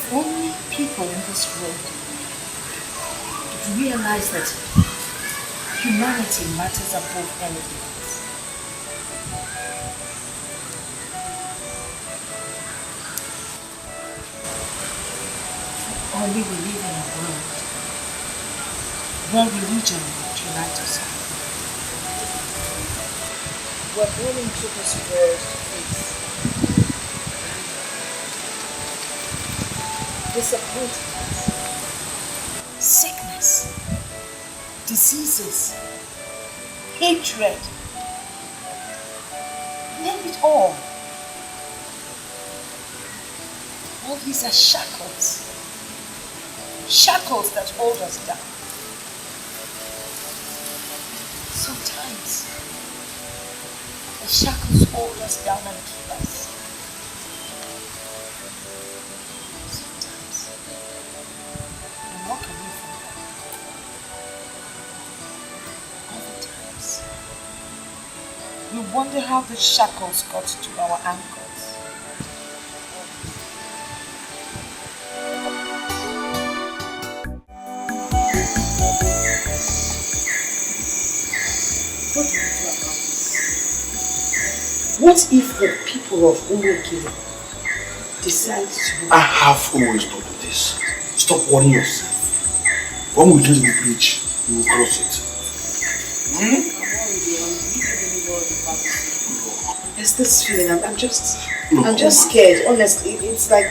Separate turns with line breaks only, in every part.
If only people in this world would realize that humanity matters above anything else. If only we live in a world where religion would unite us all. We're born into this world to face disappointment, sickness, diseases, hatred, name it all. All these are shackles. Shackles that hold us down. Sometimes the shackles hold us down and keep us. Sometimes we walk away from them. Other times we wonder how the shackles got to our ankles. What do we do about this? What if the people of EKENE decide to...
I have always told you this. Stop worrying yourself. When we get to the bridge, we will cross it.
There's this feeling, I'm just scared, honestly. It's like...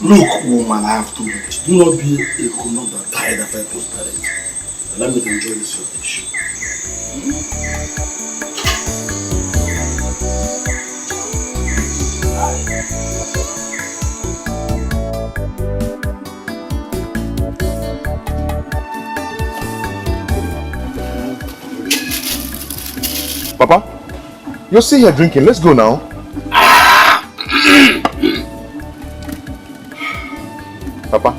Look, woman, I have told you this. Do not be a connote that died after I prospered. Allow me to enjoy this your dish.
Papa, you're still here drinking. Let's go now. Papa.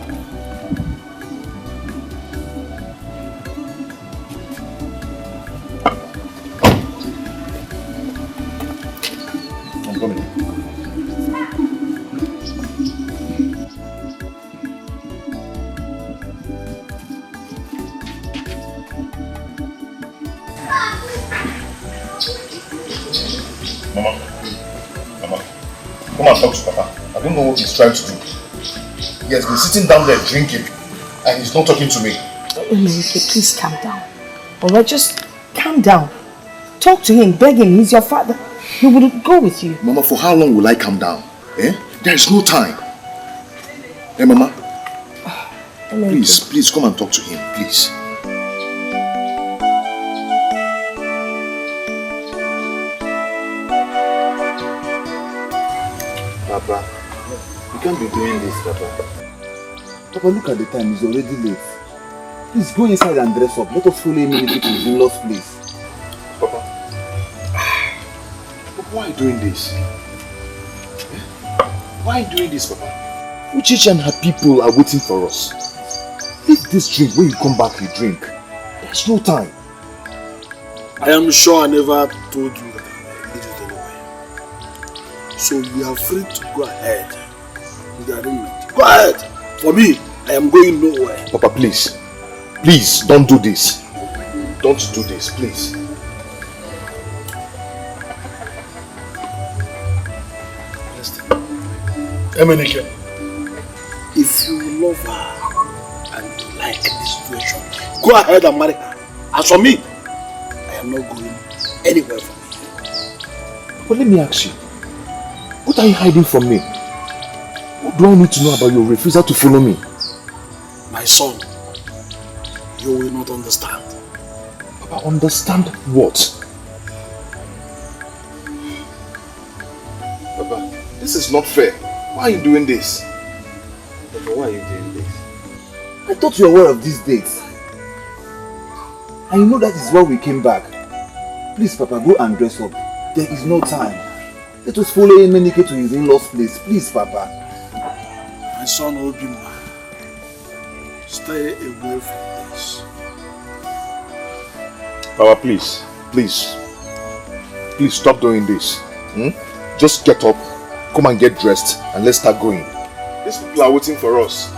I'm coming. Mama, come and talk to Papa. I don't know what he's trying to do. He has been sitting down there drinking and he's not talking to me.
Emenike, please calm down. Alright, just calm down. Talk to him, beg him, he's your father. He will go with you.
Mama, for how long will I calm down? Eh? There is no time. Eh, Mama? Please come and talk to him, please.
Papa, you can't be doing this, Papa. Papa, look at the time, it's already late. Please go inside and dress up. Let us follow immediately to his in-law's place.
Papa, why are you doing this? Why are you doing this, Papa? Uchichi and her people are waiting for us. Leave this drink. When you come back, you drink. There's no time.
I am sure I never told you that I need it anyway. So you are free to go ahead with the arrangement. Go ahead. For me, I am going nowhere.
Papa, please. Please, don't do this. Don't do this, please.
Emenike, if you love her and you like this situation, go ahead and marry her. As for me, I am not going anywhere from here.
But let me ask you, what are you hiding from me? What do I need to know about your refusal to follow me?
My son, you will not understand.
Papa, understand what? Papa, this is not fair. Why are you doing this?
Papa, why are you doing this? I thought you were aware of these dates. And you know that is why we came back. Please, Papa, go and dress up. There is no time. Let us follow Emenike to his in-law's place. Please, Papa.
My son Obima, stay away from this.
Papa, please. Please stop doing this. Just get up, come and get dressed, and let's start going. These people are waiting for us.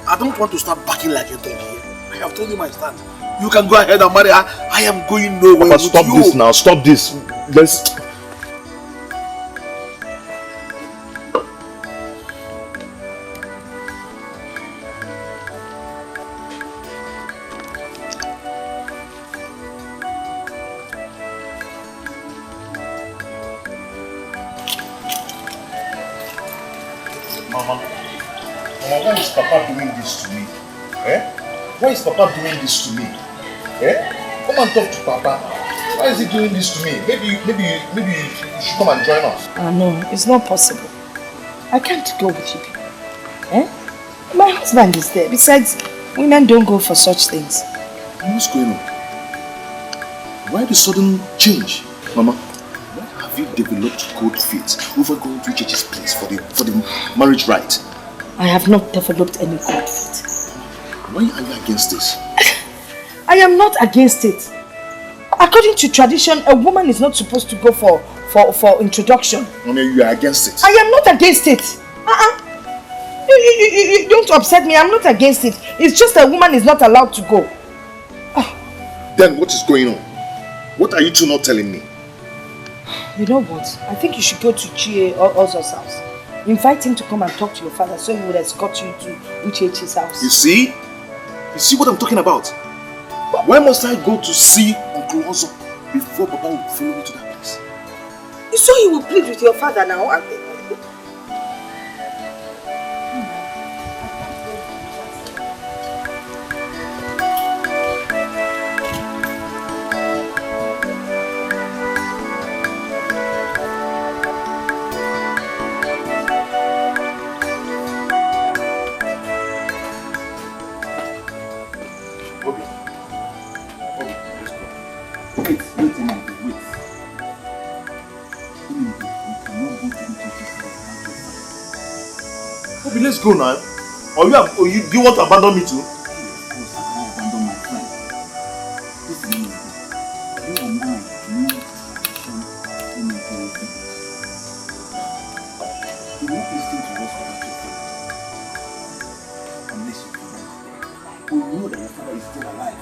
I don't want to start backing like a dog here. I have told you my stand. You can go ahead and marry her. I am going nowhere with
Stop
you.
this now. Stop this. Let's... Mama, why is Papa doing this to me? Eh? Why is Papa doing this to me? Eh? Come and talk to Papa. Why is he doing this to me? Maybe you should come and join us.
No, it's not possible. I can't go with you people. Eh? My husband is there. Besides, women don't go for such things.
What's going on? Why the sudden change? Mama, why have you developed cold feet over going to church's place for the marriage rite?
I have not developed any cold feet.
Why are you against this?
I am not against it. According to tradition, a woman is not supposed to go for introduction.
Mama, you are against it.
I am not against it. You don't upset me. I'm not against it. It's just a woman is not allowed to go.
Then what is going on? What are you two not telling me?
You know what? I think you should go to Chie or Ozo's house. Invite him to come and talk to your father so he will escort you to Uchechi's house.
You see? You see what I'm talking about? Why must I go to see Uncle Ozo before Papa will follow me to that place?
So he will plead with your father now?
Let's go now. Or do you want to abandon me too?
Of course, I can abandon my friend. Listen, you and I need action in a very big. You will not listen to us about your father. Unless your father is dead. We know that your father is still alive.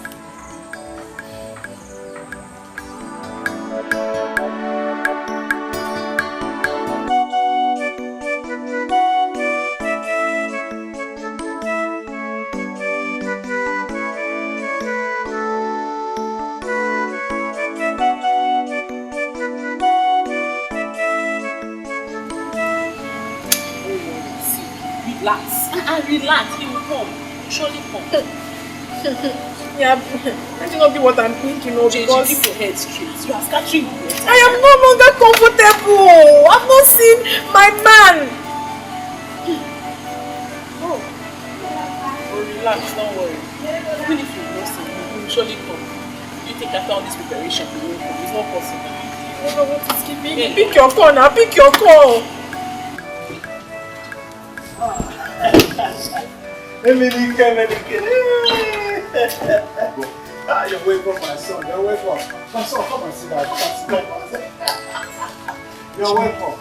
Relax, he will come. He will surely come.
Yeah, that should not be what I'm thinking of because...
keep your head straight. You are scattering your head.
I am no longer comfortable. I've not seen my man.
Oh, relax, don't worry. Even if you lost him, he will surely come. You think after all this preparation, he will come. It's not possible.
I don't know what is keeping me. Pick your call now, pick your call.
EKENE. You're welcome, my son. You're welcome. My son, come and sit down. You're welcome.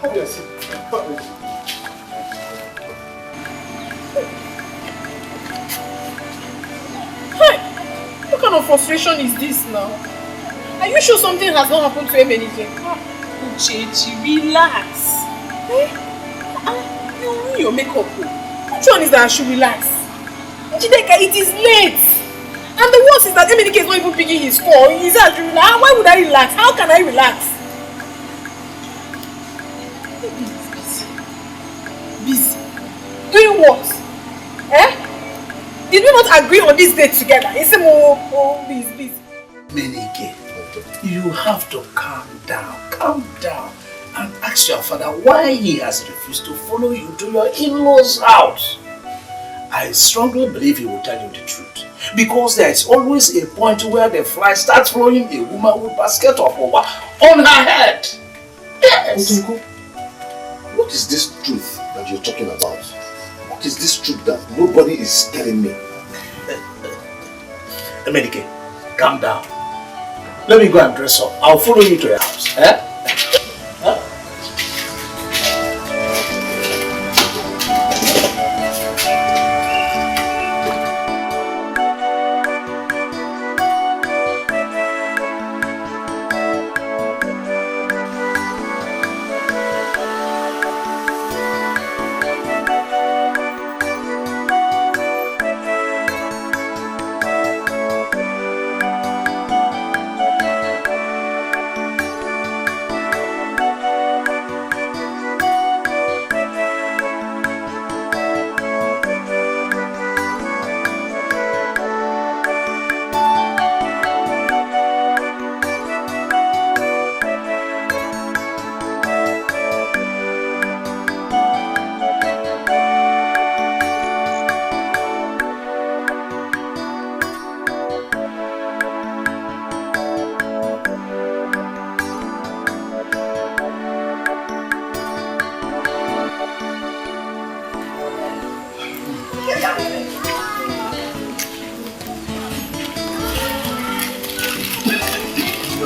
Have your seat.
Hey, what kind of frustration is this now? Are you sure something has not happened to him anything?
Uchechi, relax. You ruin your makeup.
Which one is that I should relax? Chideka, it is late. And the worst is that Emenike is not even picking his call. He said, why would I relax? How can I relax?
Maybe he's busy.
Busy? Doing what? Eh? Did we not agree on this date together? He said, he's busy.
Menike, you have to calm down and ask your father why he has refused to follow you to your in-laws' house. I strongly believe he will tell you the truth. Because there is always a point where the fly starts following a woman with a basket of over on her head. Yes.
Otunko, what is this truth that you're talking about? What is this truth that nobody is telling me?
Menike, calm down. Let me go and dress up. I'll follow you to your house. Eh? Huh?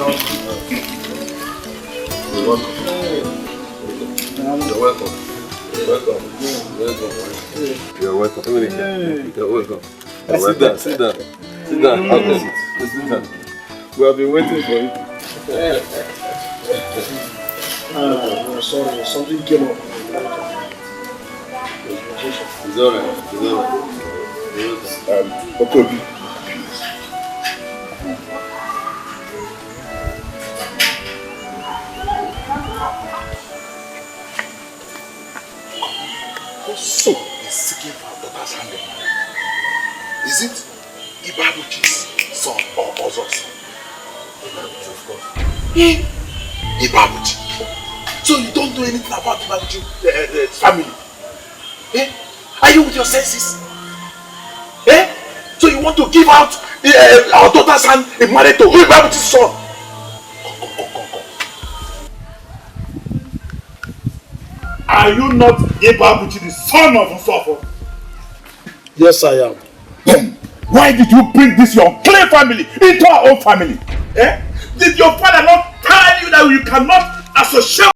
You're welcome. You're welcome. Welcome. You're welcome. You're welcome. Sit down. Sit down. Have a seat. Sit down. We have been waiting for you.
Sorry, something came up.
It's alright.
Okay.
So is seeking for our daughter's hand in marriage. Is it Ibabuchi's son or Ozo's son? Ibabuchi, of course. Ibabuchi. So you don't know anything about Ibabuchi's family? Are you with your senses? So you want to give out our daughter's hand in marriage to Ibabuchi's son? Come. Are you not Ibabuchi, the son of Nsofo?
Yes, I am.
Then, why did you bring this your unclean family into our own family? Did your father not tell you that you cannot associate?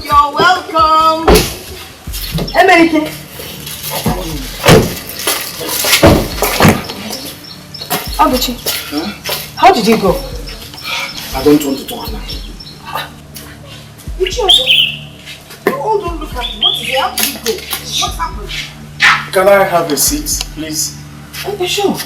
You're welcome. American. Abuchi, how did you go?
I don't want to talk now.
You all don't look at me. What is it? How did you go? What happened?
Can I have a seat, please?
Okay, sure.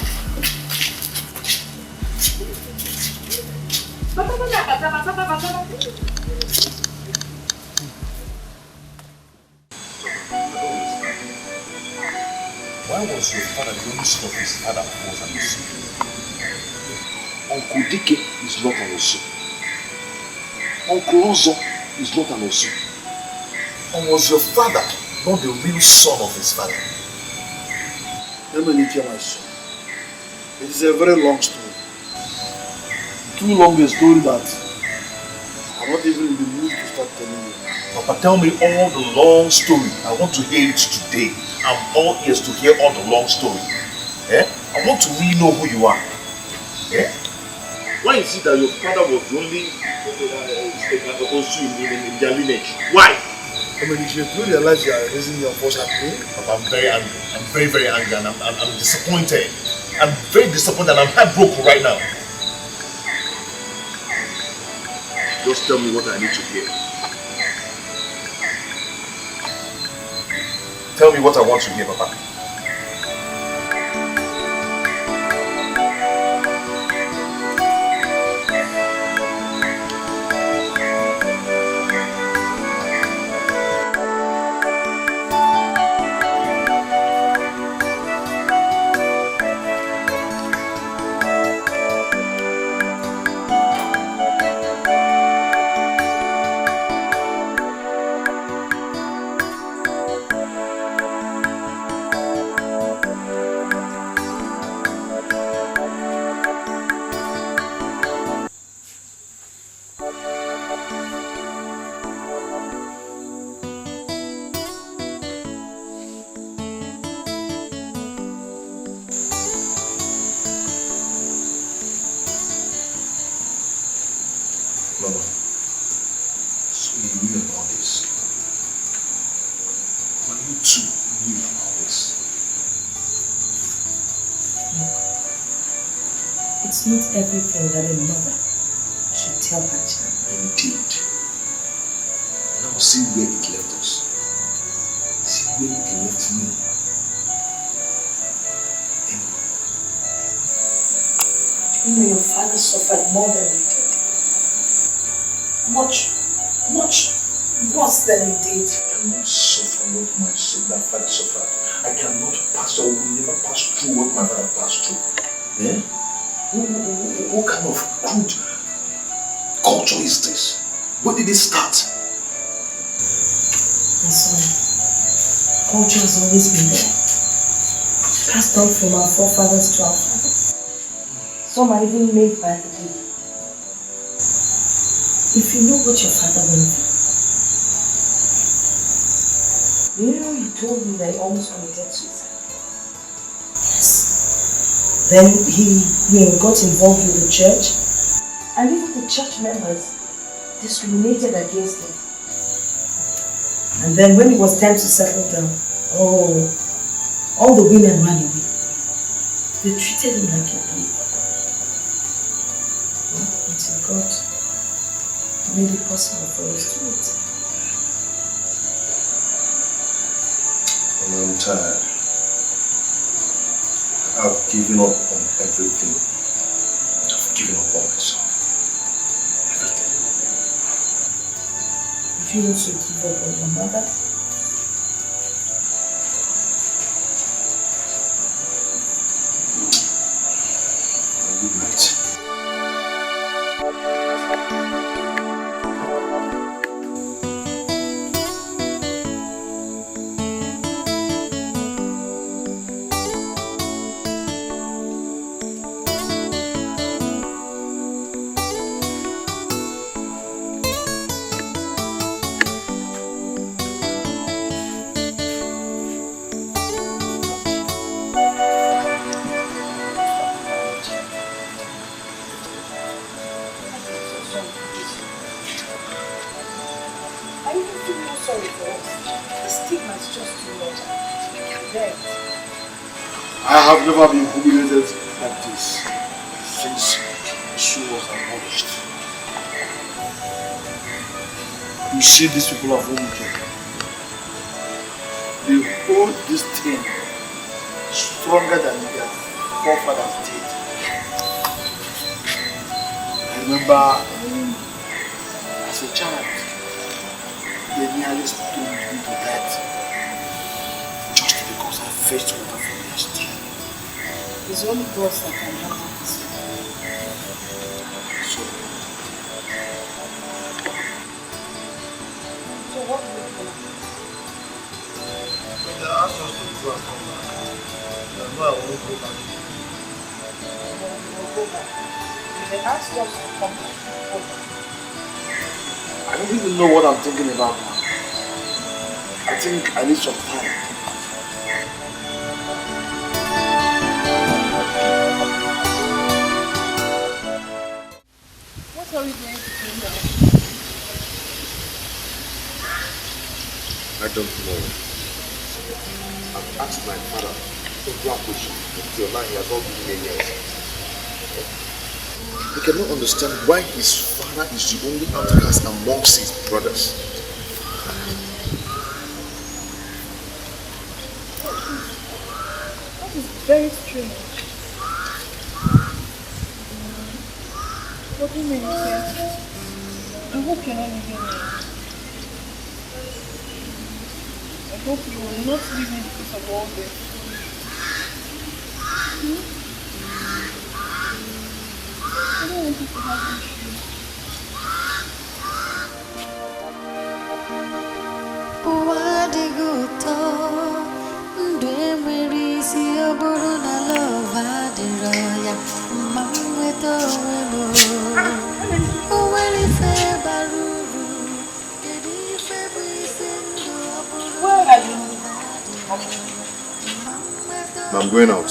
Why was your father the only son of his father who was an Osu? Uncle Dike is not an Osu. Uncle Ozo is not an Osu. And was your father not the real son of his father?
Let me tell my son. It is a very long story. Too long a story that I'm not even in the mood to start telling you.
Papa, tell me all the long story. I want to hear it today. I'm all ears to hear all the long story. Eh? I want to really know who you are. Eh? Why is it that your father was the only also in their lineage? Why?
I mean, if you realize you are raising your voice at me,
Papa, I'm very angry. I'm very, very angry, and I'm disappointed. I'm very disappointed, and I'm heartbroken right now. Just tell me what I need to hear. Tell me what I want to hear, Papa. Mama, so you knew about this. But you too knew about this.
It's not everything that a mother should tell her child.
Indeed. Now see where it left us. See where it left me.
You know your father suffered more than you did. Much worse than you did.
I cannot suffer what my that father suffered. I cannot pass, I will never pass through what my father passed through. Eh? What kind of crude culture is this? When did it start?
My son, culture has always been there. Passed on from our forefathers to our fathers. Some are even made by the day. If you know what your father went through, you know he told me that he almost committed suicide. Yes. Then he got involved with the church, and even the church members discriminated against him. And then when it was time to settle down, all the women ran away. They treated him like a baby. Well, until God made it possible for us to meet.
And I'm tired. I've given up on everything. I've given up on myself. Everything.
Would you also give up on your mother?
Good night.
I have never been humiliated like this since the shoe was abolished. You see these people of Invoking. They hold this thing stronger than their forefathers did. I remember as a child, they nearly stoned me to death just because I fetched water from their stream.
It's only God that can handle this. So what will you do?
When they asked us to go and come back, I know I won't go back.
We'll go back. If they asked us to come back, we'll go back.
I I don't even know what I'm thinking about now. I think I need some time.
What are we going to do now?
I don't know. I've asked my father several questions until now he has not given me any answer. He cannot understand why his father is the only outcast amongst his brothers.
That is very strange. What do you mean, okay? I hope you're not leaving me. I hope you will not leave me because of all this. I don't want you to have issues. Where are you?
I'm going out.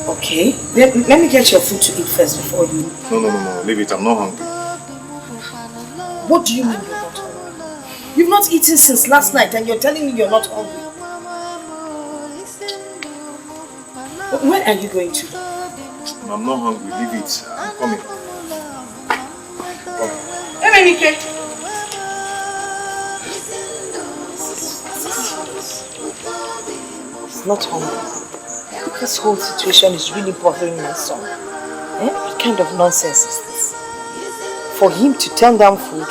Okay, let me get your food to eat first before you...
No, leave it. I'm not hungry.
What do you mean you're not hungry? You've not eaten since last night and you're telling me you're not hungry. Where are you going to?
I'm not hungry. Leave it. I'm coming.
Emenike! He's not hungry. This whole situation is really bothering my son. What kind of nonsense is this? For him to turn down food?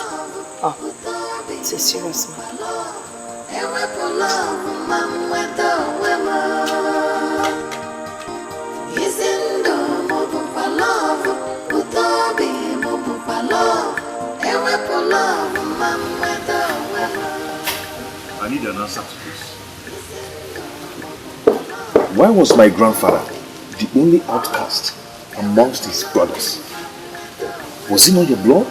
It's a serious matter.
I need an answer to this.
Why was my grandfather the only outcast amongst his brothers? Was he not your blood?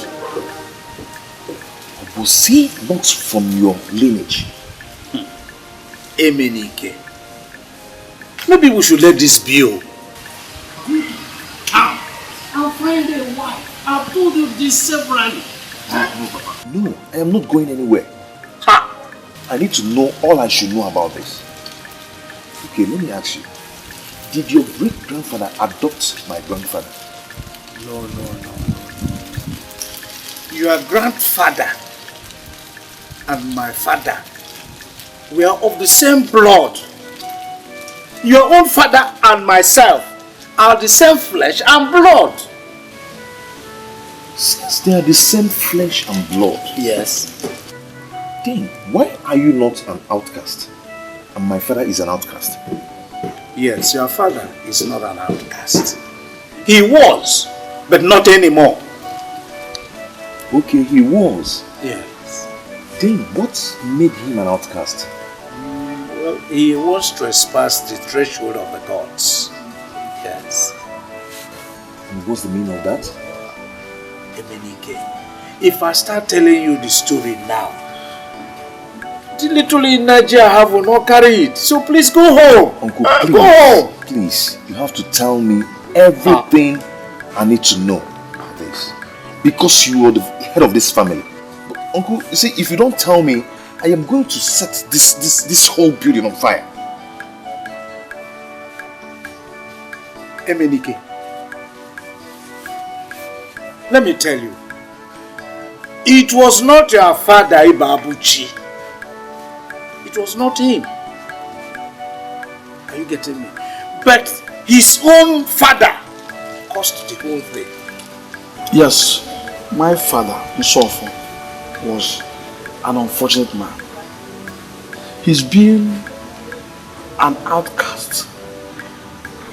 Or was he not from your lineage?
Emenike. Maybe we should let this be. I'll find a wife. I've told you this severally.
No, Papa. No, I am not going anywhere. I need to know all I should know about this. Okay, let me ask you. Did your great-grandfather adopt my grandfather?
No. Your grandfather and my father were of the same blood. Your own father and myself are the same flesh and blood.
Since they are the same flesh and blood,
Yes.
then why are you not an outcast? And my father is an outcast.
Yes, your father is not an outcast. He was, but not anymore.
Okay, he was.
Yes.
Then what made him an outcast?
Well, he once trespassed the threshold of the gods. Yes.
And what's the meaning of that?
Emenike, if I start telling you the story now, the little in Nigeria will not carry it. So please go home.
Uncle,
Go
please,
home.
please, you have to tell me everything I need to know about this. Because you are the head of this family. But, Uncle, you see, if you don't tell me, I am going to set this whole building on fire.
Emenike, let me tell you, it was not your father Ibabuchi. It was not him. Are you getting me? But his own father caused the whole thing.
Yes, my father, Isofo, was an unfortunate man. His being an outcast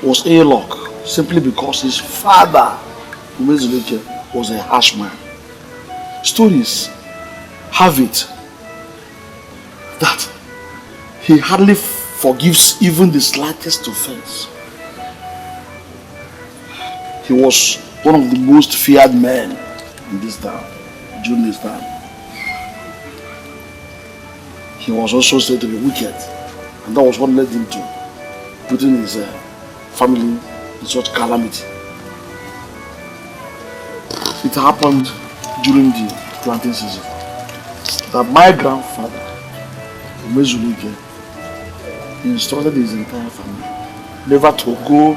was a luck simply because his father, Umezuleke, was a harsh man. Stories have it that he hardly forgives even the slightest offense. He was one of the most feared men in this town during this time. he was also said to be wicked. And that was what led him to putting his family in such calamity. It happened during the planting season that my grandfather, Umezulike, instructed his entire family never to go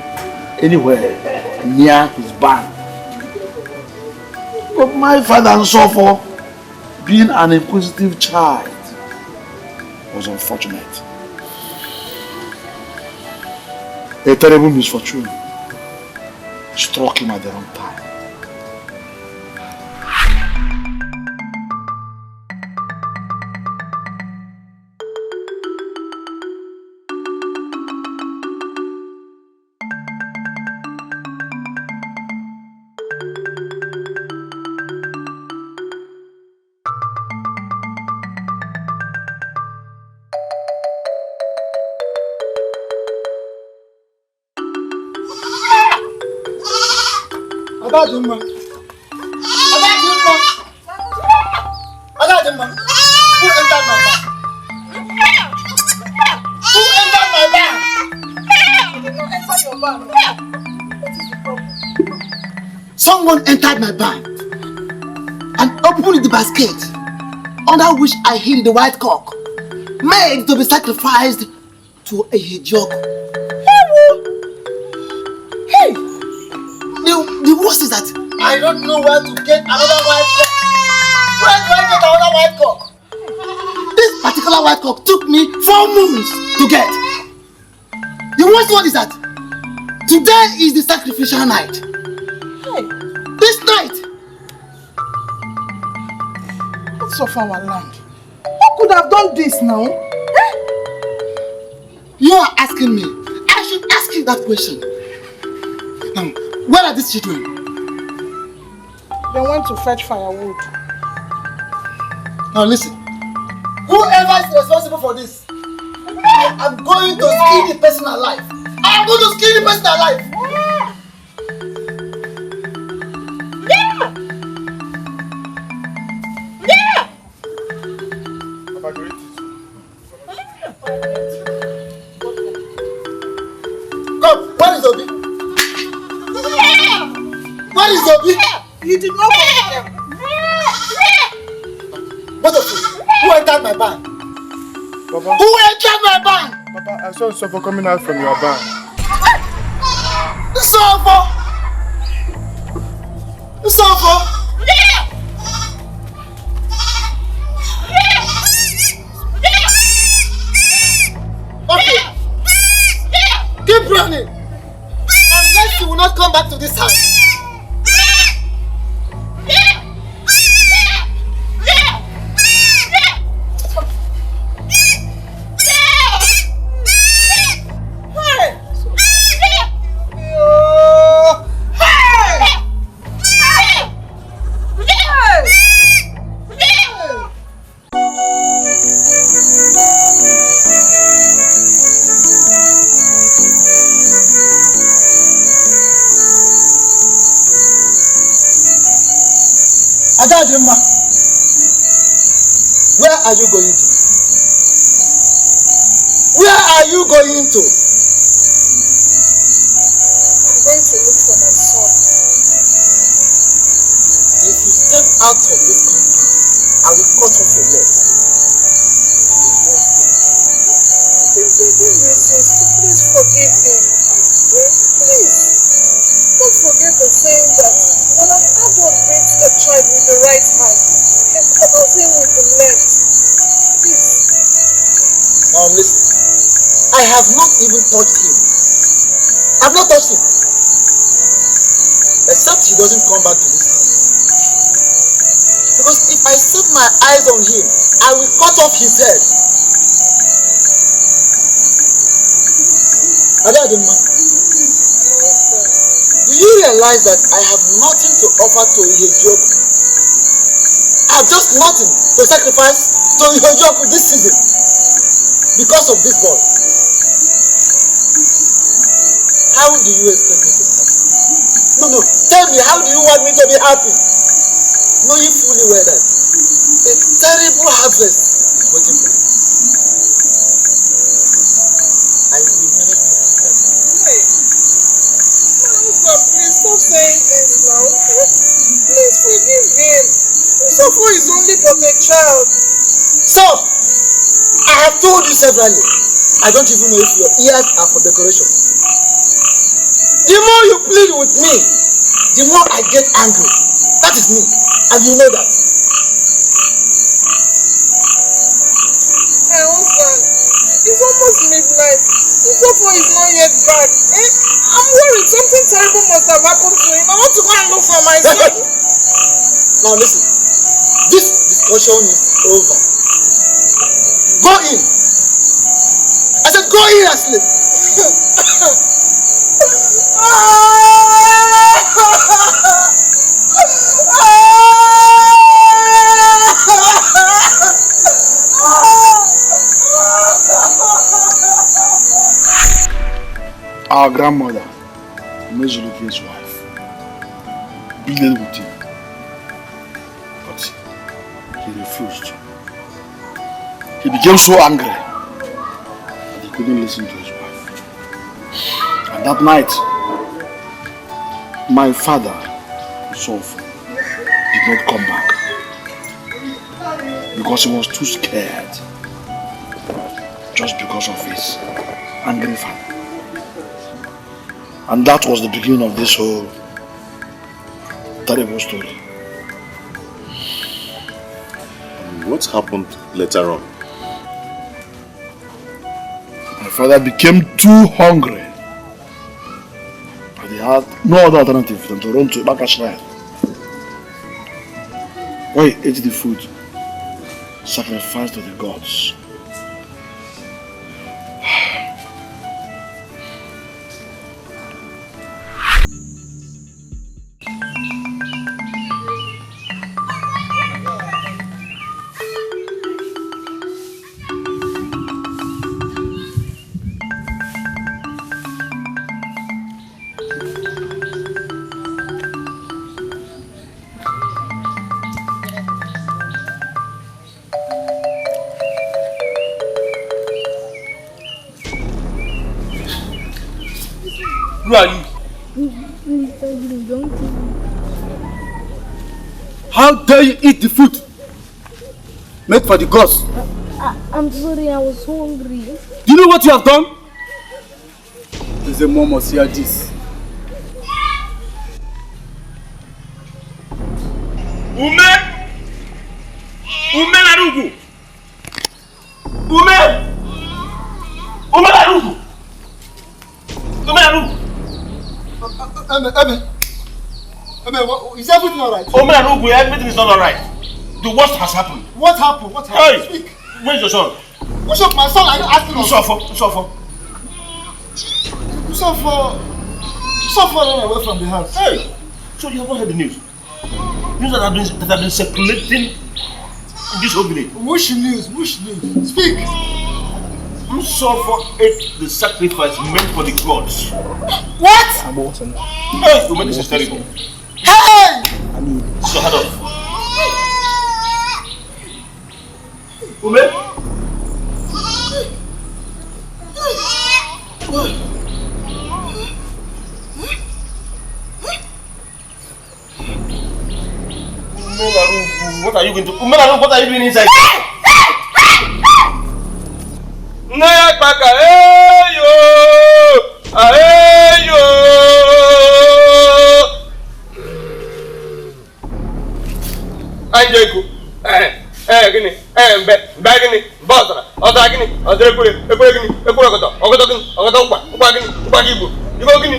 anywhere near his barn. But my father and so forth, being an inquisitive child, was unfortunate. A terrible misfortune struck him at the wrong time.
Adadimma. Who entered my barn? Who entered my barn?
I did not enter your barn. What is the problem?
Someone entered my barn and opened the basket under which I hid the white cock, made to be sacrificed to a hedgehog. Hey! The worst is that I don't know where to get another white cock. Where do I get another white cock? This particular white cock took me 4 moons to get. The worst one is that today is the sacrificial night.
Hey!
This night!
What's of our land? Who could have done this now?
You are asking me. I should ask you that question. Now, where are these children?
They went to fetch firewood.
Now listen. Whoever is responsible for this, I am going to skin the person alive. I am going to skin the person alive. Come, where is Obi? Where is Obi?
You did not come here.
What of you? Who entered my barn?
Papa,
Who entered my barn?
Papa, I saw Sofo coming out from your barn.
Sofo! Sofo! Okay. Keep running. Unless you will not come back to this house. Adadimma, where are you going to? Where are you going to?
I'm going to look for my son.
If you step out of this compound, I will cut off your legs.
Please forgive him. Please. Don't forget the saying that when an adult beats a child with the right hand, he covers him with the left. Please.
Now listen, I have not even touched him. I have not touched him. Except he doesn't come back to this house. Because if I set my eyes on him, I will cut off his head. Adadimma, do you realize that I have nothing to offer to Ihejob? I have just nothing to sacrifice to Ihejob this season because of this boy. How do you expect me to be happy? No, tell me, how do you want me to be happy? Knowing fully well that a terrible harvest is waiting for me.
Sofo is only but a child.
So, I have told you severally, I don't even know if your ears are for decoration. The more you plead with me, the more I get angry. That is me, and you know that.
My husband, it's almost midnight. Sofo is not yet back. I'm worried something terrible must have happened to him. I want to go and look for my son.
Now listen, this discussion is over. Go in. I said go in and sleep.
Our grandmother, Mezuluke's wife, pleaded with him, but he refused. He became so angry that he couldn't listen to his wife. And that night, my father, Sof, did not come back because he was too scared, just because of his angry father. And that was the beginning of this whole terrible story.
What happened later on?
My father became too hungry. And he had no other alternative than to run to Ibaka Shrine, where he ate the food sacrificed to the gods.
Who are you?
Please, don't kill me.
How dare you eat the food made for the gods?
I'm sorry, I was hungry.
Do you know what you have done? There's a mom must hear this. Ume Larugu! Ume Larugu!
Is everything alright?
Everything is not alright. The worst has happened.
What happened? What happened?
Hey!
Speak.
Where's your son?
What's up, my son? Are you asking us? Suffer ran away from the house.
Hey! So you haven't heard the news? News that have been circulating in this whole village.
Which news? Speak.
Suffer ate the sacrifice meant for the gods.
What?
Hey! Woman, this is terrible.
Hey!
So head off. Ume? What are you going to do? What are you doing inside? Anjeku, gini, gini, bosra, oda gini, odre gini, ogodo gini, ukwa gibu, gini,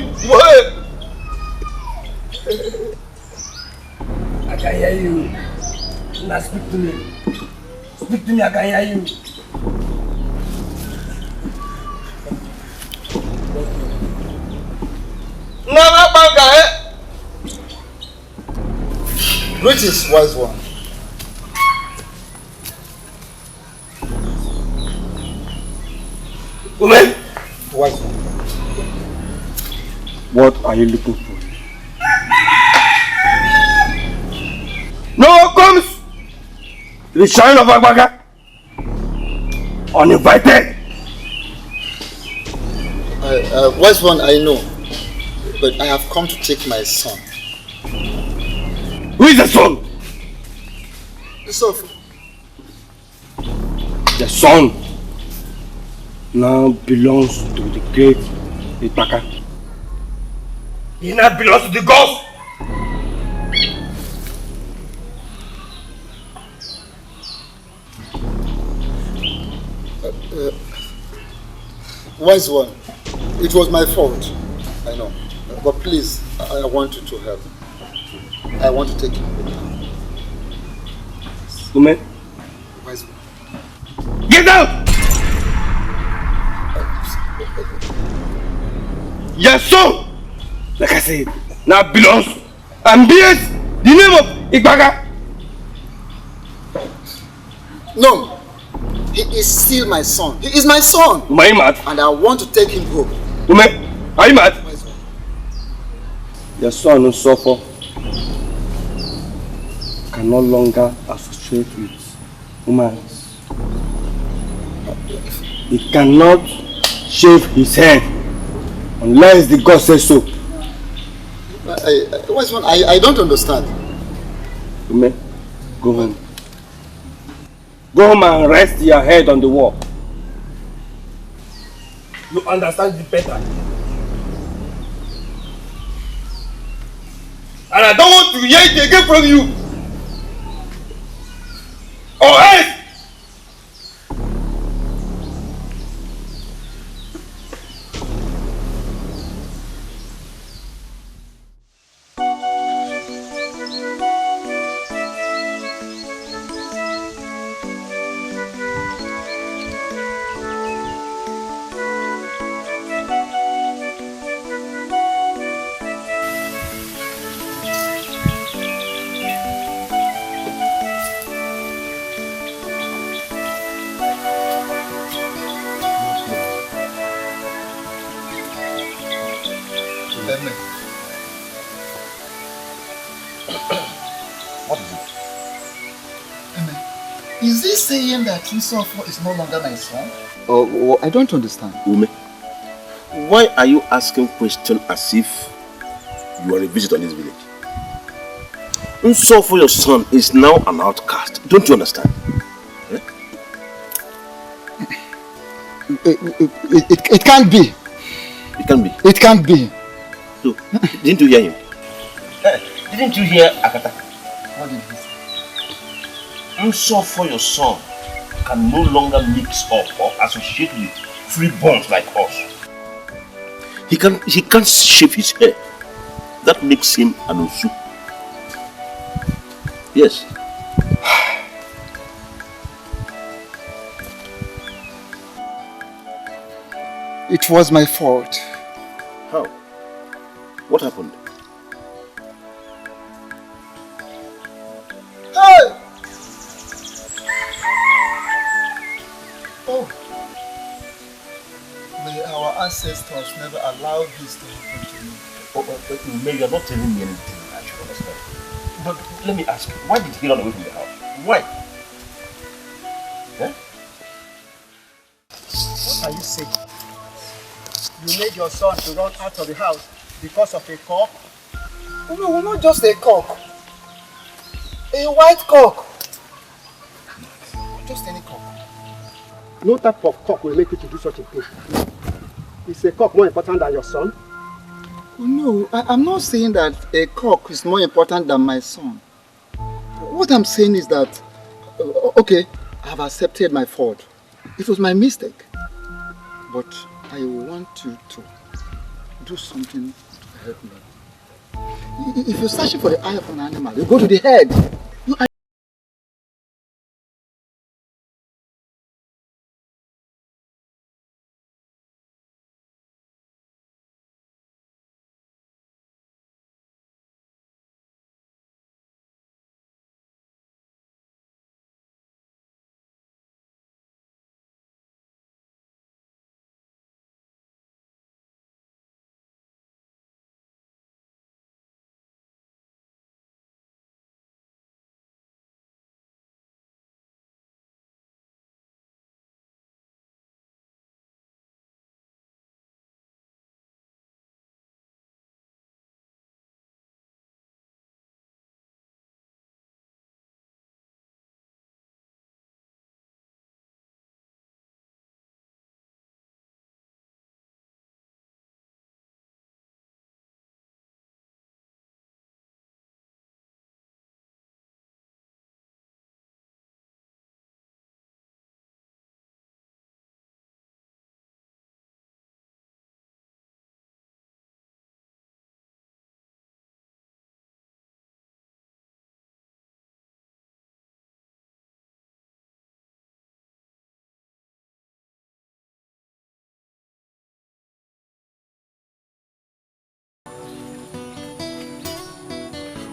I can hear you. Now speak to me. Speak to me, I can hear you.
Greetings, wise one.
Woman?
Wise one.
What are you looking for?
No one comes to the shrine of Agbaga uninvited.
Wise one, I know, but I have come to take my son.
Who is the son?
So,
The son now belongs to the great Itaka. He now belongs to the gods.
wise one, it was my fault. I know. But please, I want you to help. I want to take him home.
Woman,
Wise one.
get out! Your son, like I said, now belongs and bears the name of Itaka.
No, he is still my son. He is my son.
Are you mad?
And I want to take him home.
Woman, are you mad? Your son who suffer can no longer associate with humans. He cannot shave his head unless the God says so.
Wise one, I don't understand.
Woman, go home. Go home and rest your head on the wall. You understand it better. And I don't want to hear it again from you. Or else!
What is it?
Is he saying that Chisofo is no longer my son?
Oh, I don't understand.
Ume, why are you asking questions as if you are a visitor in this village? Unsofo, your son, is now an outcast. Don't you understand? Eh?
It can't be.
It can be.
It can't be.
So, didn't you hear him? Didn't you hear Akata?
What did he say?
Unsofo, your son, can no longer mix up or associate with freeborns like us. He can't shave his hair. That makes him an Usu. Yes.
It was my fault.
How? What happened?
Hey! Oh. May our ancestors never allow this to happen to me.
Maybe you're not telling me anything I should understand. But let me ask you, why did he run away from the house? Why? Eh?
What are you saying? You made your son to run out of the house because of a cock? No, not just a cock. A white cock. Just any cock.
No type of cock will make you to do such a thing. Is a cock more important than your son?
No, I'm not saying that a cock is more important than my son. What I'm saying is that, okay, I have accepted my fault. It was my mistake. But I want you to do something to help me. If you're searching for the eye of an animal, you go to the head.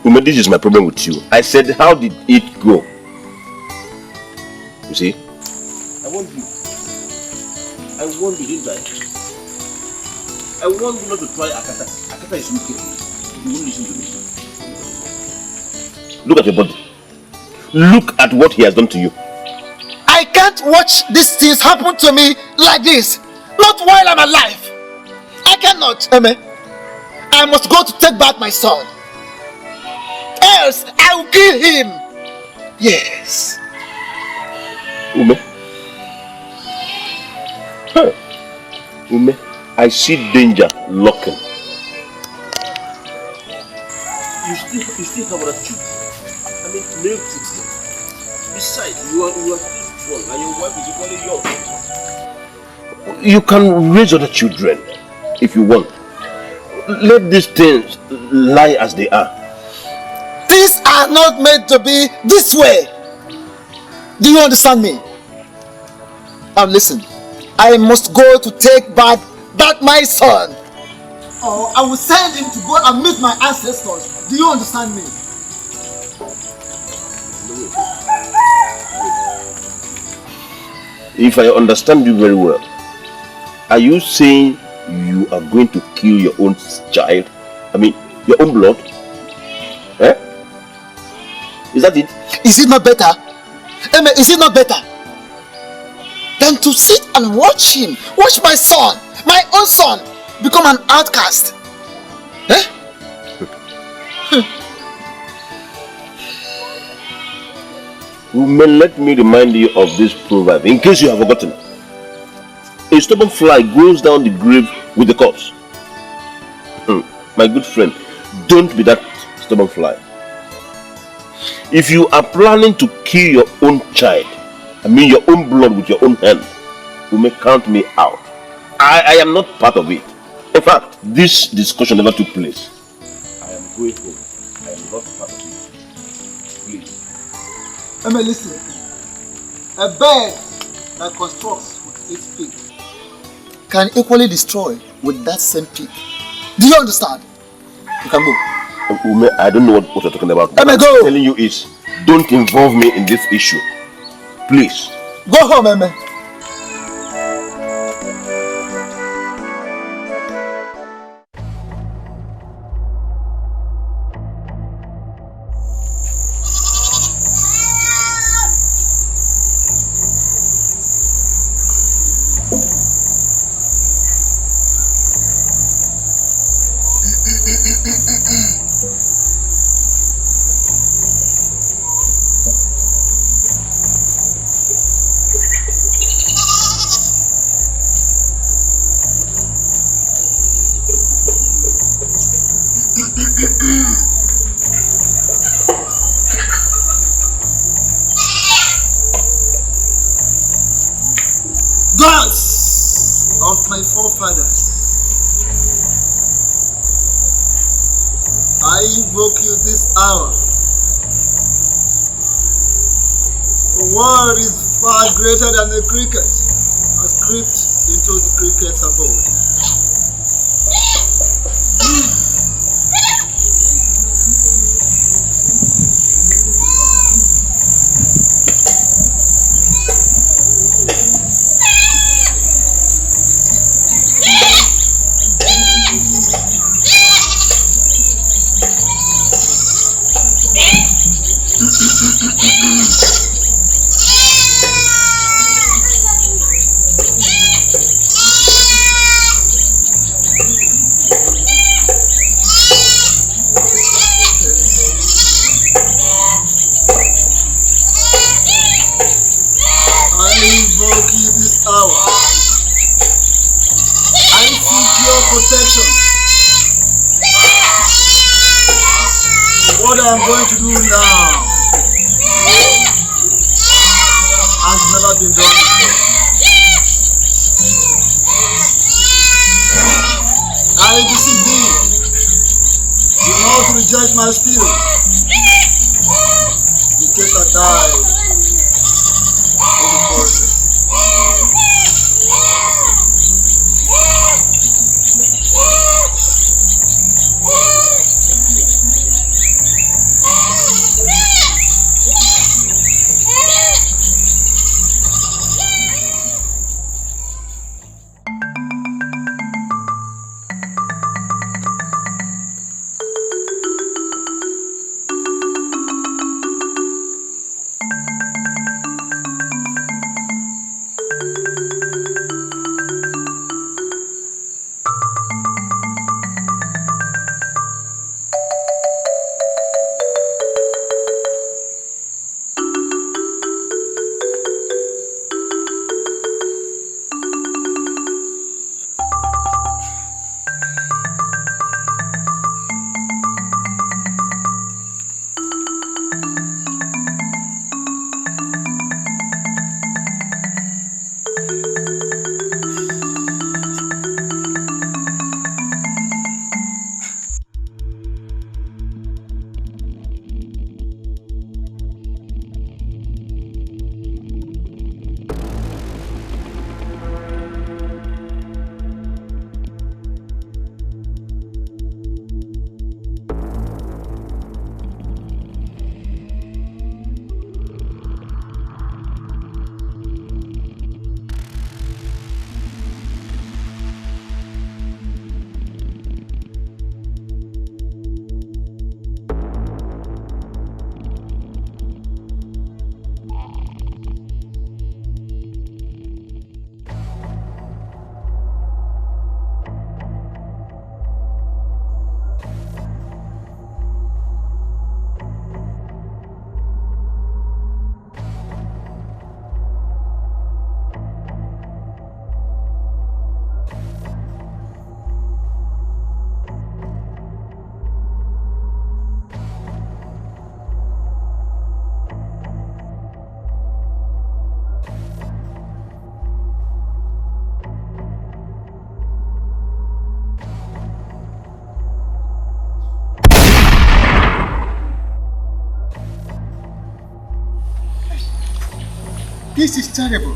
Ume, this is my problem with you. I said, how did it go? You see? I want you. I want you, didn't I? I want you not to try Akata. Akata is wicked. You won't listen to me. Look at your body. Look at what he has done to you.
I can't watch these things happen to me like this. Not while I'm alive. I cannot. Amen. I must go to take back my son. Else I will kill him. Yes.
Ume. Huh. Ume, I see danger lurking. You still have other children. I mean, male children. Besides, you are still strong and your wife is equally young. You can raise other children if you want. Let these things lie as they are.
Things are not meant to be this way. Do you understand me? Now listen, I must go to take back my son. Or I will send him to go and meet my ancestors. Do you understand me?
If I understand you very well, are you saying you are going to kill your own child? I mean, your own blood? Eh? Is that it?
Is it not better? Amen, is it not better than to sit and watch him, watch my son, my own son, become an outcast? Eh?
Women, let me remind you of this proverb, in case you have forgotten. A stubborn fly goes down the grave with the corpse. My good friend, don't be that stubborn fly. If you are planning to kill your own child, I mean your own blood with your own hand, you may count me out. I am not part of it. In fact, this discussion never took place. I am going home. I am not part of it. Please.
Amen, listen. A bird that constructs with its beak can equally destroy with that same beak. Do you understand? You can go.
Ume, I don't know what you're talking about.
Amen,
what
go.
I'm telling you is, don't involve me in this issue. Please.
Go home, Amen. Gods of my forefathers, I invoke you this hour. For what is far greater than the cricket has crept into the cricket's abode. Protection. What I'm going to do now has never been done before. I beseech thee, do not reject my spirit, in case I die in the process. This is terrible.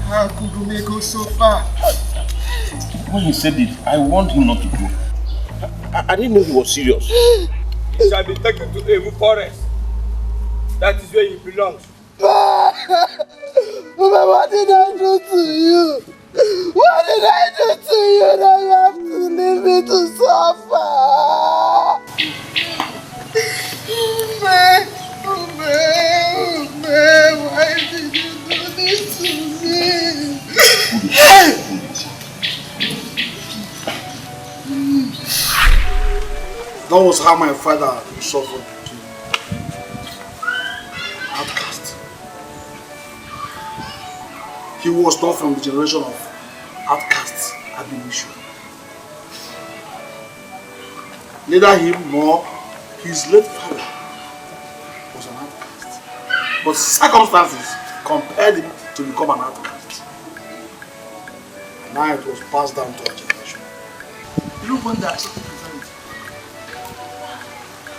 How could Ume go so far?
When he said it, I warned him not to go. I didn't know he was serious.
He shall be taken to Evu Forest. That is where he belongs.
Ume, what did I do to you? What did I do to you that you have to leave me to suffer? Ume, why did you do this to me?
That was how my father suffered to outcast. He was not from the generation of outcasts, abolition. Neither him nor his late father was an outcast. But circumstances compelled him to become an outcast. And now it was passed down to our generation. You know when they accepted Christianity?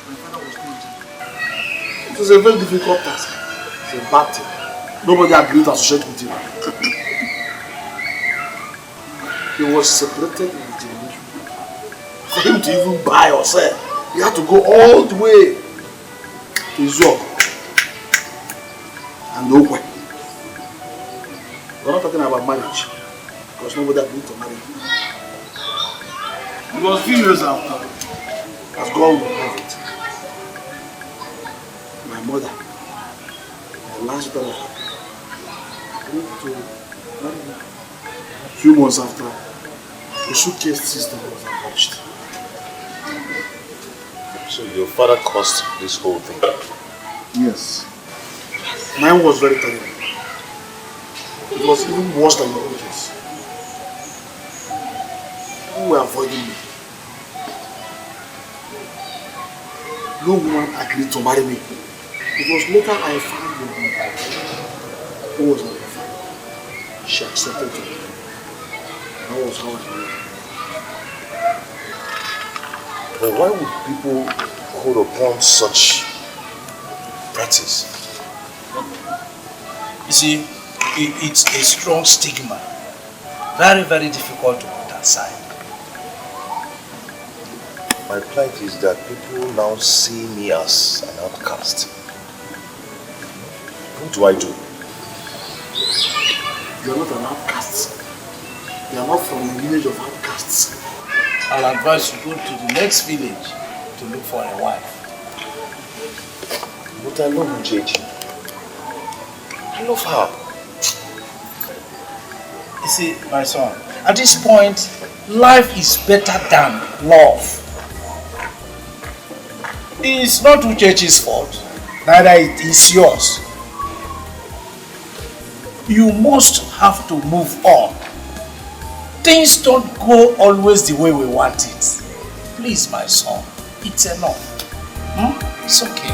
My father was going to. It was a very difficult task. It's a bad thing. Nobody agreed to associate with him. He was separated in his generation. For him to even buy or sell, he had to go all the way to Zog and Okwe. We're not talking about marriage, because nobody agreed to marry him. It was a few years after, as God would have it, my mother, the last daughter, went to marry him. A few months after, the suitcase system was abolished.
So your father caused this whole thing?
Yes. Mine was very terrible. It was even worse than your own case. People were avoiding me. No woman agreed to marry me. It was later I found the woman who was not my father. She accepted me. That was how I knew.
But why would people hold upon such practice?
You see, it's a strong stigma. Very, very difficult to put aside.
My plight is that people now see me as an outcast. What do I do?
You are not an outcast. You are not from the lineage of outcasts.
I'll advise you go to the next village to look for a wife.
But I love Uchechi. I love her.
You see, my son, at this point, life is better than love. It's not Uchechi's fault, neither it is yours. You must have to move on. Things don't go always the way we want it. Please, my son, it's enough. It's okay.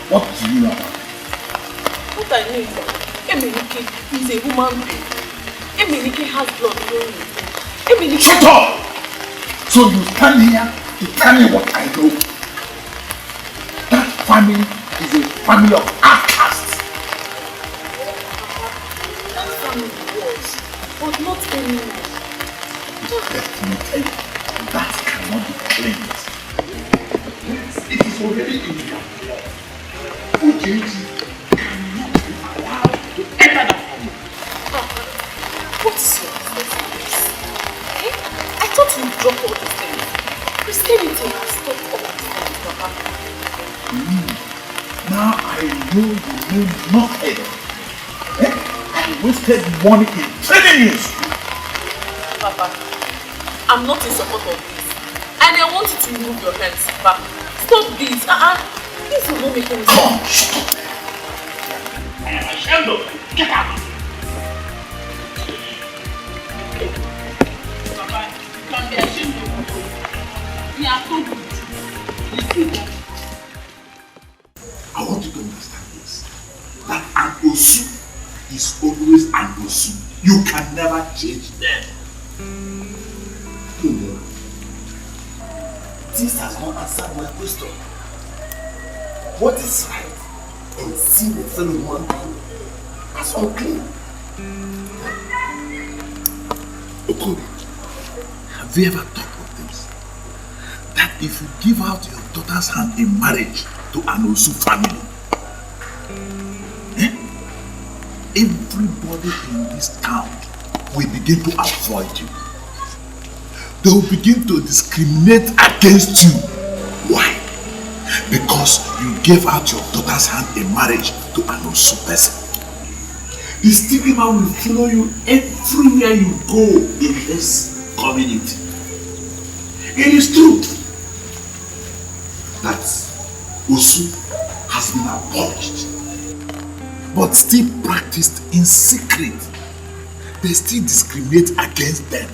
What do you know?
What I know is that Emenike is a human being. Emenike has blood flowing in him.
Shut up! So you stand here to tell me what I know. That family is a family of outcasts.
That family was, but not anymore.
Let me tell you.
That cannot be claimed. It is already in your blood. Uchechi cannot be allowed to enter that family.
What's your business? Eh? I thought you dropped all these things. Christianity has stopped all these things, Papa.
Now I know you know nothing. Eh? I wasted money in training you.
Papa, I'm not in support of this. And I want you to remove your hands, Papa. Stop this. This will not make any sense.
Come, shut up. I am ashamed of you. Get out.
Papa, you can be ashamed of you. We are told you.
I want you to understand this. That an Osu is always an Osu. You can never change them.
This has not answered my question. What is right in seeing a fellow human being as unclean?
Okobi, have you ever thought of this? That if you give out your daughter's hand in marriage to an Osu family, everybody in this town will begin to avoid you. They will begin to discriminate against you. Why? Because you gave out your daughter's hand in marriage to an Osu person. The stigma will follow you everywhere you go in this community. It is true that Osu has been abolished, but still practiced in secret. They still discriminate against them.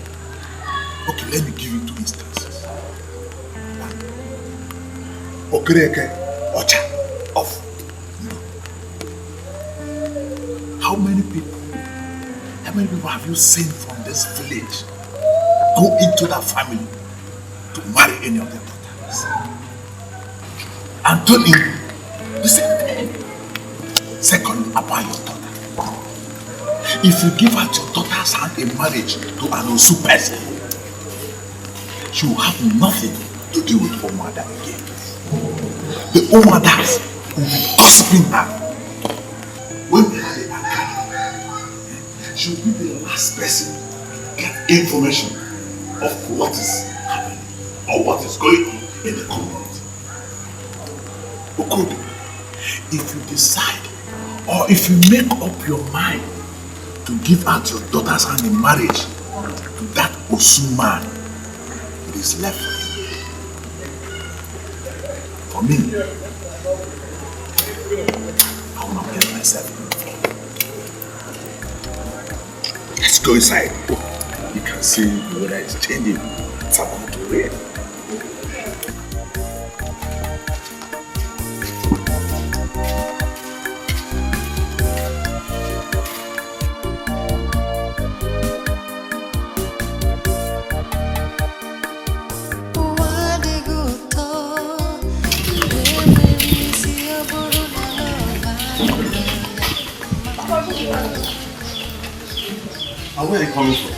Okay, let me give you 2 instances. One, Okereke Ocha of. How many people have you seen from this village go into that family to marry any of their daughters? Anthony, the same thing. Second, about your daughter. If you give out your daughter's hand in marriage to an Osu person, she will have nothing to do with Omada again. The Omadas will be gossiping her. When they have a she will be the last person to get information of what is happening or what is going on in the community. Okobi, if you decide or if you make up your mind to give out your daughter's hand in marriage to that Osu man, it is left for you. For me, I will not get myself involved. Let's go inside. You can see the weather is changing. It's about to rain.
And where are you coming from?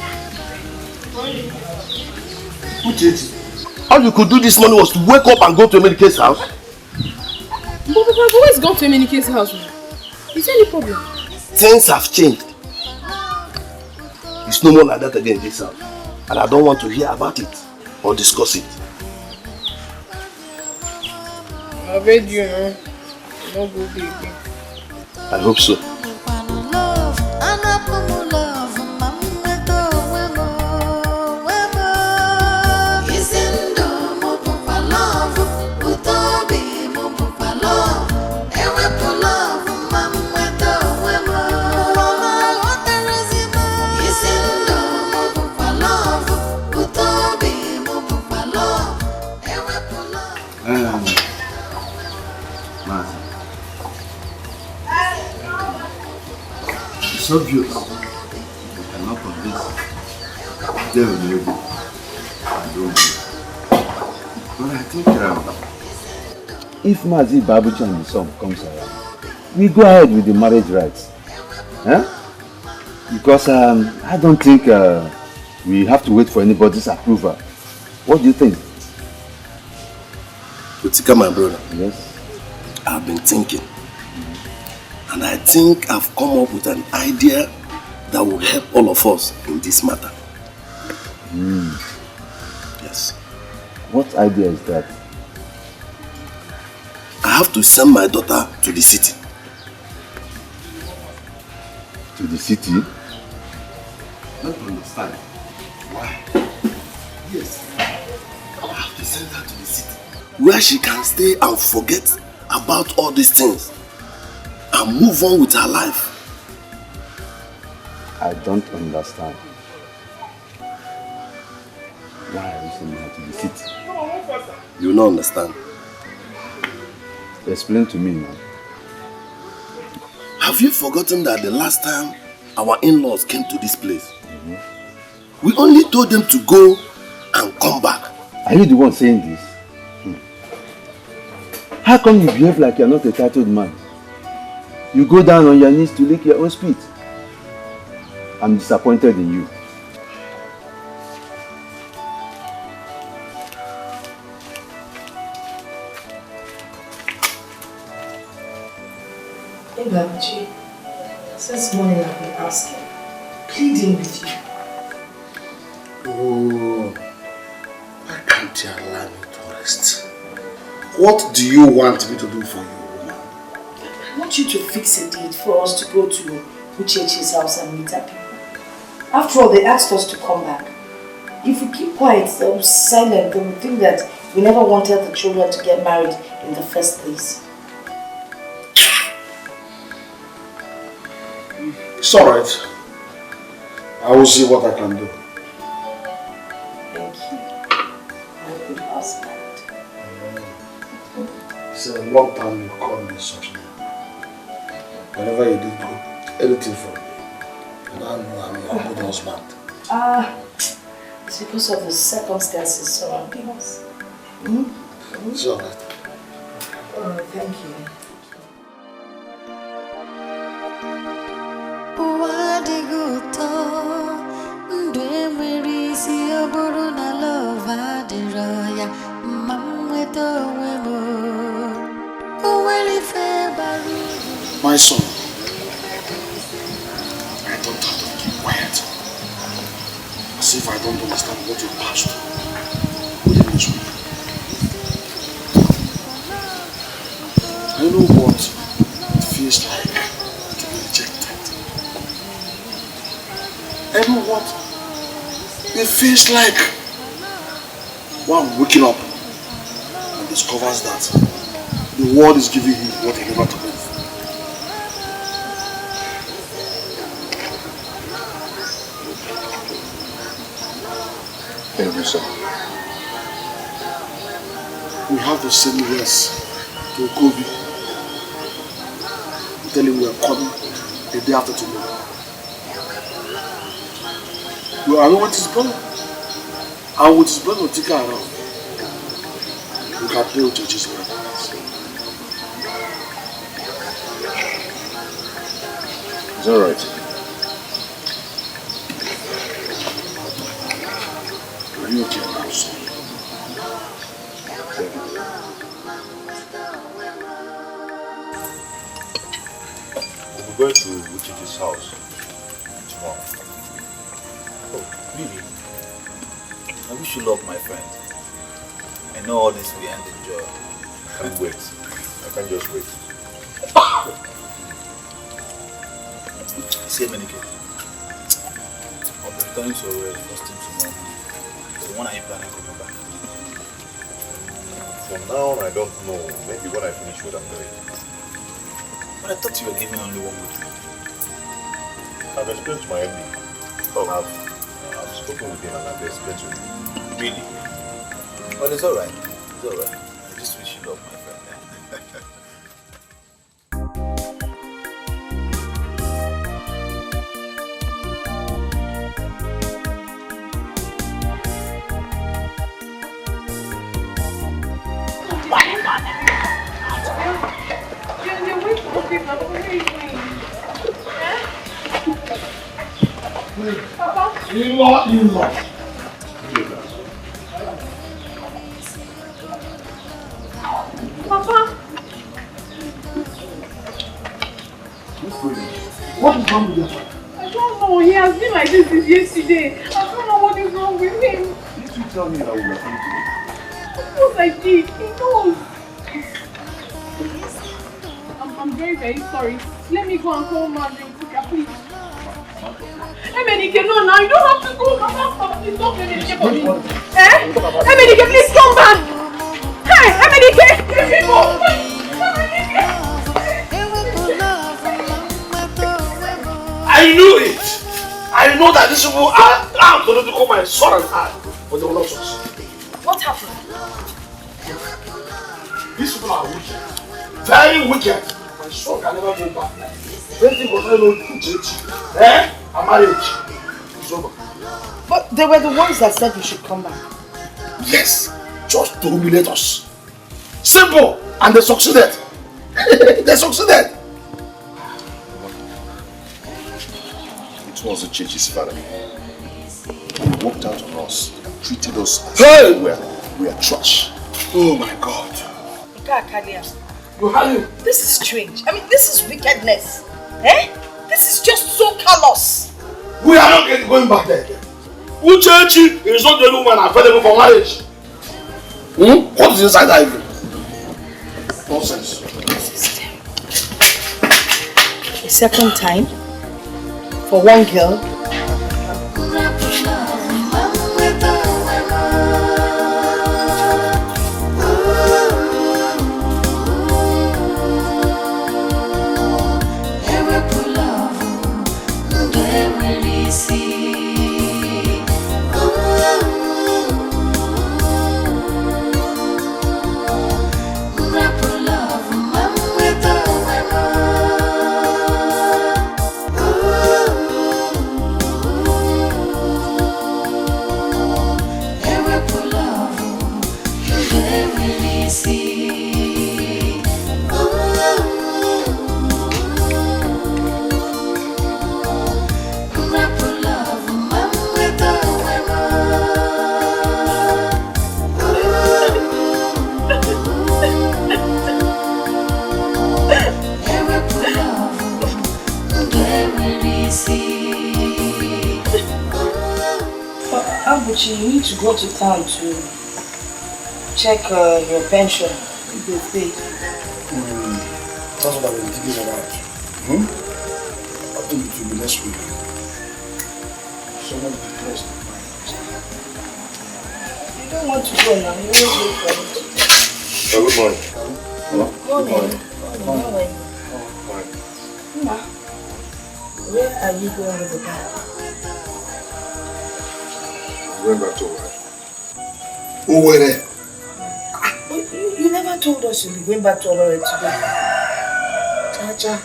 Who did it? All you could do this morning was to wake up and go to Emenike's house?
But Papa, I've always gone to Emenike's house. Is there any problem?
Things have changed. It's no more like that again in this house. And I don't want to hear about it or discuss it.
I bet you know. No good baby.
I hope so.
It's obvious. You cannot convince them maybe. I don't know. But I think if Mazi Babuchi and the son comes around, we go ahead with the marriage rights. Huh? Because I don't think we have to wait for anybody's approval What do you think?
Utika, my brother.
Yes.
I've been thinking. And I think I've come up with an idea that will help all of us in this matter. Yes.
What idea is that?
I have to send my daughter to the city.
To the city?
I don't understand. Why? Yes. I have to send her to the city, where she can stay and forget about all these things and move on with her life.
I don't understand. Why are you sending her to the city?
You will not understand.
Explain to me now.
Have you forgotten that the last time our in-laws came to this place, we only told them to go and come back?
Are you the one saying this? How come you behave like you're not a titled man? You go down on your knees to lick your own spit. I'm disappointed in you.
Hey, Babuji, since morning I've been asking, pleading with you.
Oh, why can't you allow me to rest? What do you want me to do for you, woman?
I want you to fix a date for us to go to Uchechi's house and meet her people. After all, they asked us to come back. If we keep quiet, silent, they will think that we never wanted the children to get married in the first place.
It's alright. I will see what I can do.
Thank you, my good husband.
It's a long time you call me such name. Whenever you did anything for me, and I know I'm your good husband.
It's because of the circumstances surrounding us.
It's alright.
Thank you.
My son, I don't have to keep quiet. As if I don't understand what you passed through within this week. I know what it feels like to be rejected. I know what it feels like one waking up and discovers that the world is giving you what he never took. Son. We have the same race to Kobe. I'm telling you, we are coming the day after tomorrow. You are with his brother. And with his brother, take her around. You can play with your Jesus.
It's alright.
You okay now, son?
We're going to Uchichi's house tomorrow.
Oh, really? I wish you luck, my friend. I know all this will end in joy.
I can't wait. I can't just wait.
Say many kids. I'll be returning to your first thing tomorrow. So when are you planning coming back?
For now, I don't know. Maybe when I finish what I'm doing.
But I thought you were giving only 1 week.
I've explained to my MD. Oh. I've spoken with him and I've explained to him.
Really? Well, it's alright. It's alright. I just wish you luck, my friend.
wrong with your father?
I don't know. He has been like this since yesterday. I don't know what is wrong with him.
Did you tell me that we were going to?
Of course I did. He knows. I'm very, very sorry. Let me go and call Marvin, please. Emenike, no, now you don't have to go. Please don't Emenike for me. Emenike, please come back. Hey, Emenike, let me go.
I knew it. I know that these people are going to call my son and I, but they will not succeed.
What happened?
These people are wicked. Very wicked. My son can never go back. Anything because I know church. A marriage. It's over.
But they were the ones that said we should come back.
Yes. Just to humiliate us. Simple. And they succeeded. They succeeded.
It was the church's father. He walked out on us and treated us as
hey!
we are trash.
Oh my God.
This is strange. I mean, this is wickedness. This is just so callous.
We are not going back there again. Uchechi is not the only woman available for marriage. What is inside that even? Nonsense.
A second time for one girl. You need to go to town to check your pension. If they pay.
That's what I've been thinking about. I think it will be next week. Someone depressed.
You don't want to go now. You won't wait for it.
Good morning.
Good morning. Ma, where are you going with the guy?
Going back to work.
Where?
You never told us you'll be going back to Owerri today.
Cha-cha.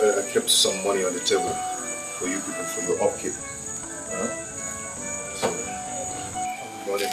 I kept some money on the table for you people for your upkeep. So, money.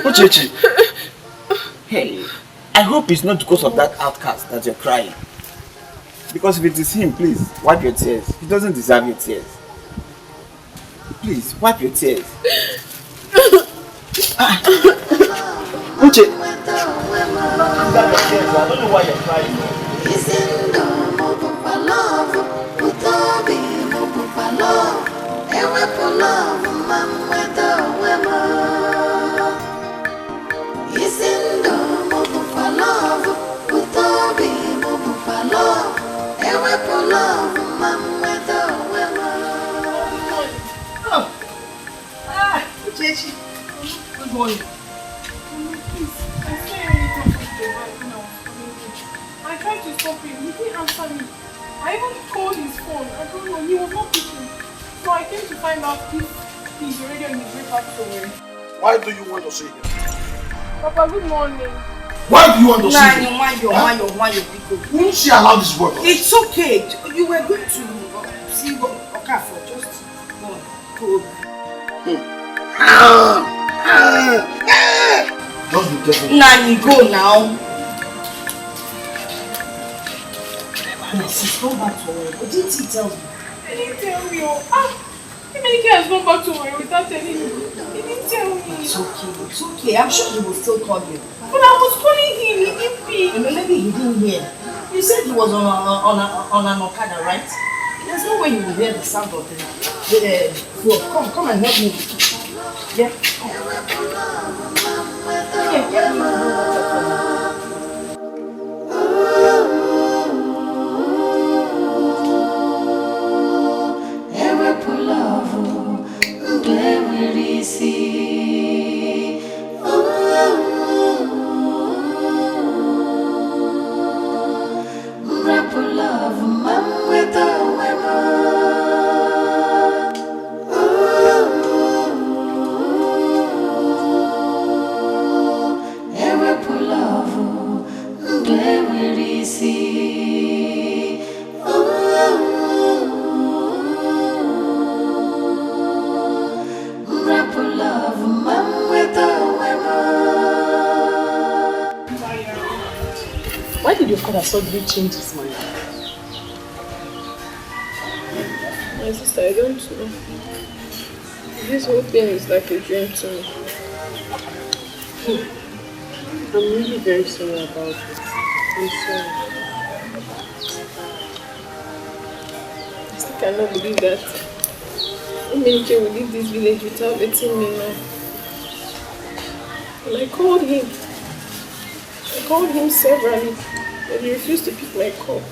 Uchechi. Hey, I hope it's not because of that outcast that you're crying. Because if it is him, please, wipe your tears. He doesn't deserve your tears. Please, wipe your tears. Uche. Wipe your tears. I don't know why you're crying.
Uchechi, good
phone. Please, I saw you come to the bike when I was coming in. I tried to stop him. He didn't answer me. I even called his phone. I don't know. He was not picking. So I came to find out if he's already on his way back somewhere.
Why do you want to see him?
Papa, good morning.
Why do you want to see him?
Won't
she allow this boy?
It's okay. You were going to see what Okafor. Just go.
Just be careful.
Nani, go now. Sis, go back to work. What didn't he tell me?
He didn't tell me. Emenike has gone back to work without telling me. He didn't tell me.
It's okay. I'm sure he will still call you.
But I was calling him. He didn't pick.
Maybe he didn't hear. You said he was on an Okada, right? There's no way you will hear the sound of the floor. Come and help me. Yeah. Get me.
Why did your father suddenly change his mind? My sister, I don't know. This whole thing is like a dream to me. I'm really very sorry about it. I'm sorry. I still cannot believe that Emenike will leave this village without letting me know. And I called him. Severally, but he refused to pick my call.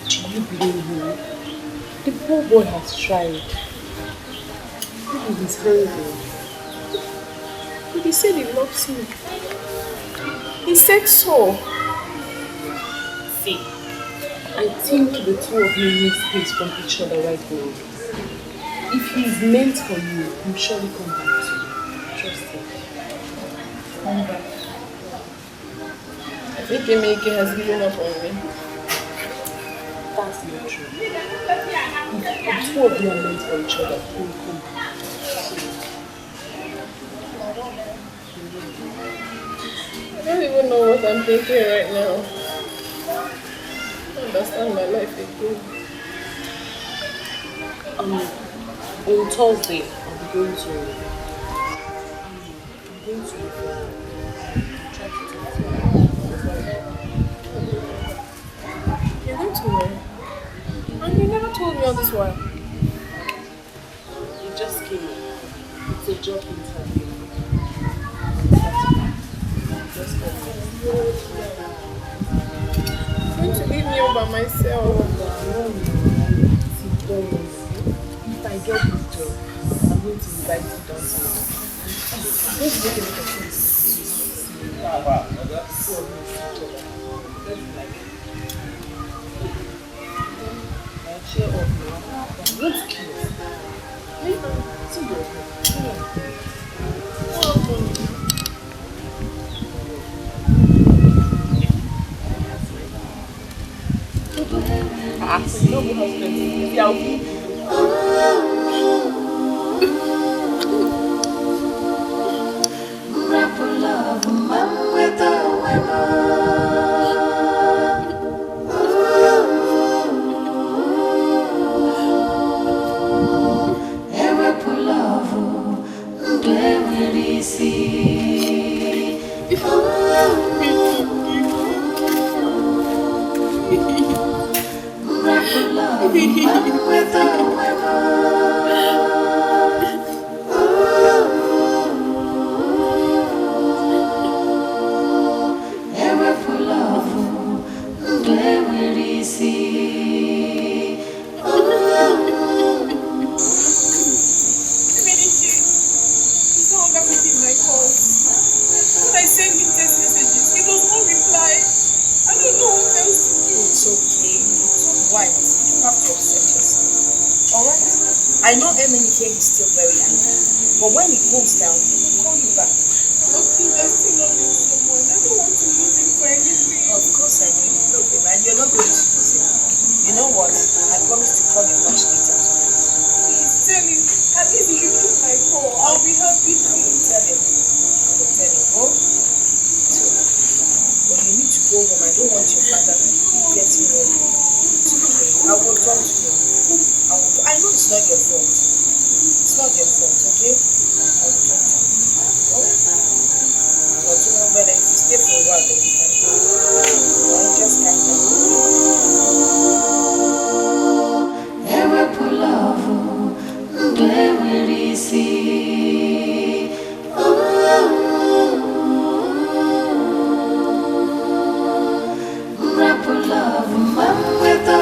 Do you blame him? The poor boy has tried. Maybe he's hungry.
But he said he loves me. He said so.
See, I think the two of you need space from each other right now. If he's meant for you, he'll surely come back to you. Trust him. Come back.
I think Emenike has given up on me.
That's not true. If the two of you are meant for each other, he will come back.
I don't even know what I'm thinking right now. I don't understand my life again.
On Thursday, I'll be going to try to talk to you.
You're going to where? And you never told me all this while.
You just came in. It's a job interview.
You're going to leave me all by myself.
If I get this job, I'm going to invite you down to it. Let's make a little sense. Cheer up now. What's cute? See your head. I know MNK is still very angry, but when he cools down, he'll call you back.
But please, I still love him so much. I don't want to lose him for anything.
Of course I know you love him, and you're not going to lose him. You know what? I promise to call him much later tonight.
Please tell him. At least if you pick my call, I'll be happy.
I will tell him. Oh? But you need to go home. I don't want your father getting worried. I will talk to him. I know it's not your fault. It's not your fault, okay? I will talk to him. Oh? I'm not too long, but if you stay for a while, then you can go. Well, just calm down.
Ewe pulavu, nglewe risi. Pulavu, mam with the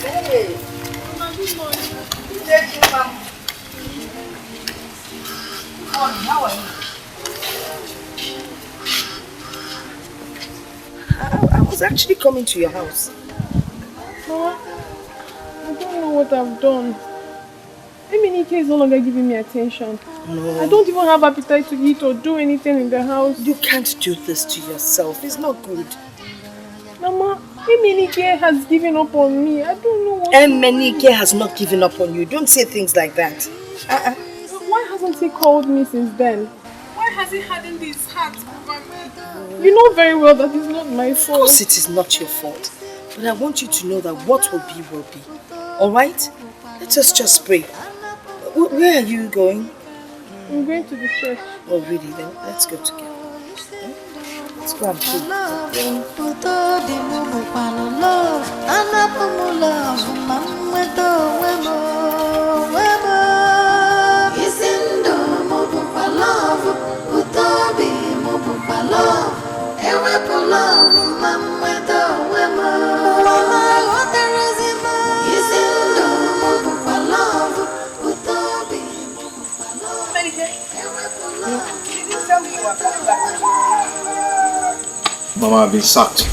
Hey!
Mama, good morning.
Thank you, Mom. How are you? I was actually coming to your house.
Mama, I don't know what I've done. MNK is no longer giving me attention.
No.
I don't even have appetite to eat or do anything in the house.
You can't do this to yourself. It's not good.
Mama, MNK has given up on me. I don't know what...
MNK has not given up on you. Don't say things like that.
Why hasn't he called me since then? Why has he hardened his heart over me? You know very well that it's not my fault.
Of course it is not your fault. But I want you to know that what will be, will be. Alright? Let us just pray. Where are you going?
I'm going to the church.
Oh really? Then let's go together. Let's go and pray.
Mama, I've been sacked.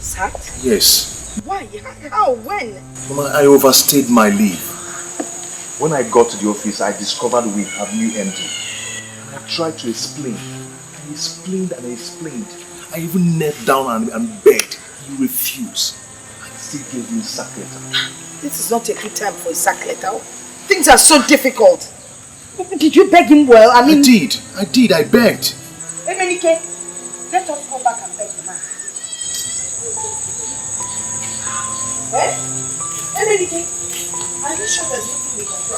Sacked?
Yes.
Why? How? When?
Mama, I overstayed my leave. When I got to the office, I discovered we have new MD. And I tried to explain. I explained and I explained. I even knelt down and begged. He refused. I still gave him a sack letter.
This is not a good time for a sack letter. Things are so difficult. Did you beg him well? I
did. I begged.
Hey, Menike, let us go back and beg the man. Eh? Hey, Menike, are you sure there's nothing we can do?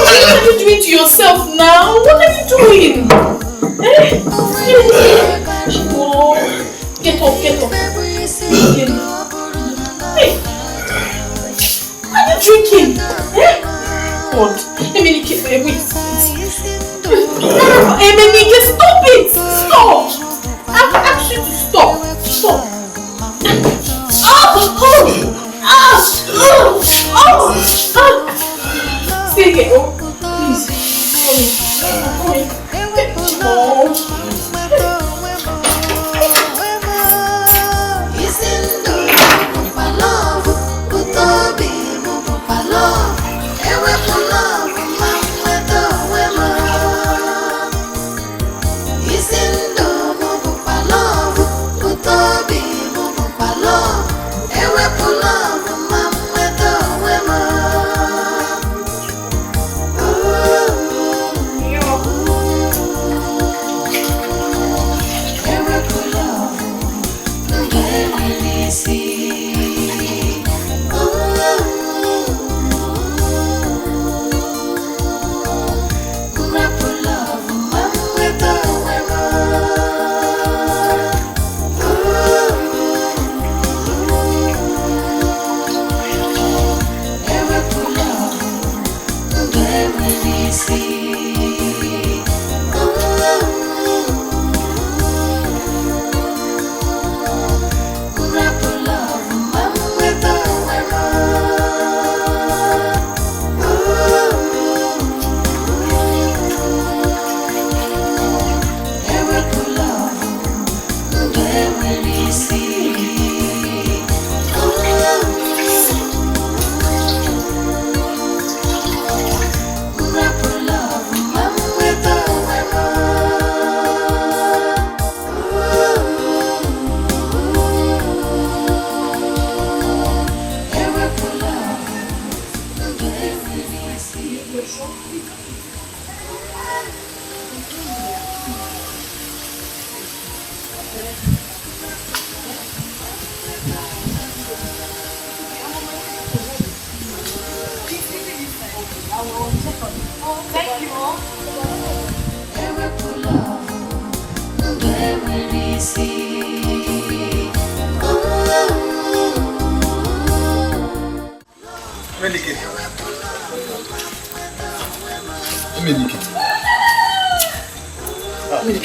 What are you doing to yourself now? What are you doing? Eh? Oh, get up. Hey, are you drinking? Eh? God, Emenike, wait. Emenike, stop it! Stop! I've asked you to stop. Stay here, please.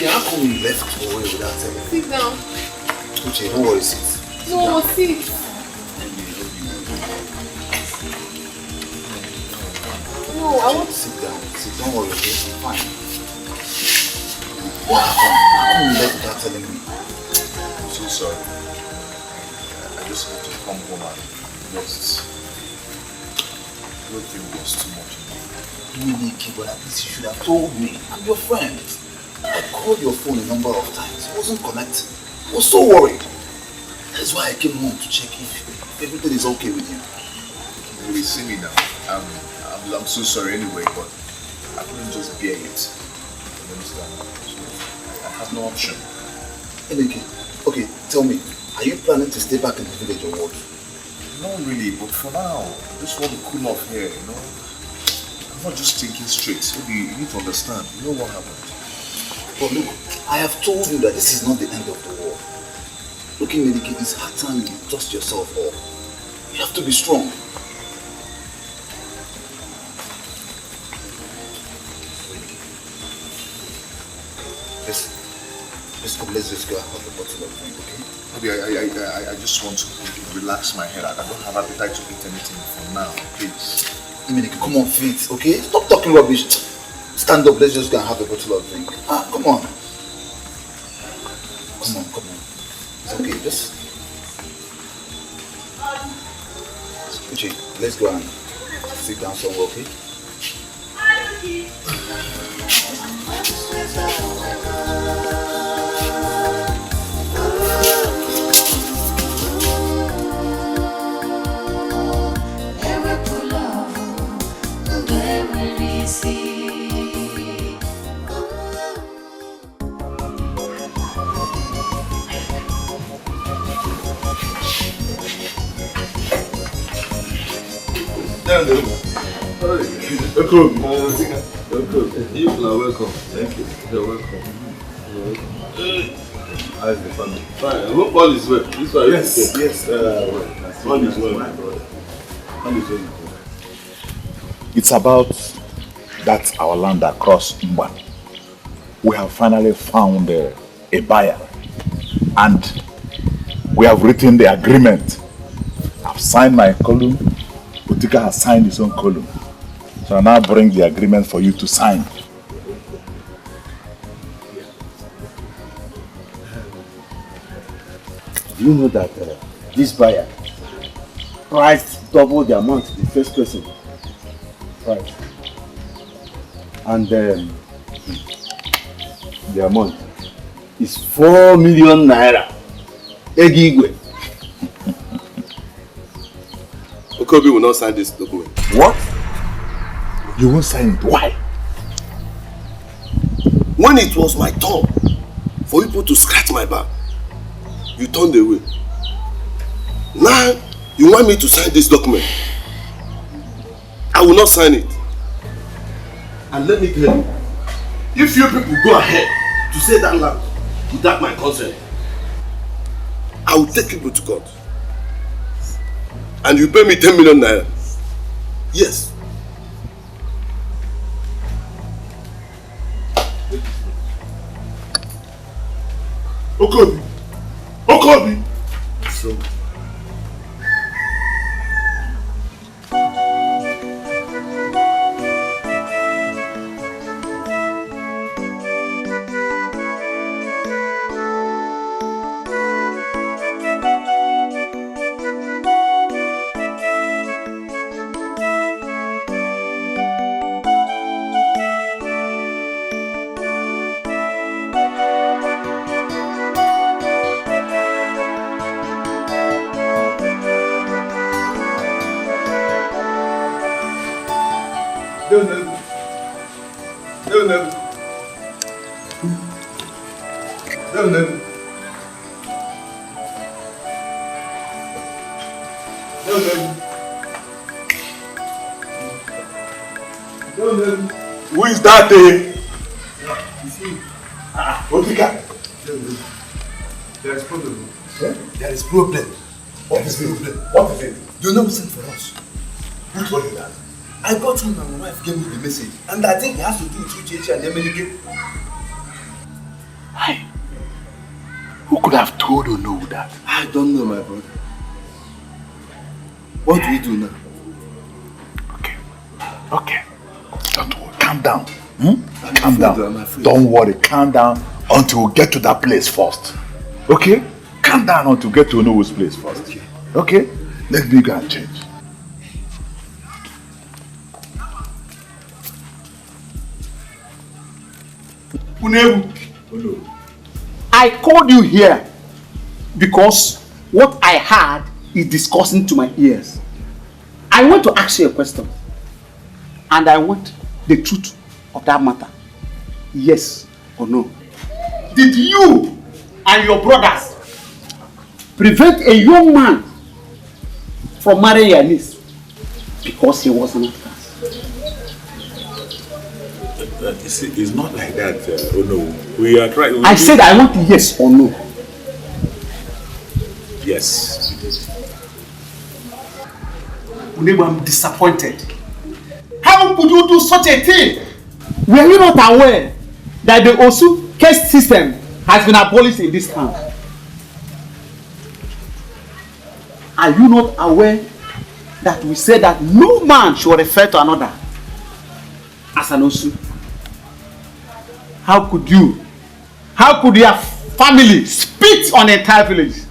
How come you left away without telling me?
Sit down.
Uche, don't worry, sit.
No, sit. No, I want to
sit down. Sit, don't worry, okay? I'm fine. What happened? How come you left without telling me?
I'm so sorry. I just had to come home and rest. Everything was too much.
Really, but at least you should have told me. I'm your friend. I called your phone a number of times. It wasn't connecting. I was so worried. That's why I came home to check if everything is okay with you.
You will see me now. I'm so sorry anyway, but I couldn't just bear it. You understand? So I have no option.
Eneke, okay, tell me, are you planning to stay back in the village or what?
Not really, but for now, I just want to cool off here, you know? I'm not just thinking straight. Maybe you need to understand. You know what happened?
But look, I have told you that this is not the end of the war. Look, Eneke, it's hard time you dust yourself off. You have to be strong. Let's just go and have a bottle of drink, okay?
Maybe I just want to relax my head. I don't have appetite to eat anything for now, please.
Eneke, come on, feet, okay? Stop talking rubbish. Stand up, let's just go and have a bottle of drink. Ah, come on. Come on. It's okay, just... Uche, let's go and sit down somewhere, okay?
Welcome. You are welcome. Thank you. You're welcome. How's the family? Fine. I hope all is well. This one yes. All is well, my brother. All is well.
It's about that our land across Mba. We have finally found a buyer, and we have written the agreement. I've signed my column. Utika has signed his own column. So I now bring the agreement for you to sign.
Do you know that this buyer priced double the amount the first person priced? And the amount is 4 million naira. Egigwe.
Okobi will not sign this document.
What? You won't sign it. Why?
When it was my turn for people to scratch my back, you turned away. Now you want me to sign this document. I will not sign it. And let me tell you, if you people go ahead to say that land without my consent, I will take people to court. And you pay me 10 million naira. Yes. Okobi. So.
Who is that? Otika.
There is problem.
There is problem. What is it? What is it?
You know who sent for us?
Who told you that?
I got him and my wife gave me the message. And I think it has to do with UGH and Emenike.
Hi. Who could have told you know that?
I don't know, my brother. What do we do now?
Okay. Don't worry. Calm down. Calm down. Don't worry. Calm down until we get to that place first. Okay? Calm down until we get to Onowo's place first. Okay? Let me go and change.
I called you here because what I heard is disgusting to my ears. I want to ask you a question, and I want the truth of that matter. Yes or no? Did you and your brothers prevent a young man from marrying your niece because he was an outcast?
It's not like that. Oh no, we are trying.
I said I want yes or no.
Yes.
I'm disappointed. How could you do such a thing? Were you not aware that the Osu caste system has been abolished in this town? Are you not aware that we said that no man should refer to another as an Osu? How could your family spit on the entire village?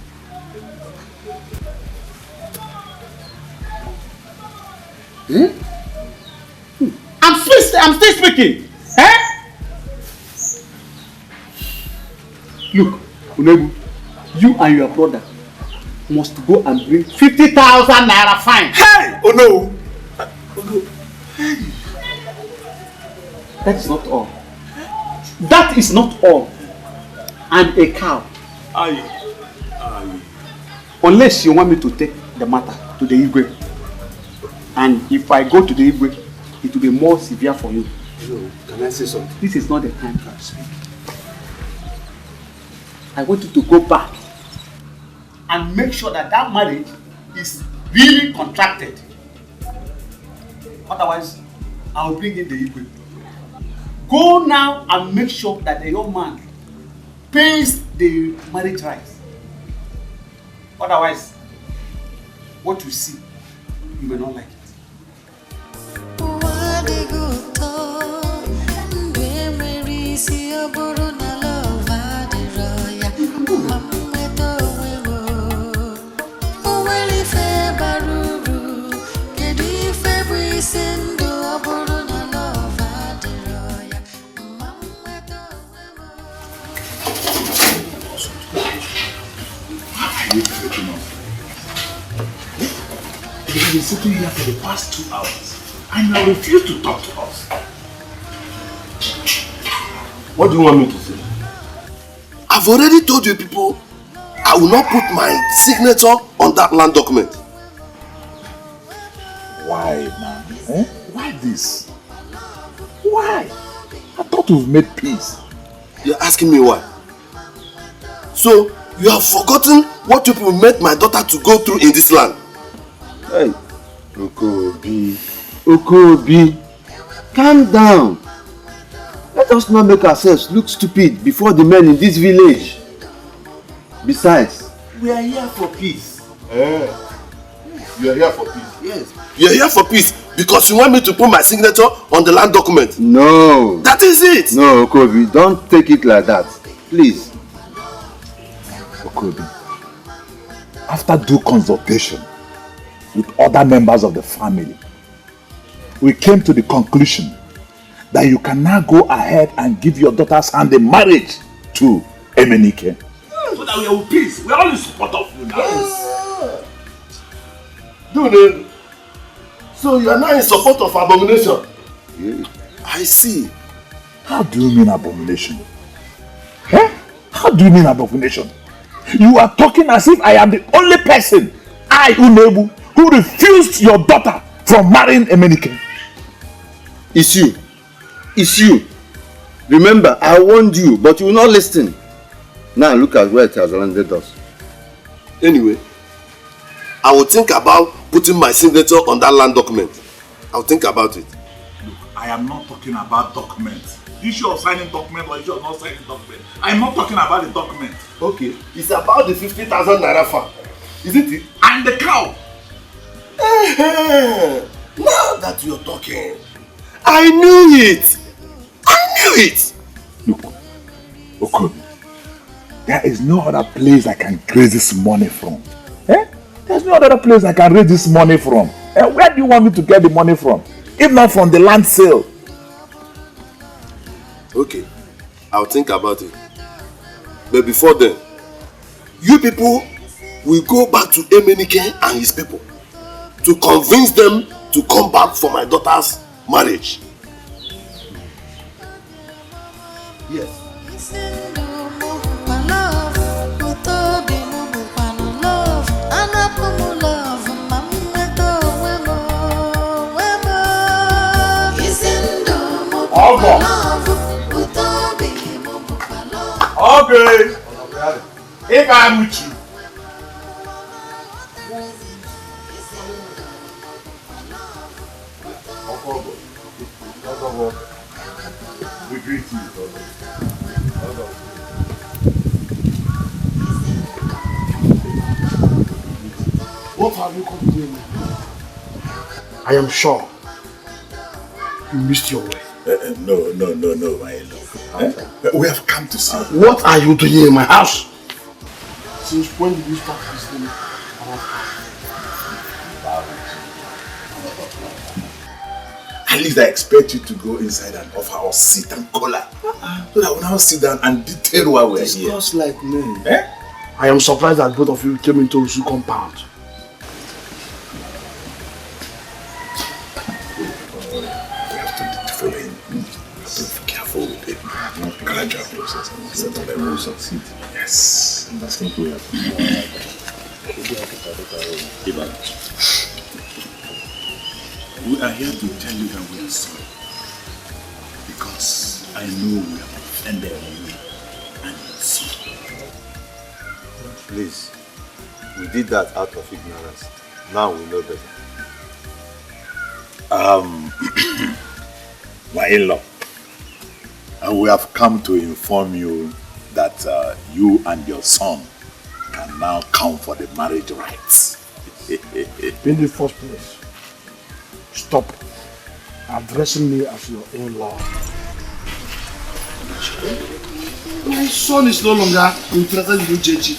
I'm still speaking. Look, Unebu, you and your brother must go and bring 50,000 naira fine.
Hey! Oh no! Oh no!
Hey! That is not all. That is not all. And a cow.
Aye.
Unless you want me to take the matter to the Igwe. And if I go to the Igwe, it will be more severe for you.
No, can I say something?
This is not the time to speak. I want you to go back and make sure that that marriage is really contracted. Otherwise, I will bring in the Igwe. Go now and make sure that the young man pays the marriage rights. Otherwise, what you see, you may not like it.
You've been sitting here for the past 2 hours and you refuse to talk to us.
What do you want me to say?
I've already told you people I will not put my signature on that land document.
Why, man? Why this? Why? I thought we've made peace.
You're asking me why? So, you have forgotten what people made my daughter to go through in this land.
Hey, Okobi, calm down. Let us not make ourselves look stupid before the men in this village. Besides,
we are here for peace.
You are here for peace?
Yes. You are here for peace because you want me to put my signature on the land document.
No.
That is it.
No, Okobi, don't take it like that. Please.
Okobi, after due consultation with other members of the family, we came to the conclusion that you can now go ahead and give your daughter's hand in marriage to Emenike.
So that we are with peace. We are all in support of you now.
Yes. Dude, so you are now in support of abomination?
I see.
How do you mean abomination? Eh? How do you mean abomination? You are talking as if I am the only person, I, Unebu, who refused your daughter from marrying Emenike.
It's you. It's you. Remember, I warned you, but you will not listen. Now look at where it has landed us.
Anyway, I will think about putting my signature on that land document. I will think about it.
Look, I am not talking about documents. Issue of signing document or issue of not signing document. I am not talking about the document.
Okay, it's about the 50,000 naira farm, isn't it?
And the cow.
Now that you're talking, I knew it. I knew it.
Look, Okobi, there is no other place I can raise this money from. Eh? There's no other place I can raise this money from. And where do you want me to get the money from? If not from the land sale.
Okay, I'll think about it. But before then, you people will go back to Emenike and his people to convince them to come back for my daughter's marriage.
Yes.
Okay. If I'm with you. We greet you.
What have you come doing? I am sure you missed your way.
No, my love. We have come to see.
What are you doing in my house? Since when did you start listening about us?
At least I expect you to go inside and offer us sit and cola. So that we'll now sit down and detail why we're here.
Discuss like men.
Eh?
I am surprised that both of you came into Usu compound.
We have to follow him. Be careful with it. Gradual process. Settle the rules of city. Yes. And I think we have to We are here to tell you that we are sorry. Because I know we have offended you and your son.
Please, we did that out of ignorance. Now we know better.
My in-law, and we have come to inform you that you and your son can now come for the marriage rights.
In the first place, stop addressing me as your in-law. My son is no longer interested in Uchechi.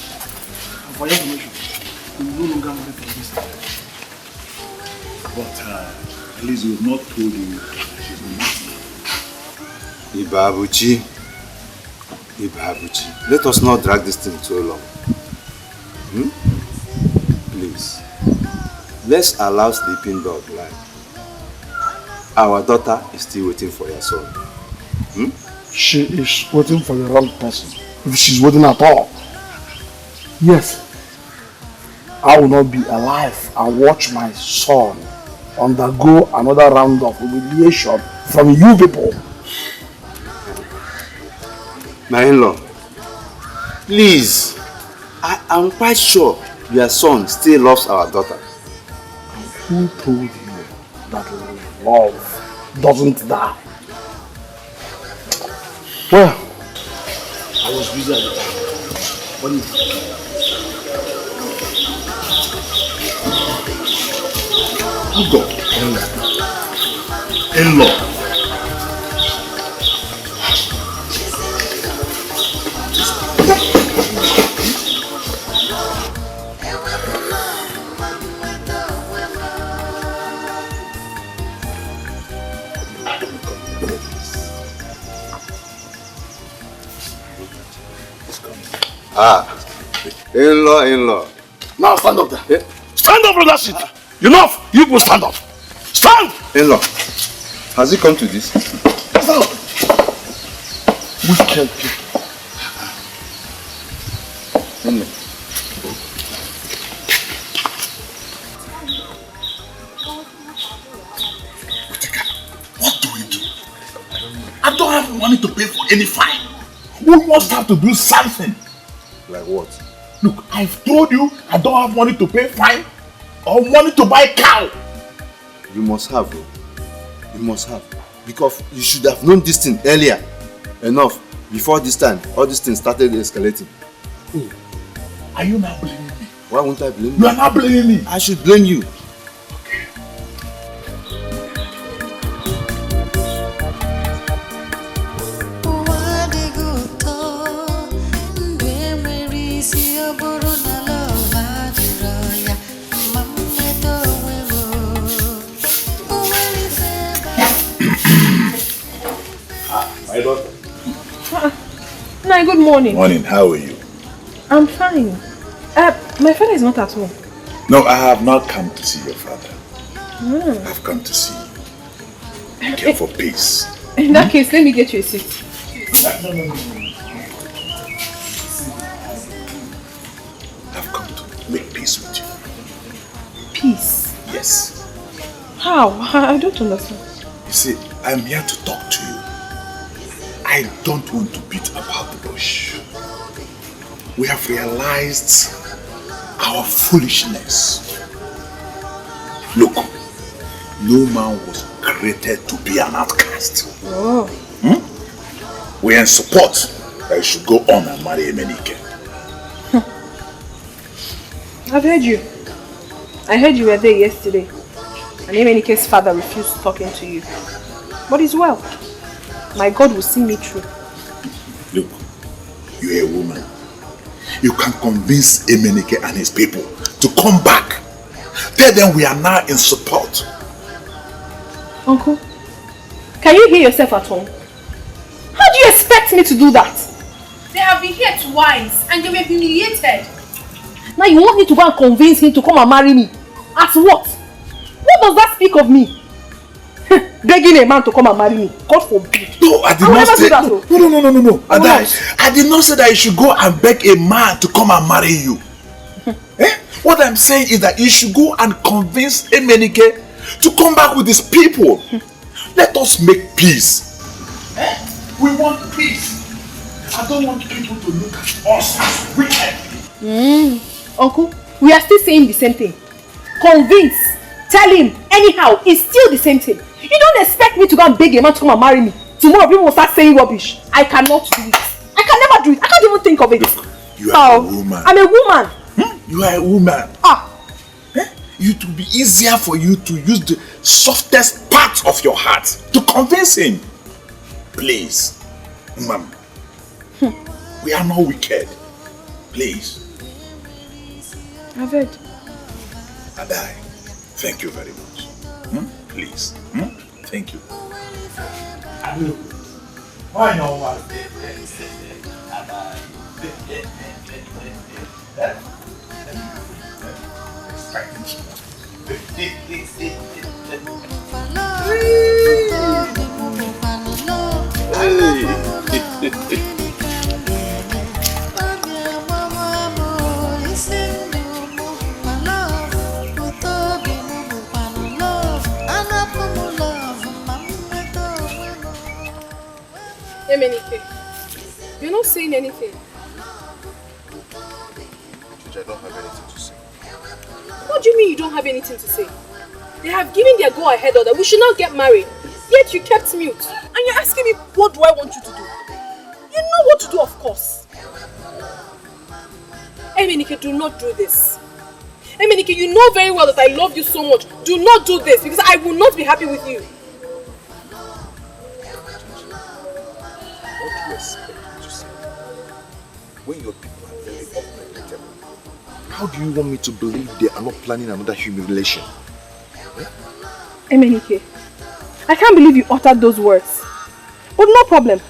And for your information, he will no longer marry from this time.
But at least we have not told you she's not.
Ibabuchi, let us not drag this thing too long. Please, let's allow sleeping dog lie. Our daughter is still waiting for your son.
She is waiting for the wrong person. If she's waiting at all. Yes. I will not be alive and watch my son undergo another round of humiliation from you people.
My in-law, please, I am quite sure your son still loves our daughter.
Who told you that love doesn't die? Well, I was busy at the time. When you go,
In-law.
In-law.
now stand up there. Stand up from that seat. Enough! You people stand up. Stand!
In-law, Has it come to this?
Wicked people. What do we do? I don't have money to pay for any fine. We must have to do something.
Like what?
Look, I've told you I don't have money to pay fine or money to buy cow.
You must have, bro. You must have. Because you should have known this thing earlier. Enough. Before this time, all these things started escalating.
Oh, are you now blaming me?
Why won't I blame you?
You are not blaming me.
I should blame you.
My daughter.
Nay, good morning.
Morning, how are you?
I'm fine. My father is not at home.
No, I have not come to see your father. I've come to see you. Care for peace.
In that case, let me get you a seat.
No. I've come to make peace with you.
Peace?
Yes.
How? I don't understand.
You see, I'm here to talk to you. I don't want to beat about the bush. We have realized our foolishness. Look, no man was created to be an outcast.
Oh.
We are in support that you should go on and marry Emenike.
I've heard you. I heard you were there yesterday. And Emenike's father refused talking to you. But it's well. My God will see me through.
Look, you're a woman. You can convince Emenike and his people to come back. Tell them we are now in support.
Uncle, can you hear yourself at home? How do you expect me to do that?
They have been here twice and they were humiliated.
Now you want me to go and convince him to come and marry me? At what? What does that speak of me? Begging a man to come and marry me. God forbid.
No, I did not say that. No.
I
did not say that you should go and beg a man to come and marry you. What I'm saying is that you should go and convince Emenike to come back with his people. Let us make peace. We want peace. I don't want people to look at us as wicked.
Uncle, we are still saying the same thing. Convince. Tell him. Anyhow, it's still the same thing. You don't expect me to go and beg a man to come and marry me. Tomorrow people will start saying rubbish. I cannot do it. I can never do it. I can't even think of it.
Look, you are a woman.
I'm a woman.
You are a woman. It will be easier for you to use the softest part of your heart to convince him. Please, ma'am. We are not wicked. Please.
I've heard.
Adai, thank you very much. Please. Thank you. Why no one?
Emenike, you're not saying anything.
I don't have anything to say.
What do you mean you don't have anything to say? They have given their go-ahead order. We should not get married. Yet you kept mute. And you're asking me, what do I want you to do? You know what to do, of course. Emenike, do not do this. Emenike, you know very well that I love you so much. Do not do this because I will not be happy with you.
What do you expect me to say? When your people are very unpredictable, how do you want me to believe they are not planning another humiliation?
Emenike, I can't believe you uttered those words. But no problem.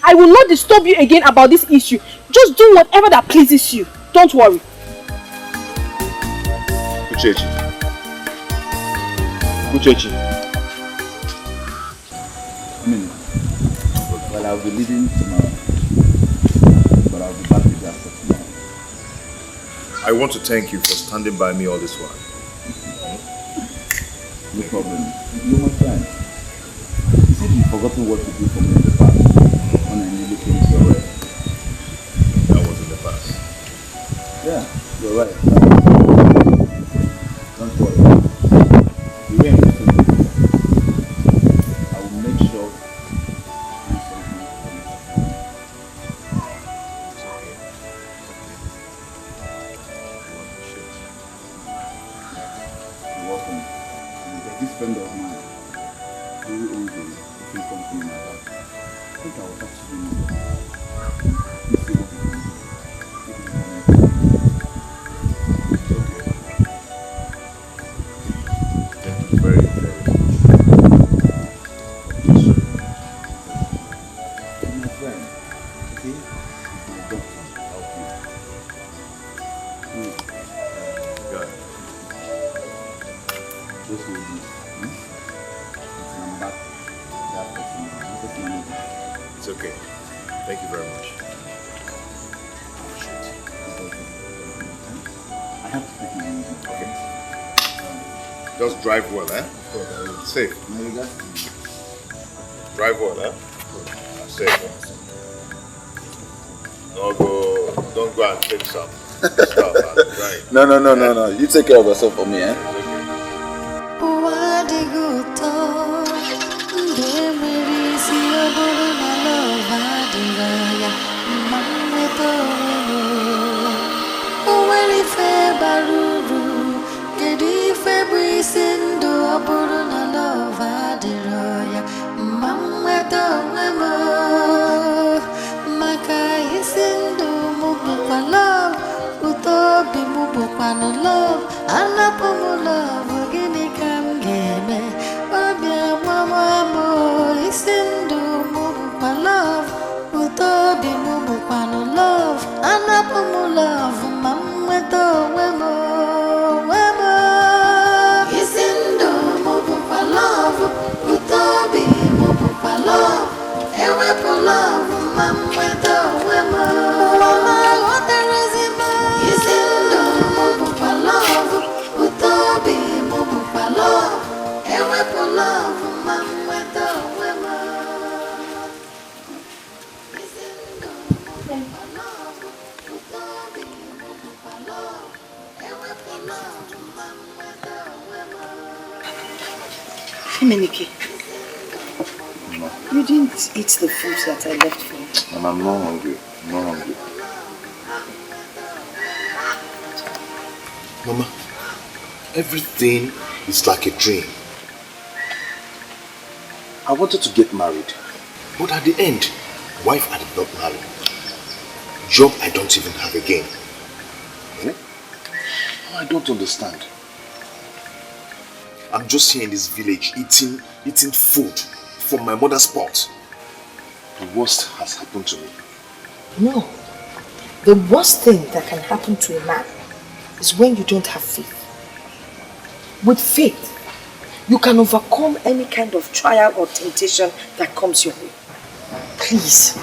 I will not disturb you again about this issue. Just do whatever that pleases you. Don't worry.
Uchechi. But I'll be leaving tomorrow. But I'll be back with you after tomorrow.
I want to thank you for standing by me all this while.
No problem. You're my friend. You said you've forgotten what you did for me in the past when I nearly came to your way.
That was in the past.
Yeah, you're right. Don't worry. The way I'm listening to you, I will make sure you do something for you.
It's okay.
You're welcome. And there's this friend of mine who owns a different company in my house. I think I will talk to him. Please see what he can do.
Thank you very, very much.
You're my friend. Okay? He's my doctor. I'll help you.
Got it.
Just hold this. Until I'm back. That person. Just manage it.
It's okay. Thank you very much.
I have to take my music.
Okay. Just drive well, eh? Safe.
No, you got to.
Drive well, eh? Safe. Don't go and take some stuff and drive.
No. You take care of yourself for me, eh?
Love, love, gini kam geme, babia mama isindu mupa love, utobi mupa love, anapomu love, mama to wemo, isindu mupa love, utobi mupa love, ewepo love, mama to wemo.
Miniki, you didn't eat the food that I left for you.
Mama, I'm not hungry. I'm not hungry.
Mama, everything is like a dream. I wanted to get married, but at the end, wife I did not marry. Job I don't even have again. I don't understand. I'm just here in this village eating food from my mother's pot. The worst has happened to me.
No. The worst thing that can happen to a man is when you don't have faith. With faith, you can overcome any kind of trial or temptation that comes your way. Please.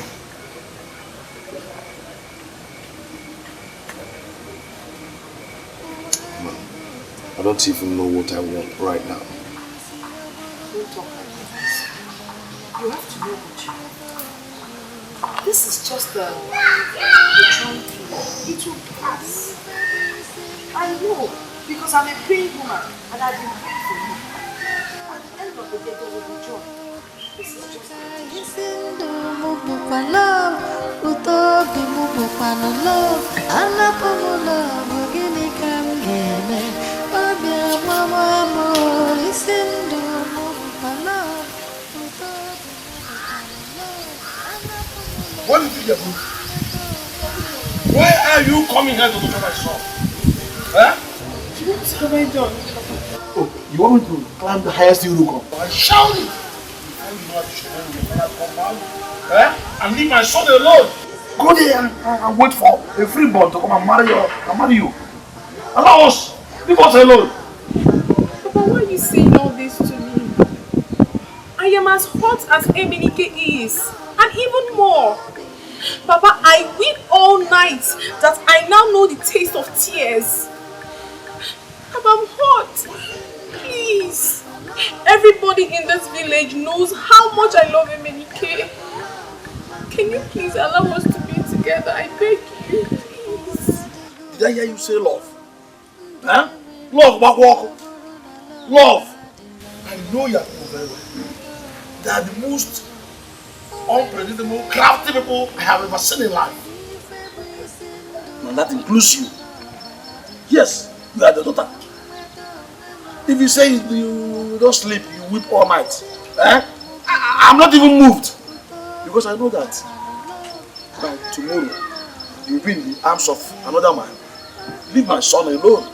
I don't even know what I want right now.
Don't talk like this. You have to know what you want. This is just the trying period. It will pass. I know, because I'm a praying woman and I've been praying for you. At the end of the day, there will be joy. This is just
What did you get? Why are you coming here to look at my son? Huh?
What have I done?
Oh, you want me to climb the highest hill you can? I shout it! And leave my son alone. Go there and wait for a freeborn to come and marry you. Allow us. Leave us alone.
Papa, why are you saying all this to me? I am as hot as Emenike is. And even more. Papa, I weep all night that I now know the taste of tears. Papa, I'm hurt. Please. Everybody in this village knows how much I love Emenike. Can you please allow us to be together? I beg you, please.
Did I hear you say love? Huh? Love, Bakwoko. Love. I know you very well. They are the most unpredictable, crafty people I have ever seen in life. And that includes you. Yes, you are the daughter. If you say you don't sleep, you weep all night. I'm not even moved. Because I know that by tomorrow, you will be in the arms of another man. Leave my son alone.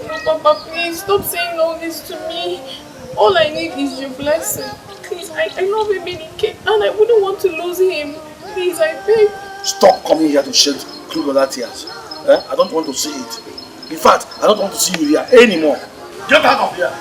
No, Papa, please stop saying all this to me. All I need is your blessing. Please, I love Emenike and I wouldn't want to lose him. Please, I beg.
Stop coming here to shed crocodile tears. I don't want to see it. In fact, I don't want to see you here anymore. Get out of here.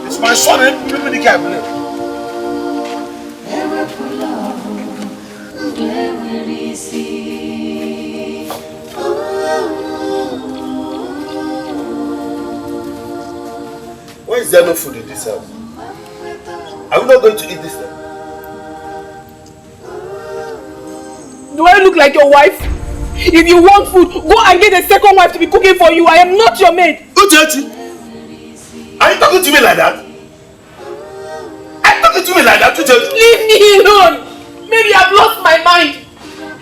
It's my son, Emenike, I believe. Why is there no food in this house? Are we not going to eat this thing?
Do I look like your wife? If you want food, go and get a second wife to be cooking for you. I am not your maid.
Uchechi, are you talking to me like that? Are you talking to me like that, Uchechi?
Leave me alone. Maybe I've lost my mind.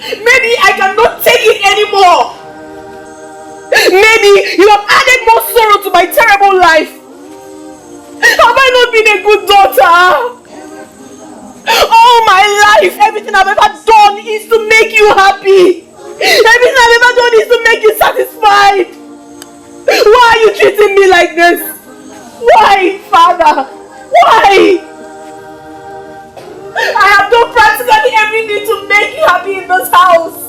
Maybe I cannot take it anymore. Maybe you have added more sorrow to my terrible life. Have I not been a good daughter? All my life, everything I've ever done is to make you happy. Everything I've ever done is to make you satisfied. Why are you treating me like this? Why, Father? Why? I have done practically everything to make you happy in this house.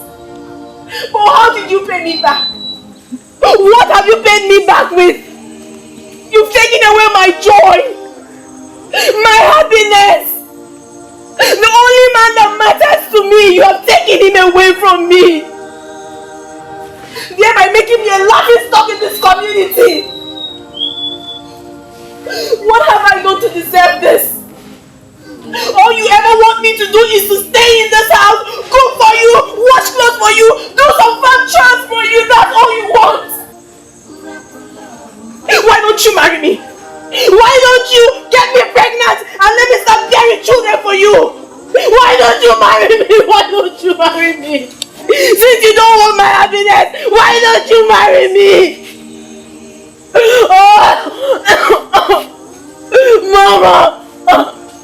But how did you pay me back? What have you paid me back with? You've taken away my joy, my happiness. The only man that matters to me, you have taken him away from me. Thereby making me a laughing stock in this community. What have I done to deserve this? All you ever want me to do is to stay in this house, cook for you, wash clothes for you, do some farm chores for you. That's all you want. Why don't you marry me? Why don't you get me pregnant and let me start bearing children for you? Why don't you marry me? Why don't you marry me? Since you don't want my happiness, why don't you marry me? Mama!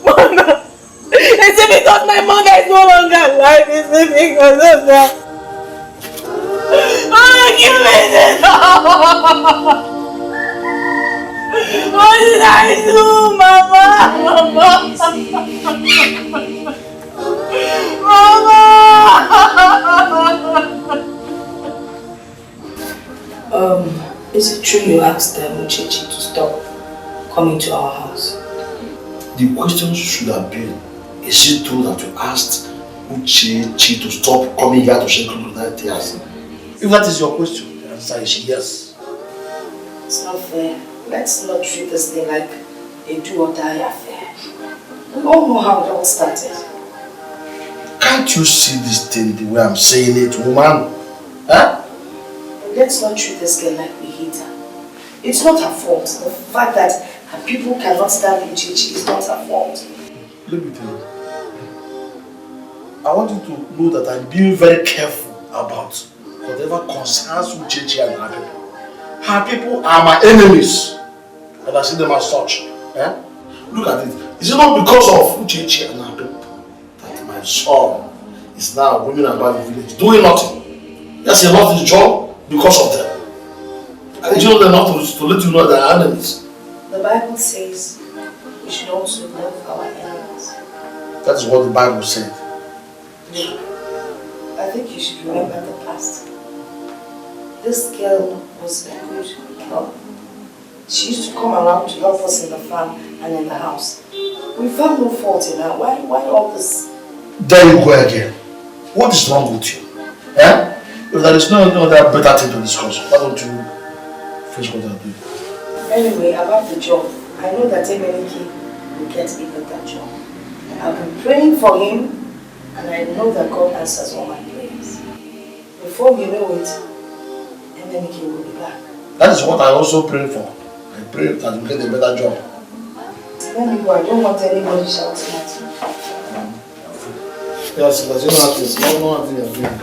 Mama! Is it because my mother is no longer alive? Is it because of that? Give me this! What did I do, Mama?
Mama! Is it true you asked Uchechi to stop coming to our house?
The question should have been, is it true that you asked Uchechi to stop coming here to shed crocodile tears? If that is your question, the answer is yes.
It's not fair. Let's not treat this thing like a do or die affair. We all know how it all started.
Can't you see this thing the way I'm saying it, woman? Huh?
Let's not treat this girl like we hate her. It's not her fault. The fact that her people cannot stand Uchechi is not her fault.
Let me tell you. I want you to know that I'm being very careful about whatever concerns Uchechi and her people. Her people are my enemies. And I see them as such. Look at it. Is it not because of Uchechi and her people that my son is now roaming about the village doing nothing? Yes, he lost his job because of them. And you know they're not to let you know they're enemies.
The Bible says we should also love our enemies.
That is what the Bible said.
Look, I think you should remember the past. This girl was a good girl. She used to come around to help us in the farm and in the house. We found no fault in her. Why all this?
There you go again. What is wrong with you? Eh? If there is no other better thing to discuss, why don't you finish what I'm doing?
Anyway, about the job, I know that Emenike will get even that job. I've been praying for him, and I know that God answers all my prayers. Before you know it, Emenike will be back.
That is what I also pray for. I pray that you get a better job.
Let me go. I don't want anybody shouting at you.
Yes, because you know how things you're doing.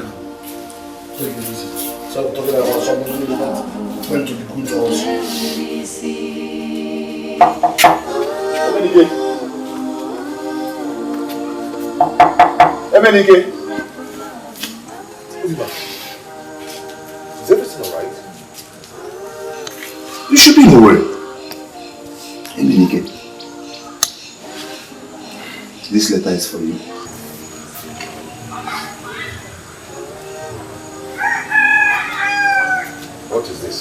Take it easy. So I'm talking about somebody that went to be good to us.
Emenike. Oliver, is everything alright?
You should be in a worry. Emenike, this letter is for you.
What is this?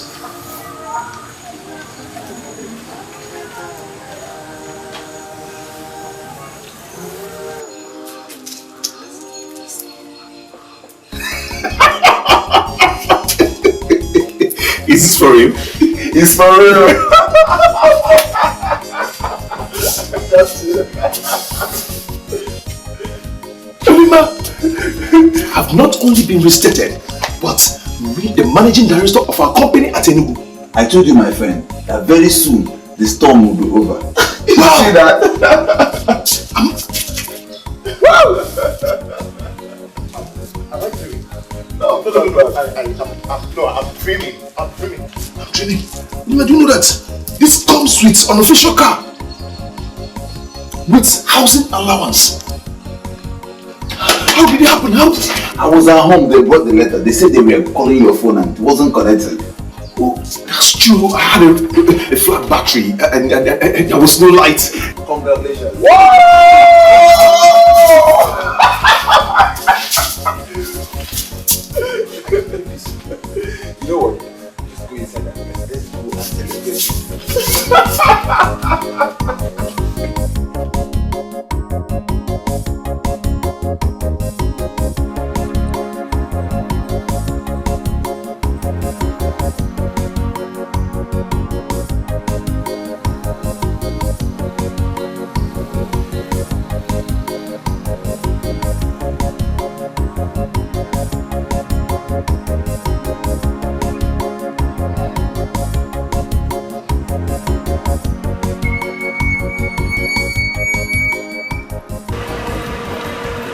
Is this for you? It's for real.
That's it.
I've not only been restated, but meet the managing director of our company at Enugu.
I told you, my friend, that very soon the storm will be over. You see that?
Wow! Am I dreaming? No, I'm dreaming. I'm dreaming.
I'm dreaming. Do you know that this comes with an official car? With housing allowance. How did it happen? How did it happen?
I was at home, they brought the letter. They said they were calling your phone and it wasn't connected.
Oh, that's true. I had a flat battery and there was no light.
Congratulations.
Whoa!
You know what? Just go inside and let's go and celebrate.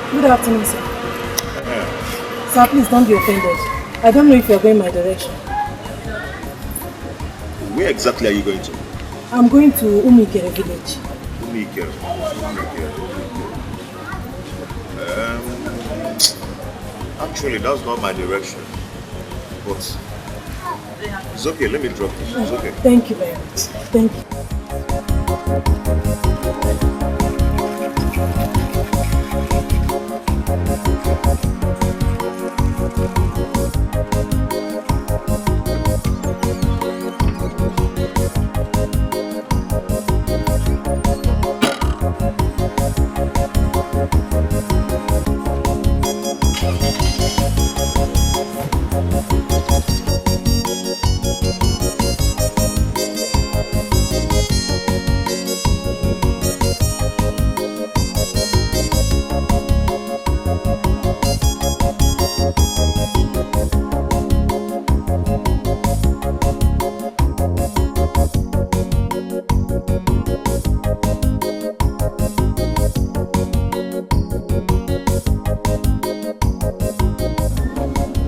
Good afternoon, sir. Sir, please don't be offended. I don't know if you're going my direction.
Where exactly are you going to?
I'm going to Umikere village.
Umikere. Actually, that's not my direction. But it's okay, let me drop it. It's okay.
Thank you very much. Thank you.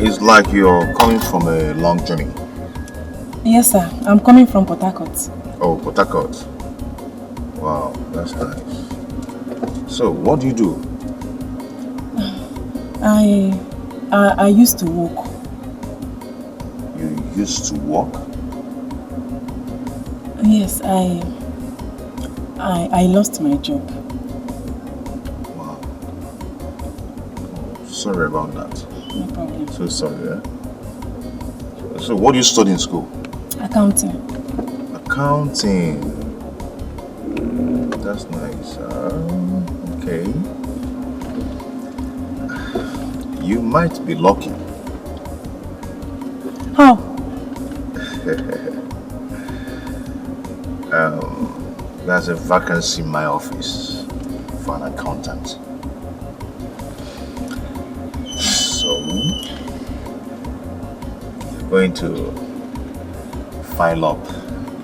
It's like you're coming from a long journey.
Yes, sir. I'm coming from Port Harcourt.
Oh, Port Harcourt. Wow, that's nice. So, what do you do?
I used to walk.
You used to walk?
Yes, I lost my job.
Wow. Sorry about that.
No problem.
So sorry, eh? So what do you study in school?
Accounting.
Accounting. That's nice. Okay. You might be lucky.
How?
There's a vacancy in my office for an accountant. So, you're going to file up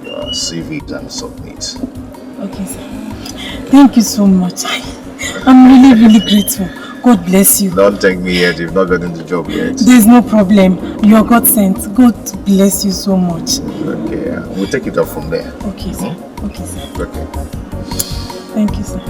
your CVs and submit.
Okay, sir. Thank you so much. I'm really, really grateful. God bless you.
Don't thank me yet, you've not gotten the job yet.
There's no problem. You are God sent. God bless you so much.
Okay, we'll take it up from there.
Okay, sir. Okay, sir.
Okay.
Thank you, sir.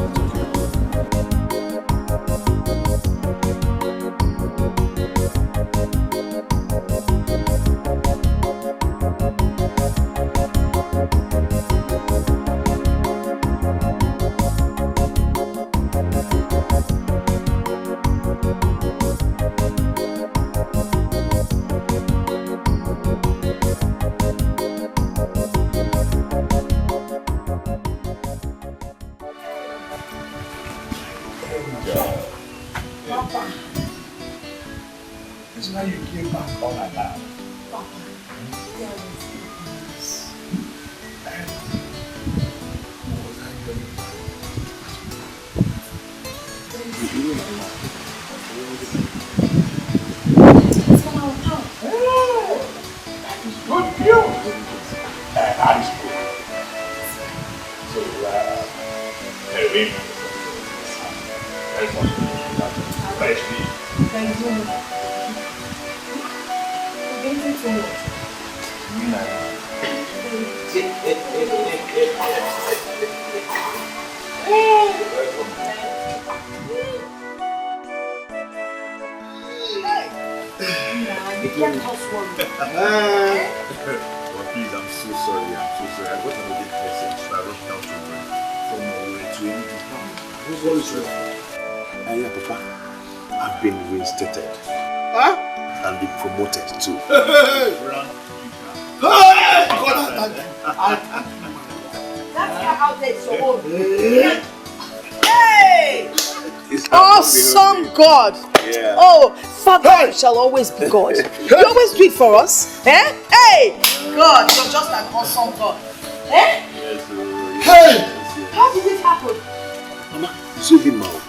Awesome God!
Yeah.
Oh, Father shall always be God. You always do it for us. Eh? Hey! God, you're just an awesome God. Eh?
Hey!
How did it happen?
Mama, you saw him now.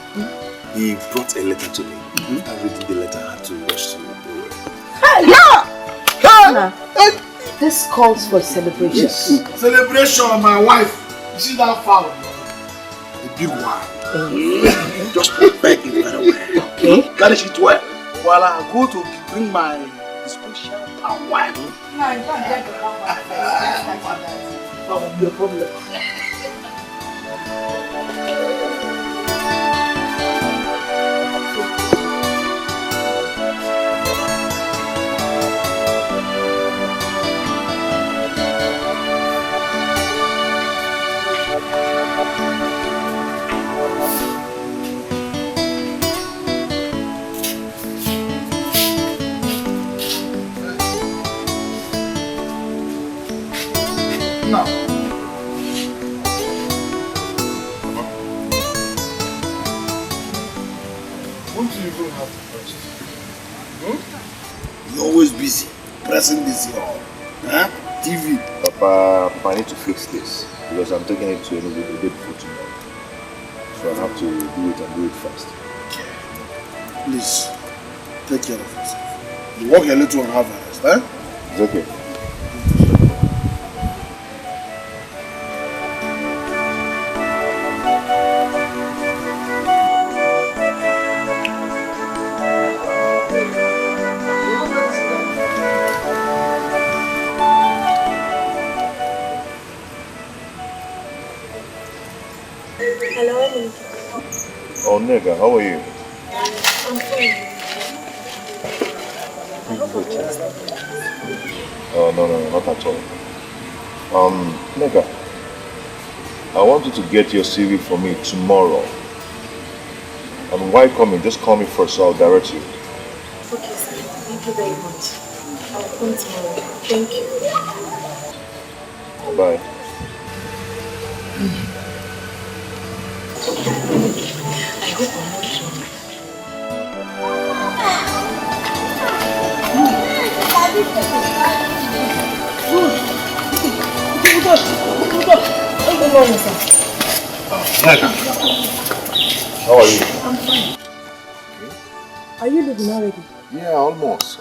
He brought a letter to me. I read the letter, I had to rush to the way.
Hey! Yeah! Hey! This calls for celebration.
Yes. Celebration of my wife. You see that fowl? The big one.
Just prepare it very well.
Okay.
Garnish it well. While I go to bring my special palm wine.
No, you can't get the palm wine first. That will be a problem.
Now, won't you even have to press?
You're always busy pressing this here. Huh? TV.
Papa, I need to fix this because I'm taking it to a day before tomorrow. So I have to do it and do it fast.
Please, take care of yourself. You work a little and have a rest, eh?
It's okay.
Hello, Emily.
Oh, Nega, how are you?
I'm fine.
Oh, no, not at all. Nega, I want you to get your CV for me tomorrow. I And why coming? Just call me first so I'll direct you.
Okay, sir. Thank you very much. I'll come tomorrow. Thank you.
Bye.
I hope I'm not drunk. Good morning, sir.
How are you?
I'm fine. Are you leaving already?
Yeah, almost.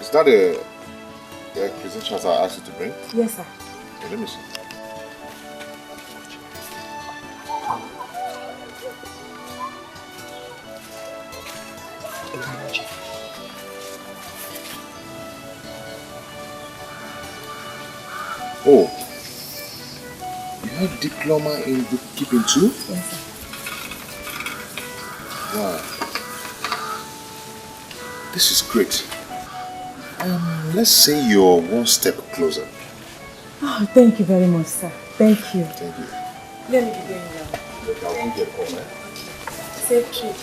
Is that the credentials I asked you to bring?
Yes, sir.
Okay, let me see. Oh, you have diploma in bookkeeping too?
Yes, sir.
Wow. This is great. Let's say you're one step closer.
Oh, thank you very much, sir. Thank you.
Thank you.
Let me be going now.
Look, I won't get home, eh?
Safe trip.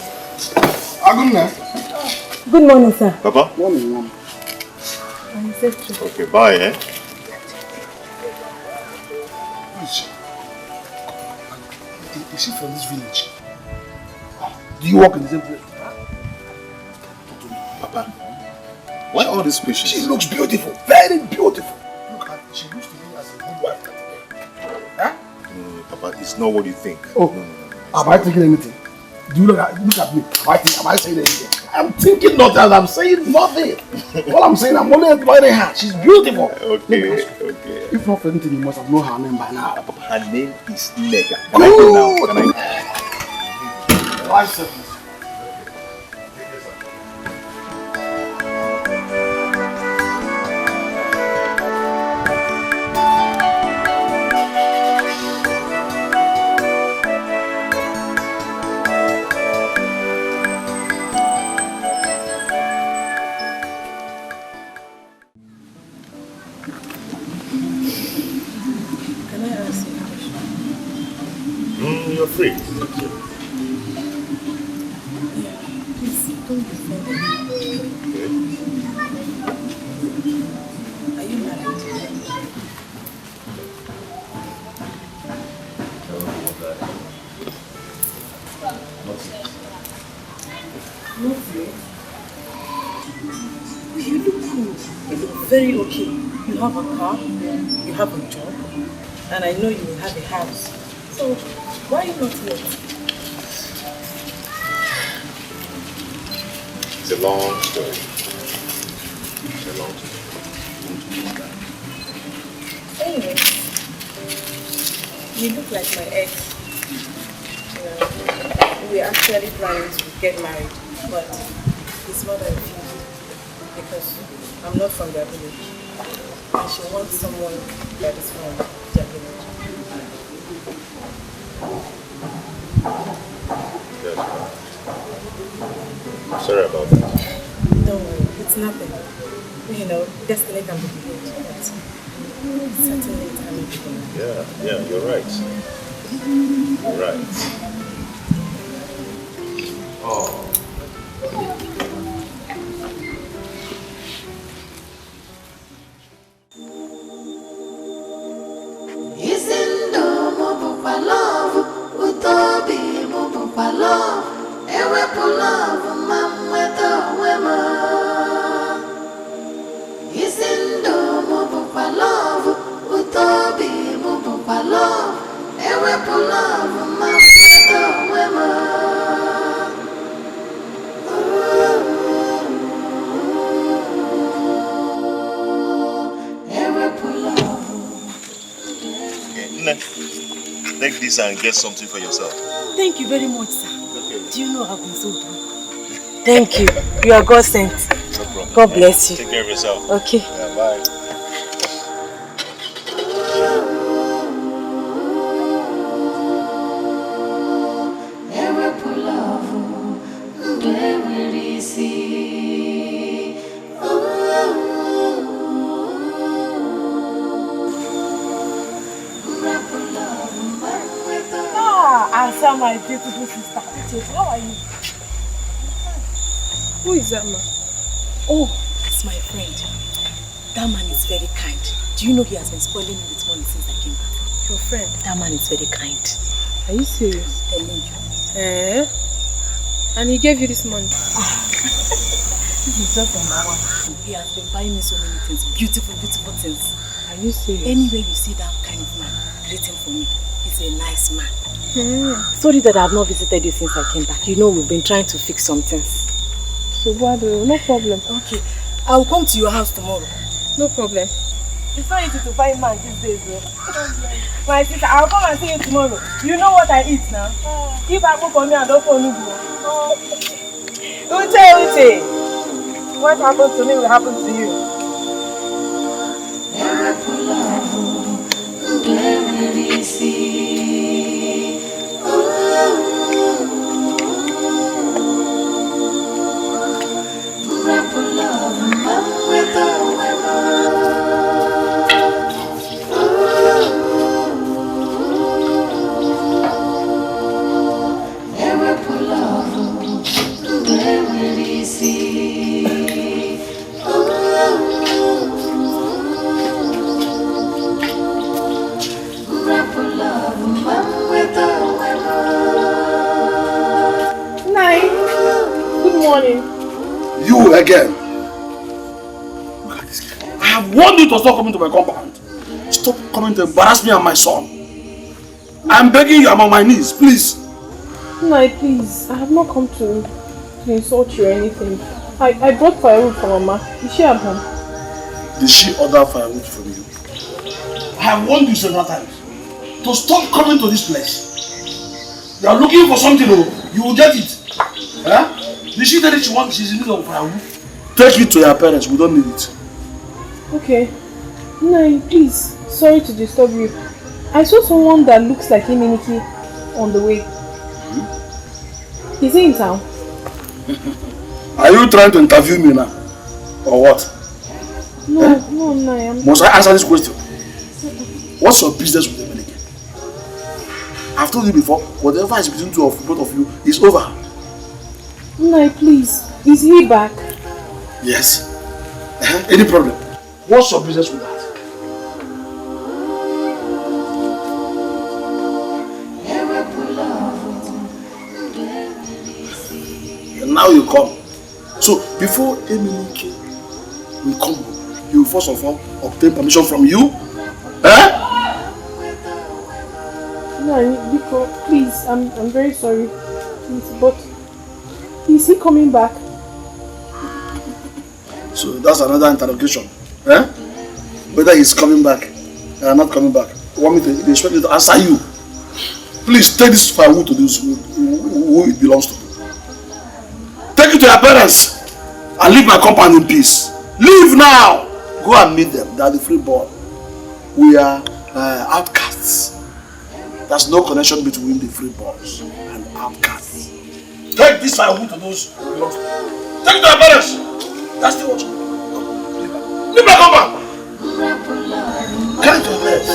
Good morning, sir.
Papa?
Morning, Mom. Safe trip.
Okay, bye, eh?
Is she from this village? Do you work in the same place?
Papa, why all this patience?
She looks beautiful, very beautiful. Look at, she used to be as a good wife. Huh?
Papa, it's not what you think.
Oh, am I thinking anything? Do you look at me? Am I saying anything? I'm thinking nothing and I'm saying nothing. All I'm saying, I'm only admiring her. She's beautiful.
Okay.
If not for anything, you must have known her name by now.
Papa, her name is Nega.
Can I go now?
Can I?
5 seconds.
You're free.
Yeah, please don't be offended.
Okay.
Are you married? Not yet. You look cool. You look very okay. You have a car, you have a job, and I know you will have a house. So why are you not yet?
It's a long story. It's a long story.
Anyway, you look like my ex. We're actually planning to get married, but his mother refused because I'm not from their village. And she wants someone that is from their village.
I'm sorry about that.
Don't worry, it's nothing. You know, destiny can be delayed, but certainly it can be delayed.
Yeah, you're right. You're right. Oh.
Love, utobi mubukwa love, ewepu love, mamweto wema. Isindo mubukwa love, utobi mubukwa love, ewepu love, mamweto wema. Ewepu love.
Take this and get something for yourself.
Thank you very much, sir. Okay. Do you know I've been so broke? Thank you. You are God sent.
No problem.
God bless you.
Take care of yourself.
Okay.
Yeah, bye.
that my beautiful sister? How are you?
Who is that man?
Oh, it's my friend. That man is very kind. Do you know he has been spoiling me with money since I came back?
Your friend?
That man is very kind.
Are you serious?
Telling you.
Eh? And he gave you this money?
This is just from now on. He has been buying me so many things. Beautiful, beautiful things.
Are you serious?
Anywhere you see that kind of man, greet him for me. He's a nice man. Sorry that I have not visited you since I came back. You know we've been trying to fix some things.
So what? No problem.
Okay. I will come to your house tomorrow.
No problem.
It's not easy to find man these days, though. My sister, I'll come and see you tomorrow. You know what I eat now? If I cook for me, I don't for Nubu. Uche. What happens to me will happen to you. Good morning.
You again. Look at this guy. I have warned you to stop coming to my compound. Stop coming to embarrass me and my son. I'm begging you, I'm on my knees, please.
No, please. I have not come to insult you or anything. I brought firewood for Mama. Is she at home?
Did she order firewood from you? I have warned you several times to stop coming to this place. You are looking for something, you will get it. Huh? Did she tell you she's in need of firewood? Take it to your parents, we don't need it.
Okay. No, please. Sorry to disturb you. I saw someone that looks like Eminiki on the way. Is he in town?
Are you trying to interview me now? Or what?
No, I'm...
Must I answer this question? What's your business with Eminiki? I've told you before, whatever is between both of you is over.
No, please. Is he back?
Yes. Any problem? What's your business with that? And now you come. So before Eminiki will come, he will first of all obtain permission from you. Eh?
No, Biko, please. I'm very sorry. Please, but is he coming back?
So that's another interrogation. Eh? Whether he's coming back or not coming back. You want me to expect me to answer you? Please take this firewood to those who it belongs to. Take it to your parents and leave my compound in peace. Leave now! Go and meet them. They are the freeborn. We are outcasts. There's no connection between the freeborns and outcasts. Take this firewood to those who belong to them. Take it to your parents. That's the watch. Leave my compound. Carry it to your parents.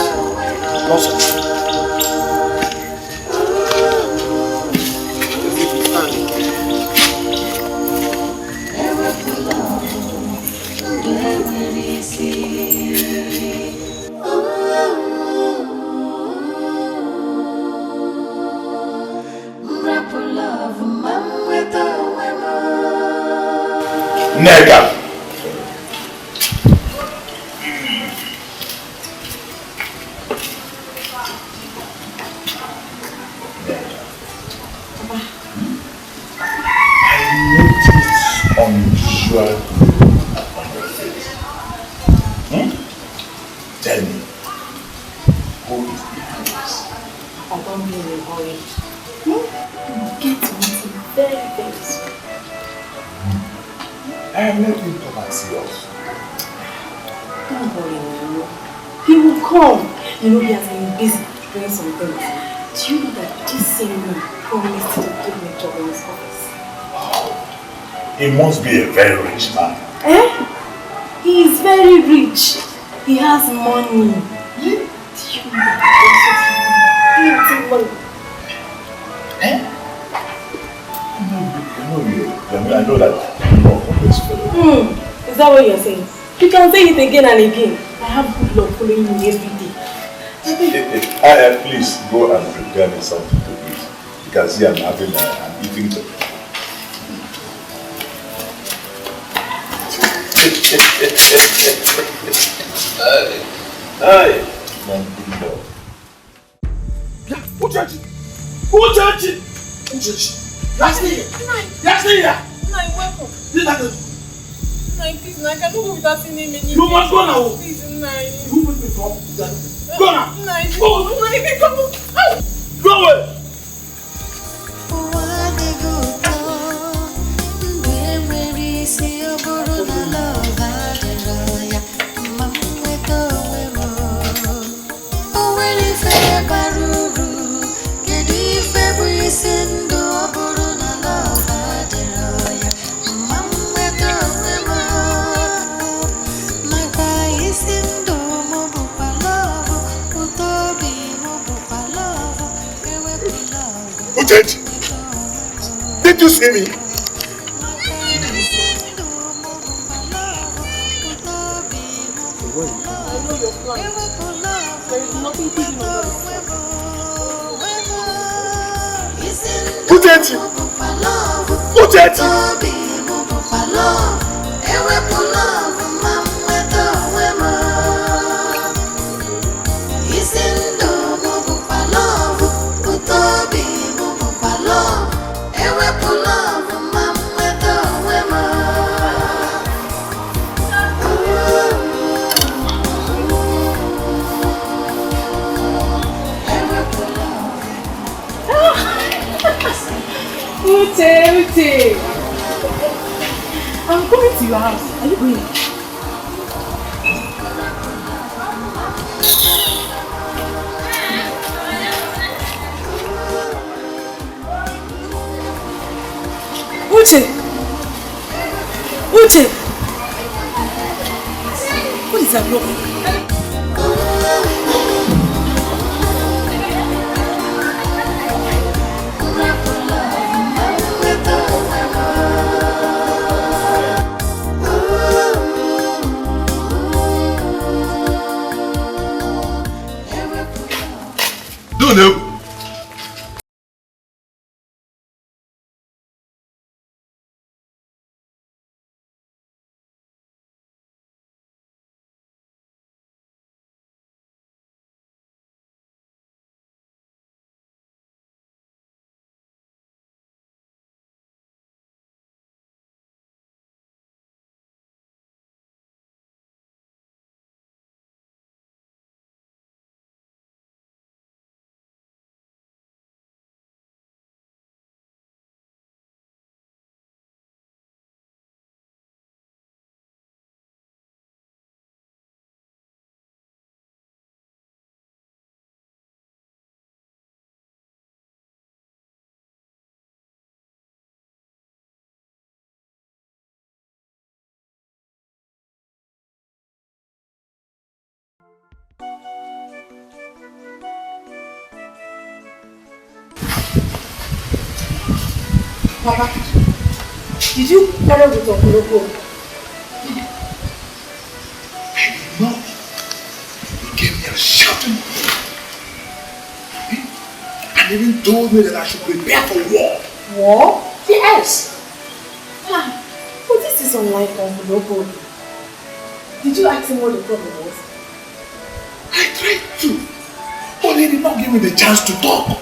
Nonsense.
Nega. Unusual on your face. Tell me, who is behind this?
I don't be in a hurry. You'll get to meet him very, very soon.
Let him come and see us.
Don't worry, Nero. He will come. You know he has been busy doing some things. Do you know that this same man promised to give me a job in his office?
He must be a very rich man.
Eh? He is very rich. He has money. Do you know that he also has money?
I know that you love this fellow.
Is that what you're saying? You can say it again and again. I have good luck following you every day.
Please go and prepare me something to eat. You can see I'm having an eating job. Hi. My good boy.
Yeah, who judge it? Who judge it? Who judge it? That's me. That's me.
Nai, welcome.
This is
Nai, please, Nai, I cannot go without seeing him anymore.
You must go now.
Please, Nai.
You put me from. Go now.
Nai,
go.
Nai, come on.
Go away.
Did you see me? Uchechi! Uchechi!
Uche. I'm coming to your house. Are you going? Uche! Uche! What is that block?
Don't know.
Papa, did you quarrel with Uncle Oko?
No. He gave me a shouting and even told me that I should prepare for war.
War? Yes. But this is unlike Uncle Oko. Did you ask him what the problem was?
I tried to, but he did not give me the chance to talk.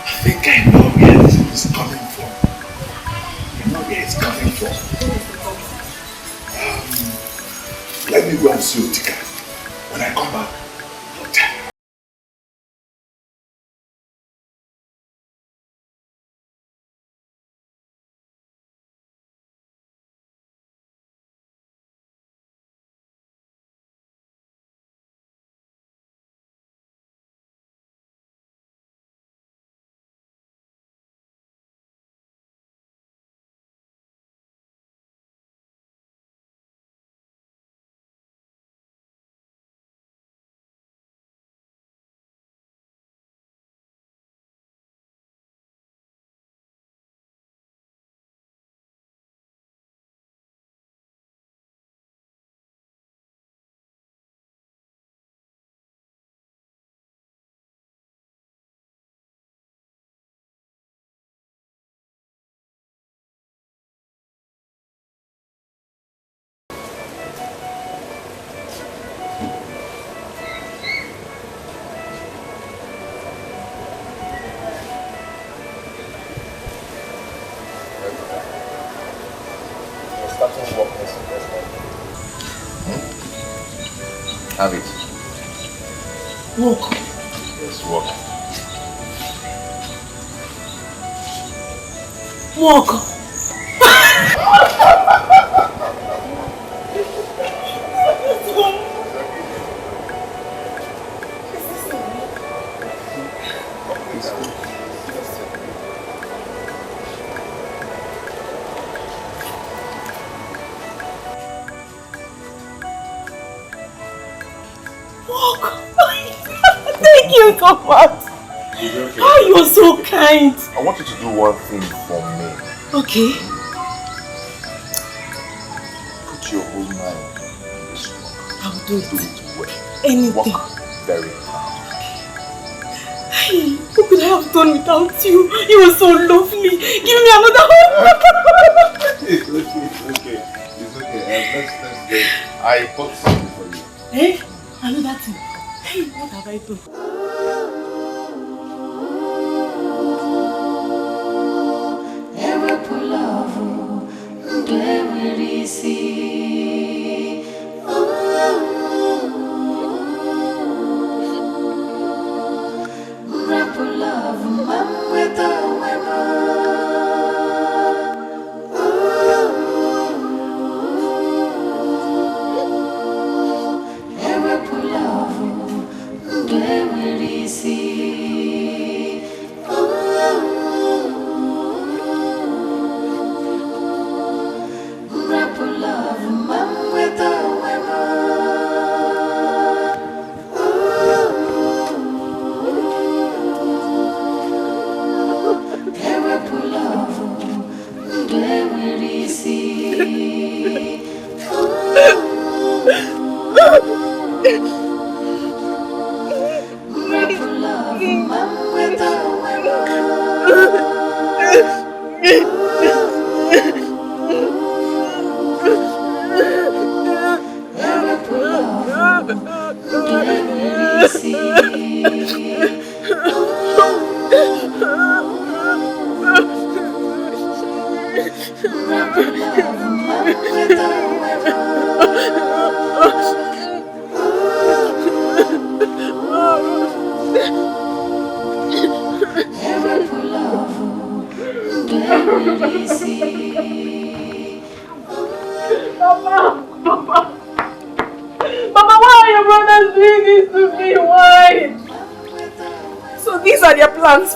I think I know where this is coming from. I know where it's coming from. Let me go and see Otika. When I come back, I'll tell you. Have it.
Walk.
Yes, walk.
Walk. Thank you so much.
Okay.
Oh, you're so kind.
I want you to do one thing for me.
Okay.
Put your whole mind in this work.
I will do it.
Do it well.
Anything.
Work very hard.
Hey, what could I have done without you? You were so lovely. Give me another hug.
It's okay. It's okay. Let's go. I bought something for you.
Hey, another thing. Hey, what have I done?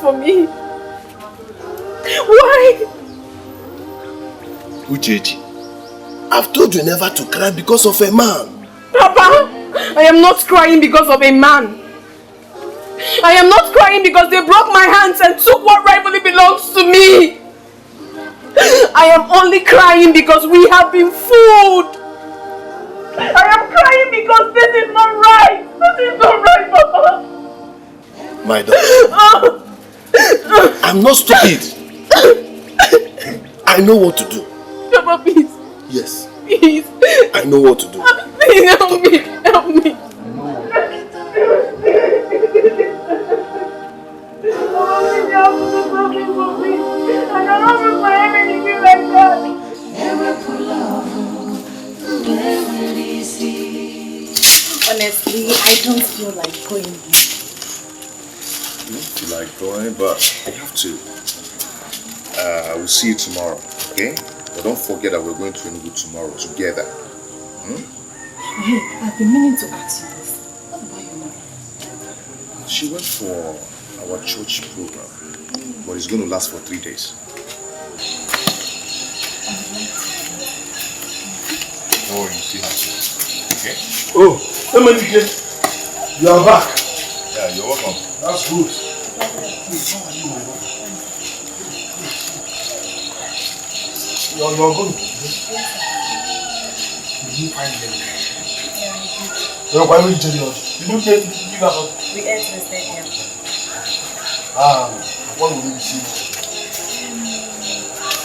For me. Why?
Uchechi, I've told you never to cry because of a man.
Papa, I am not crying because of a man. I am not crying because they broke my hands and took what rightfully belongs to me. I am only crying because we have been fooled. I am crying because this is not right. This is not right, Papa.
My daughter. I'm not stupid. I know what to do.
Papa, please.
Yes.
Please.
I know what to do.
Please help me. Help me. I cannot lose my anything like that. Honestly, I don't feel like going.
You don't feel like going, but I have to. I will see you tomorrow, okay? But don't forget that we're going to Enugu tomorrow together.
Hey, I've been meaning to ask you this. What about your mother?
She went for our church program, but it's going to last for 3 days. Don't worry, you see her soon. Okay?
Oh, Emenike, you are back.
Yeah, you're welcome.
That's good. You're good. Did you find them? Yeah, why would you tell us? Did you give us?
We ate the stadium.
What will we see?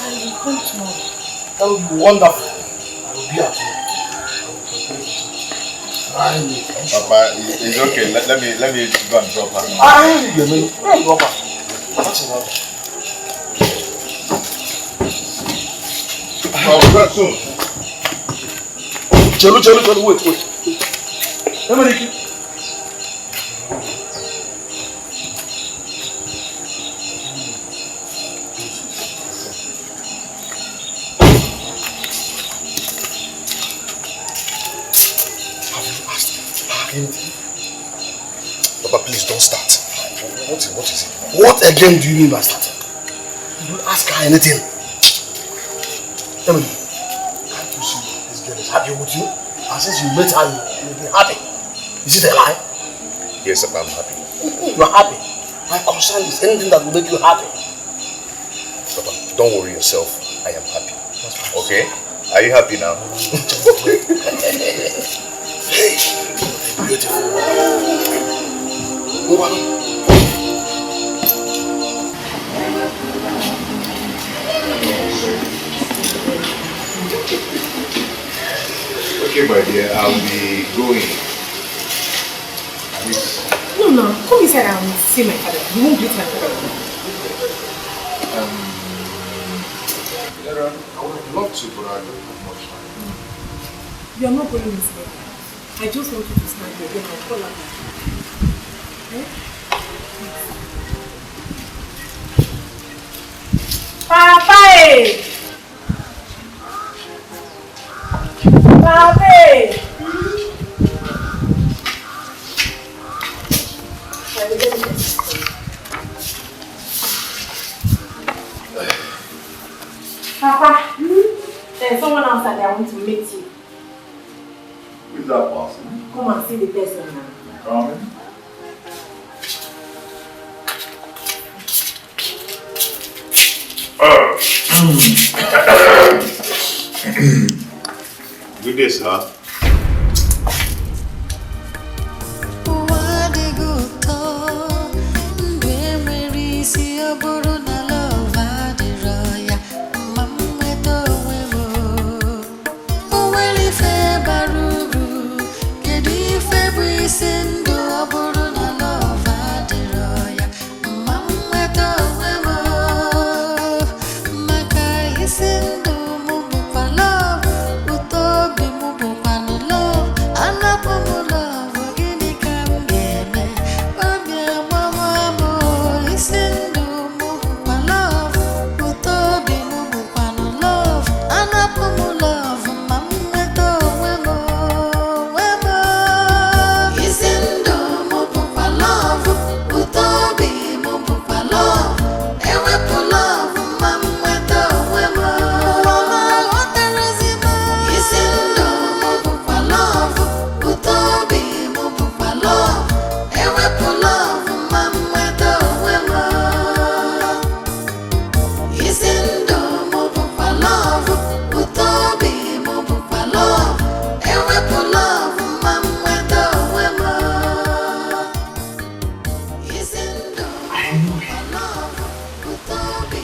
I will come tomorrow.
That will be wonderful. I will be at home.
Papa, it's okay. Let me go and drop her.
Drop her. That's enough.
I'll be back soon.
Chelu, wait. Papa, please don't start. What is it? What again do you mean by starting? You don't ask her anything. Emily, can't you see this girl is happy with you? And since you met her, you'll be happy. Is it a lie?
Yes, Papa, I'm happy.
You are happy. My concern is anything that will make you happy.
Papa, don't worry yourself. I am happy. Okay? Are you happy now?
Hey, beautiful.
Okay, my dear, I'll be going.
No, come inside and see my father. You won't greet my father.
I would love to, but I don't have much time.
You are not going inside. I just want you to stand here. Then I'll call her. Okay? Papa! Papa! Papa, there's someone outside that I want to meet you.
Is that possible?
Come and see the person now.
Coming? Good day, sir.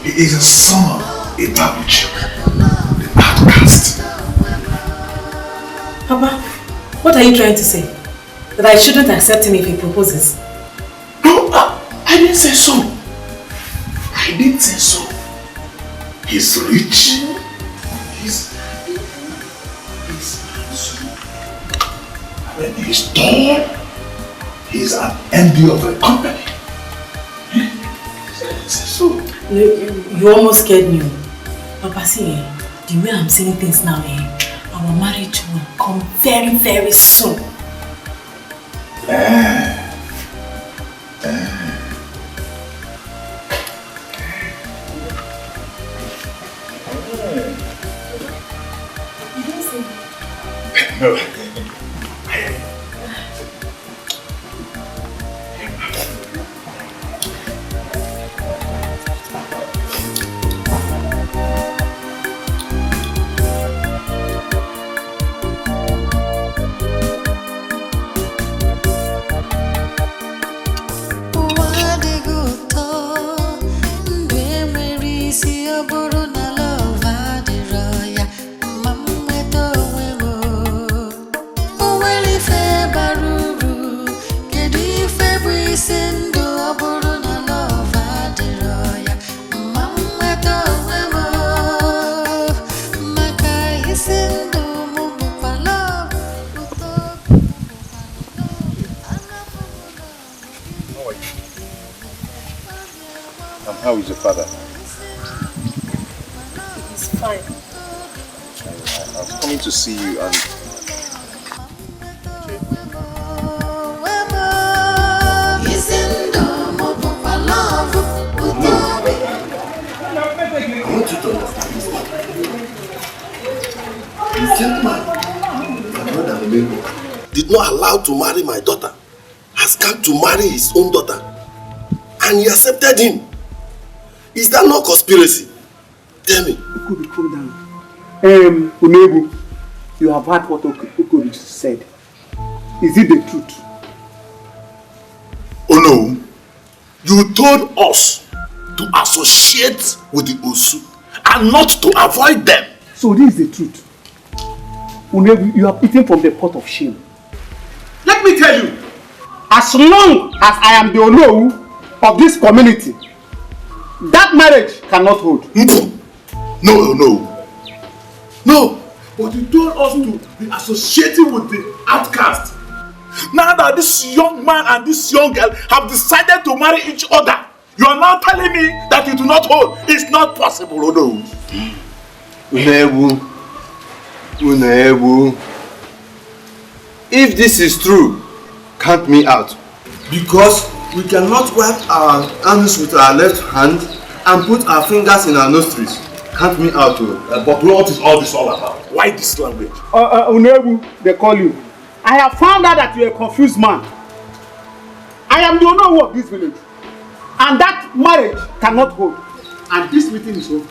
He is a son of a babuchi, the outcast.
Papa, what are you trying to say? That I shouldn't accept him if he proposes?
No, I didn't say so. I didn't say so. He's rich. He's handsome. When he's tall, he's an MD of a company. So.
You almost scared me. Papa, see, the way I'm saying things now, our marriage will come very, very soon. You don't say.
No.
And how is your father?
He's fine.
I was coming to see you and...
I want you to understand this. The gentleman, my brother Omego, did not allow to marry my daughter, has come to marry his own daughter, and he accepted him. Is that not conspiracy? Tell me.
Okubi, calm down. Omego, you have heard what Okubi said. Is it the truth?
Oh no. You told us to associate with the Osu and not to avoid them.
So this is the truth. Omego, you have eaten from the pot of shame. Let me tell you, as long as I am the Onowu of this community, that marriage cannot hold.
No. But you told us to be associating with the outcast. Now that this young man and this young girl have decided to marry each other, you are now telling me that you do not hold. It's not possible, Onowu.
Unebu. If this is true, count me out. Because we cannot wipe our hands with our left hand and put our fingers in our nostrils. Count me out.
But what is all this all about? Why this language?
Unebu, they call you. I have found out that you are a confused man. I am the Onowu of this village. And that marriage cannot hold. And this meeting is over.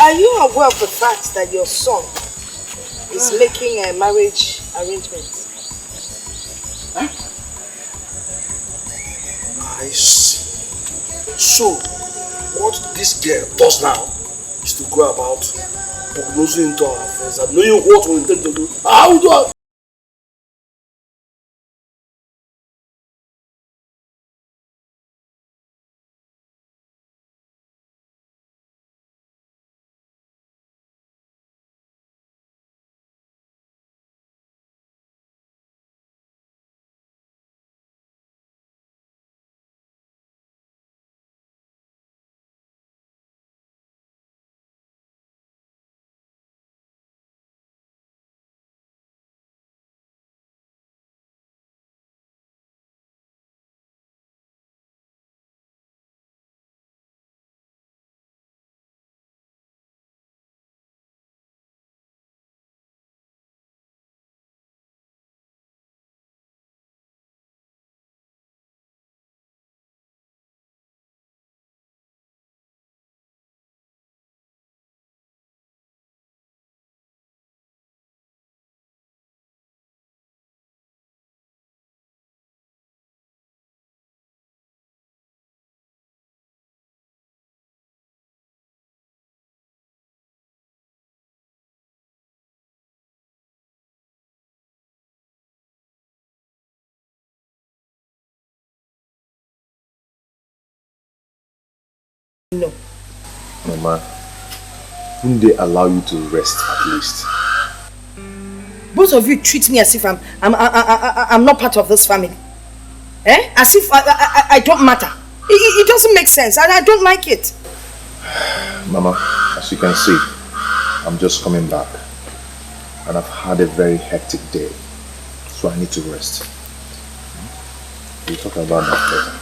Are you aware of the fact that your son is making marriage arrangements?
Huh? I see. So, what this girl does now is to go about prognosing into our affairs and knowing what we intend to do. How do I?
No.
Mama, wouldn't they allow you to rest at least?
Both of you treat me as if I'm not part of this family. As if I don't matter. It doesn't make sense and I don't like it.
Mama, as you can see, I'm just coming back. And I've had a very hectic day. So I need to rest. We'll talk about that later.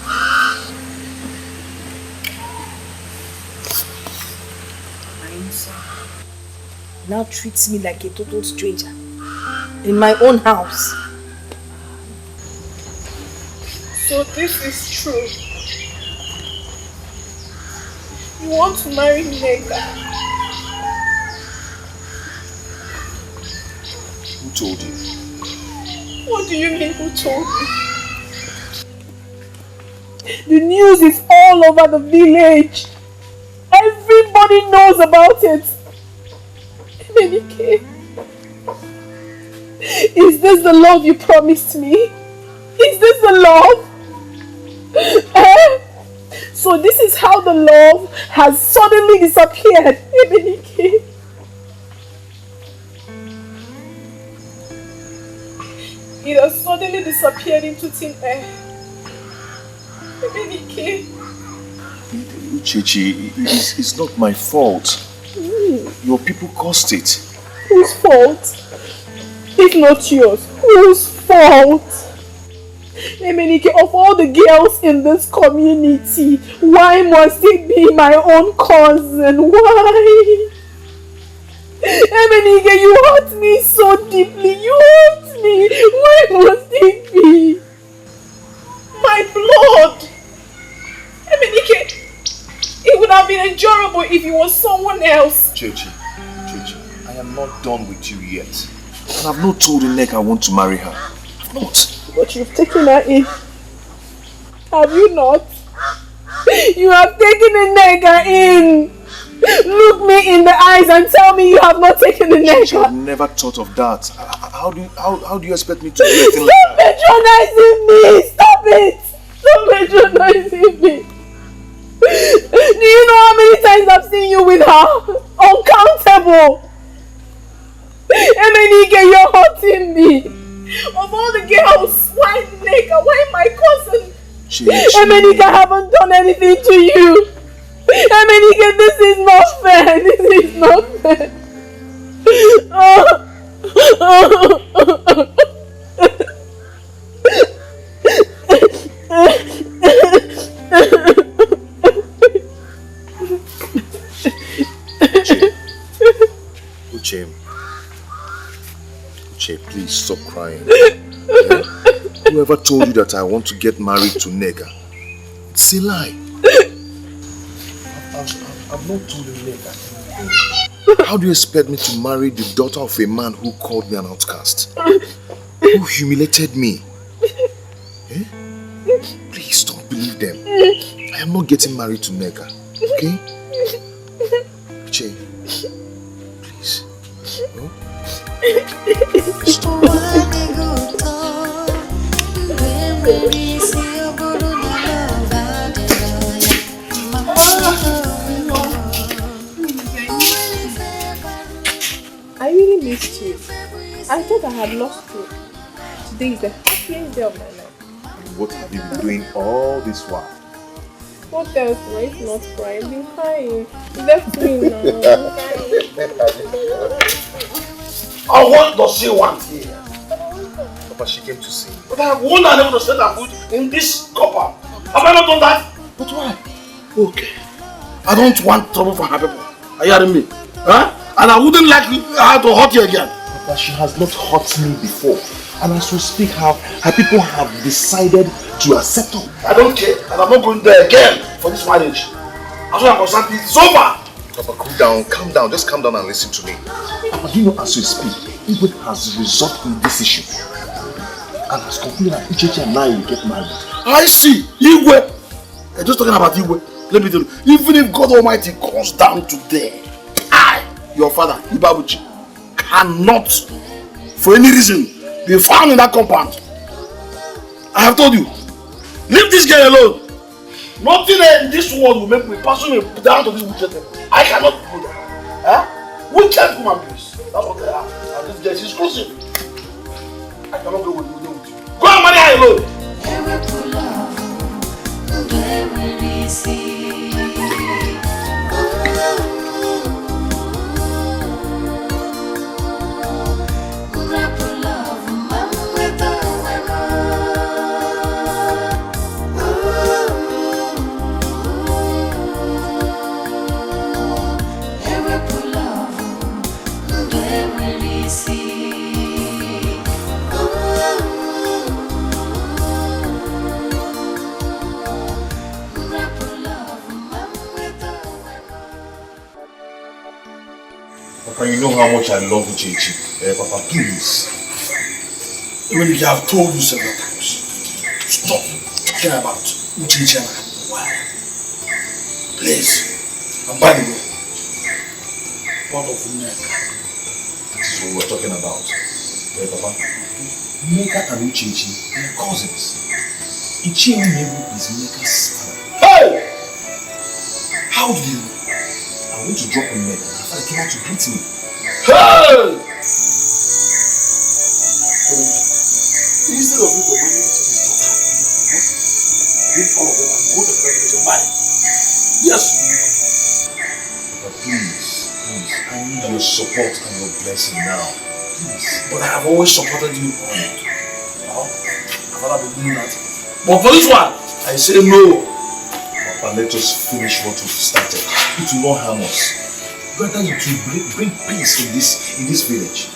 Now treats me like a total stranger in my own house.
So this is true. You want to marry Nega?
Who told you?
What do you mean who told you?
The news is all over the village. Everybody knows about it. EKENE, is this the love you promised me? Is this the love? So this is how the love has suddenly disappeared. EKENE. it has suddenly disappeared into thin air. Emenike.
Chichi, it's not my fault. Your people caused it.
Whose fault? If not yours, whose fault? Emenike, of all the girls in this community, why must it be my own cousin? Why? Emenike, you hurt me so deeply. You hurt me. Why must it be my blood? Emenike, it would have been endurable if it was someone else.
Chichi, I am not done with you yet. And I've not told Nneka I want to marry her. I've not.
But you've taken her in. Have you not? You have taken Nneka in. Look me in the eyes and tell me you have not taken Nneka.
I've never thought of that. How do you expect me to do anything like
Stop
that?
patronizing me! Stop it! Stop patronizing me! Do you know how many times I've seen you with her? Uncountable! Emenike, you're hurting me! Of all the girls, why Nneka? Why my cousin? Emenike, I haven't done anything to you! Emenike, this is not fair! This is not fair!
Uche, please stop crying. Yeah? Whoever told you that I want to get married to Nneka, it's a lie. I've not told Nneka. How do you expect me to marry the daughter of a man who called me an outcast? Who humiliated me? Eh? Please don't believe them. I am not getting married to Nneka. Okay? Uche, please. No? Stop.
I really missed you. I thought I had lost you. Today is the happiest day of my life.
What have you been doing all this while?
What else? Why is not crying? I've been crying. You left me now.
Oh, what does she want here?
Papa, she came to see me.
But I have warned her never to set her foot in this compound. Have I not done that?
But why?
Okay. I don't want trouble for her people. Are you hearing me? Huh? And I wouldn't like her to hurt you again.
Papa, she has not hurt me before. And as we speak, her people have decided to accept her.
I don't care. And I'm not going there again for this marriage. As far as I'm concerned, it's over.
Papa, calm down. Just calm down and listen to me. Papa, you know, as we speak, Igwe has resolved in this issue. And has concluded that Uchechi and I will get married.
I see. Igwe. I'm just talking about Igwe. Let me tell you, even if God Almighty comes down today, I, your father, Ibabuchi, cannot, for any reason, be found in that compound. I have told you, leave this girl alone. Nothing in this world will make me pursue me down to this wicked thing. I cannot do that. Huh? Wicked human beings. That's what they are. And this girl is exclusive. I cannot go with you. Go and marry her alone.
Papa, you know how much I love Uchechi. Papa, please.
Even if I have told you several times, stop talking about Uchechi and why. Please. And by the way, what of Nneka?
That is what we're talking about. Papa, Nneka and Uchechi are cousins. Ichie Umewu is Nneka's father.
Hey!
How do you know? I went to drop Nneka. I came out to greet me.
Hey! Instead of you to marry each other's daughter, bring all of them and go to the graduation marry. Yes.
But please, I need your support and your blessing now. Please.
But I have always supported you on it. I've never been doing that. But for this one, I say no.
Papa, let us finish what we've started. It will not harm us. Rather, it will bring peace in this village.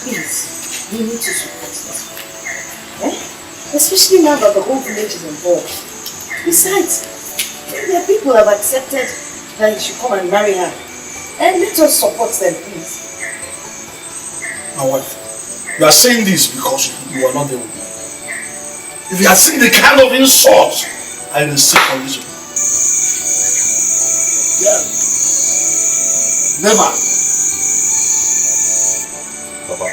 Please, we need to support this. Especially now that the whole village is involved. Besides, there are people who have accepted that you should come and marry her. And let us support them, please.
My wife, you are saying this because you are not there with me. If you had seen the kind of insult I received from this woman. Yeah. Never.
Papa,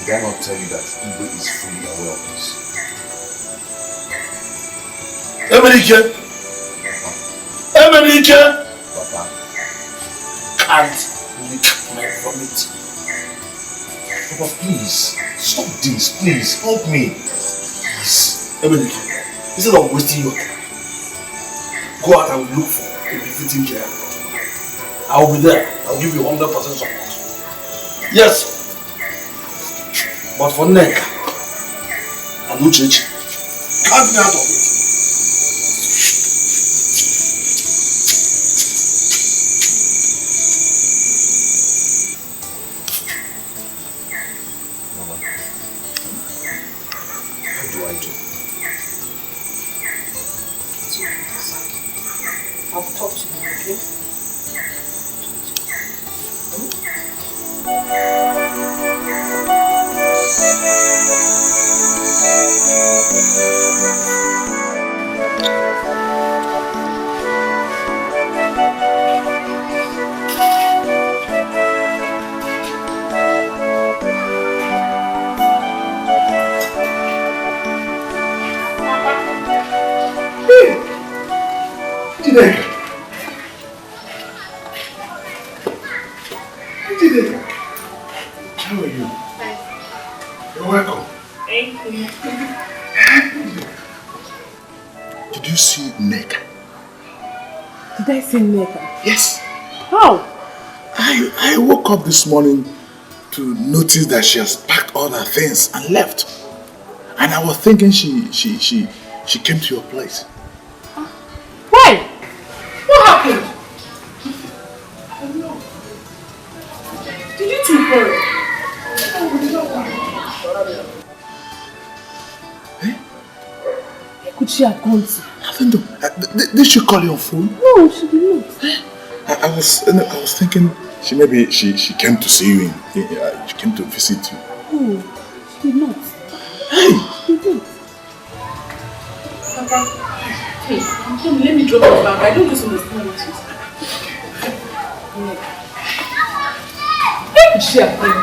did I not tell you that Igwe is fully aware of this?
Emenike!
Papa.
Can't lick my vomit.
Papa, please, stop this, please, help me. Please.
Emenike, instead of wasting your time, go out and look for a befitting girl. I will be there. I will give you 100% support. Yes. But for Neka and Uchechi, count me out of it.
Mama, what do I do?
I'll talk to you, okay?
How are you? You're welcome.
Thank you.
Did you see Neka?
Did I see Neka?
Yes.
How?
I woke up this morning to notice that she has packed all her things and left. And I was thinking she came to your place.
Why? What happened?
I don't know. Did you two quarrel?
Where could she have gone to?
I don't know. Did she call you on phone?
No, she did not.
I was thinking she came to see you. She came to visit you.
No, she did not.
Hey!
She did not.
Papa, hey, come, let me drop you back. I don't misunderstand what you said. Where could she have gone to?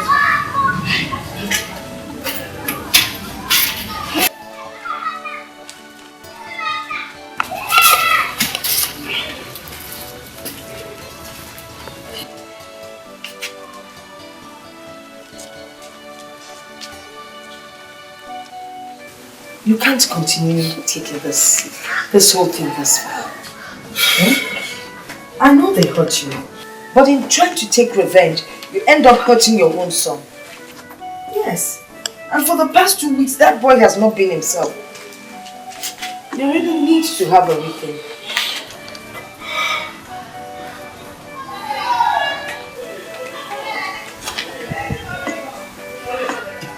You can't continue taking this whole thing this far. I know they hurt you, but in trying to take revenge, you end up hurting your own son. Yes, and for the past 2 weeks, that boy has not been himself. You really need to have a rethink.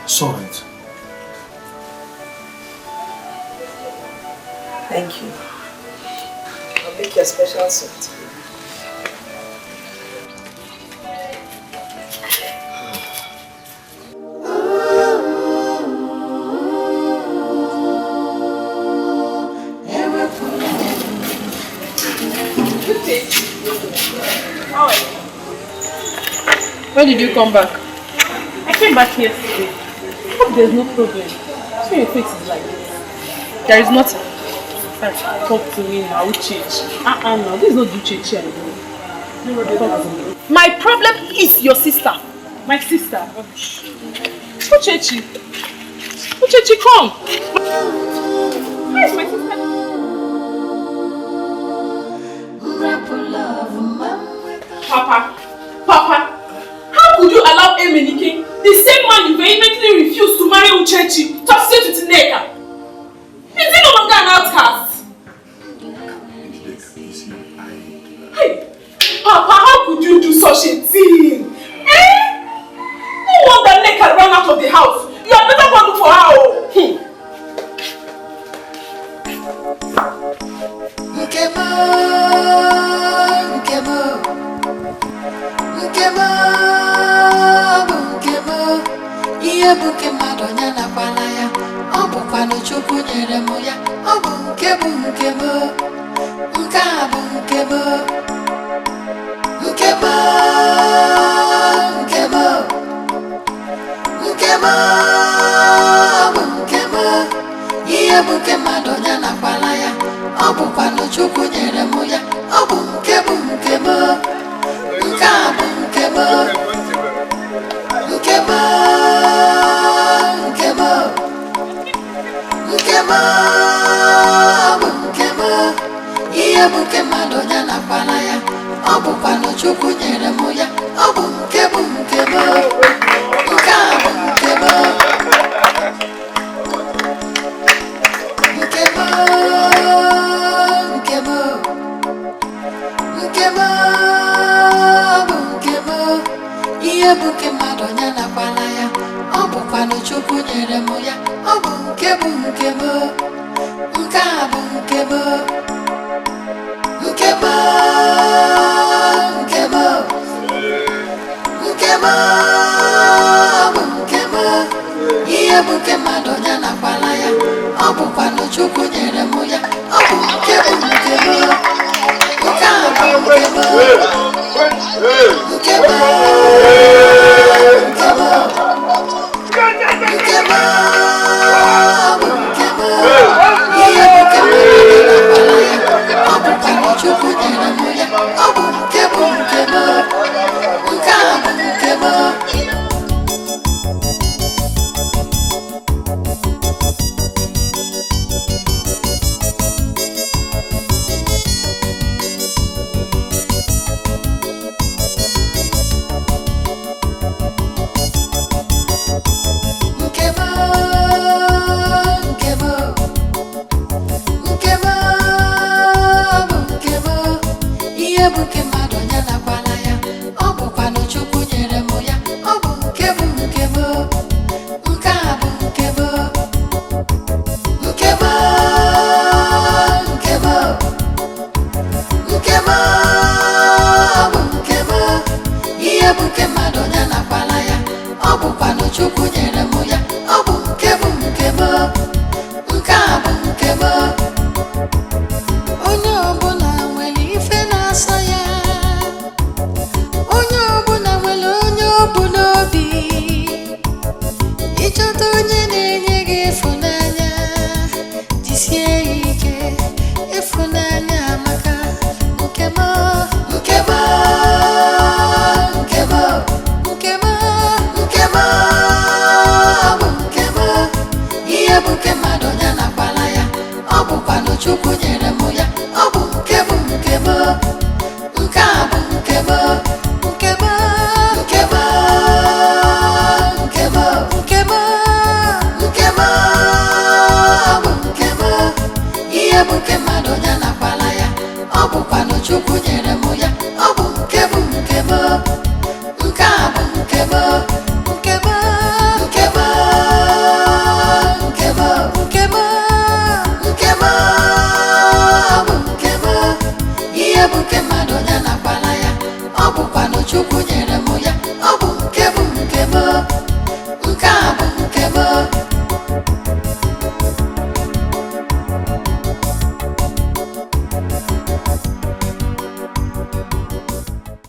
It's alright.
Thank you. I'll make you a special soup.
When did you come back? I came back yesterday. Hope there's no problem. So your face is like this. There is nothing. Talk to me now, Uchechi. No, this is not Uchechi anymore. My problem is sister. Uchechi, come. Where is my sister? Papa, how could you allow Emenike, the same man you vehemently refused to marry Uchechi, to associate with Nneka? Is he no longer an outcast? Hey, Papa, how could you do such a thing? No wonder Nneka ran out of the house. You had better go look for her.
Buke madonya na kwalaya, obu kwano chuku nyere moya, obu nkebo, nkabu nkebo, iye buke madonya na kwalaya, obu kwano chuku nyere moya, obu nkebo, nkabu nkebo. Iye buke madonya na kwalaya, obu kwano chuku nyere moya, obu nkebo, nkabu nkebo, iye buke madonya na kwalaya, obu kwano chuku nyere moya, obu nkebo, nkabu nkebo. Iye buke madonya na kwalaya, obu kwano chuku nyere moya, obu nkebo, nkabu nkebo.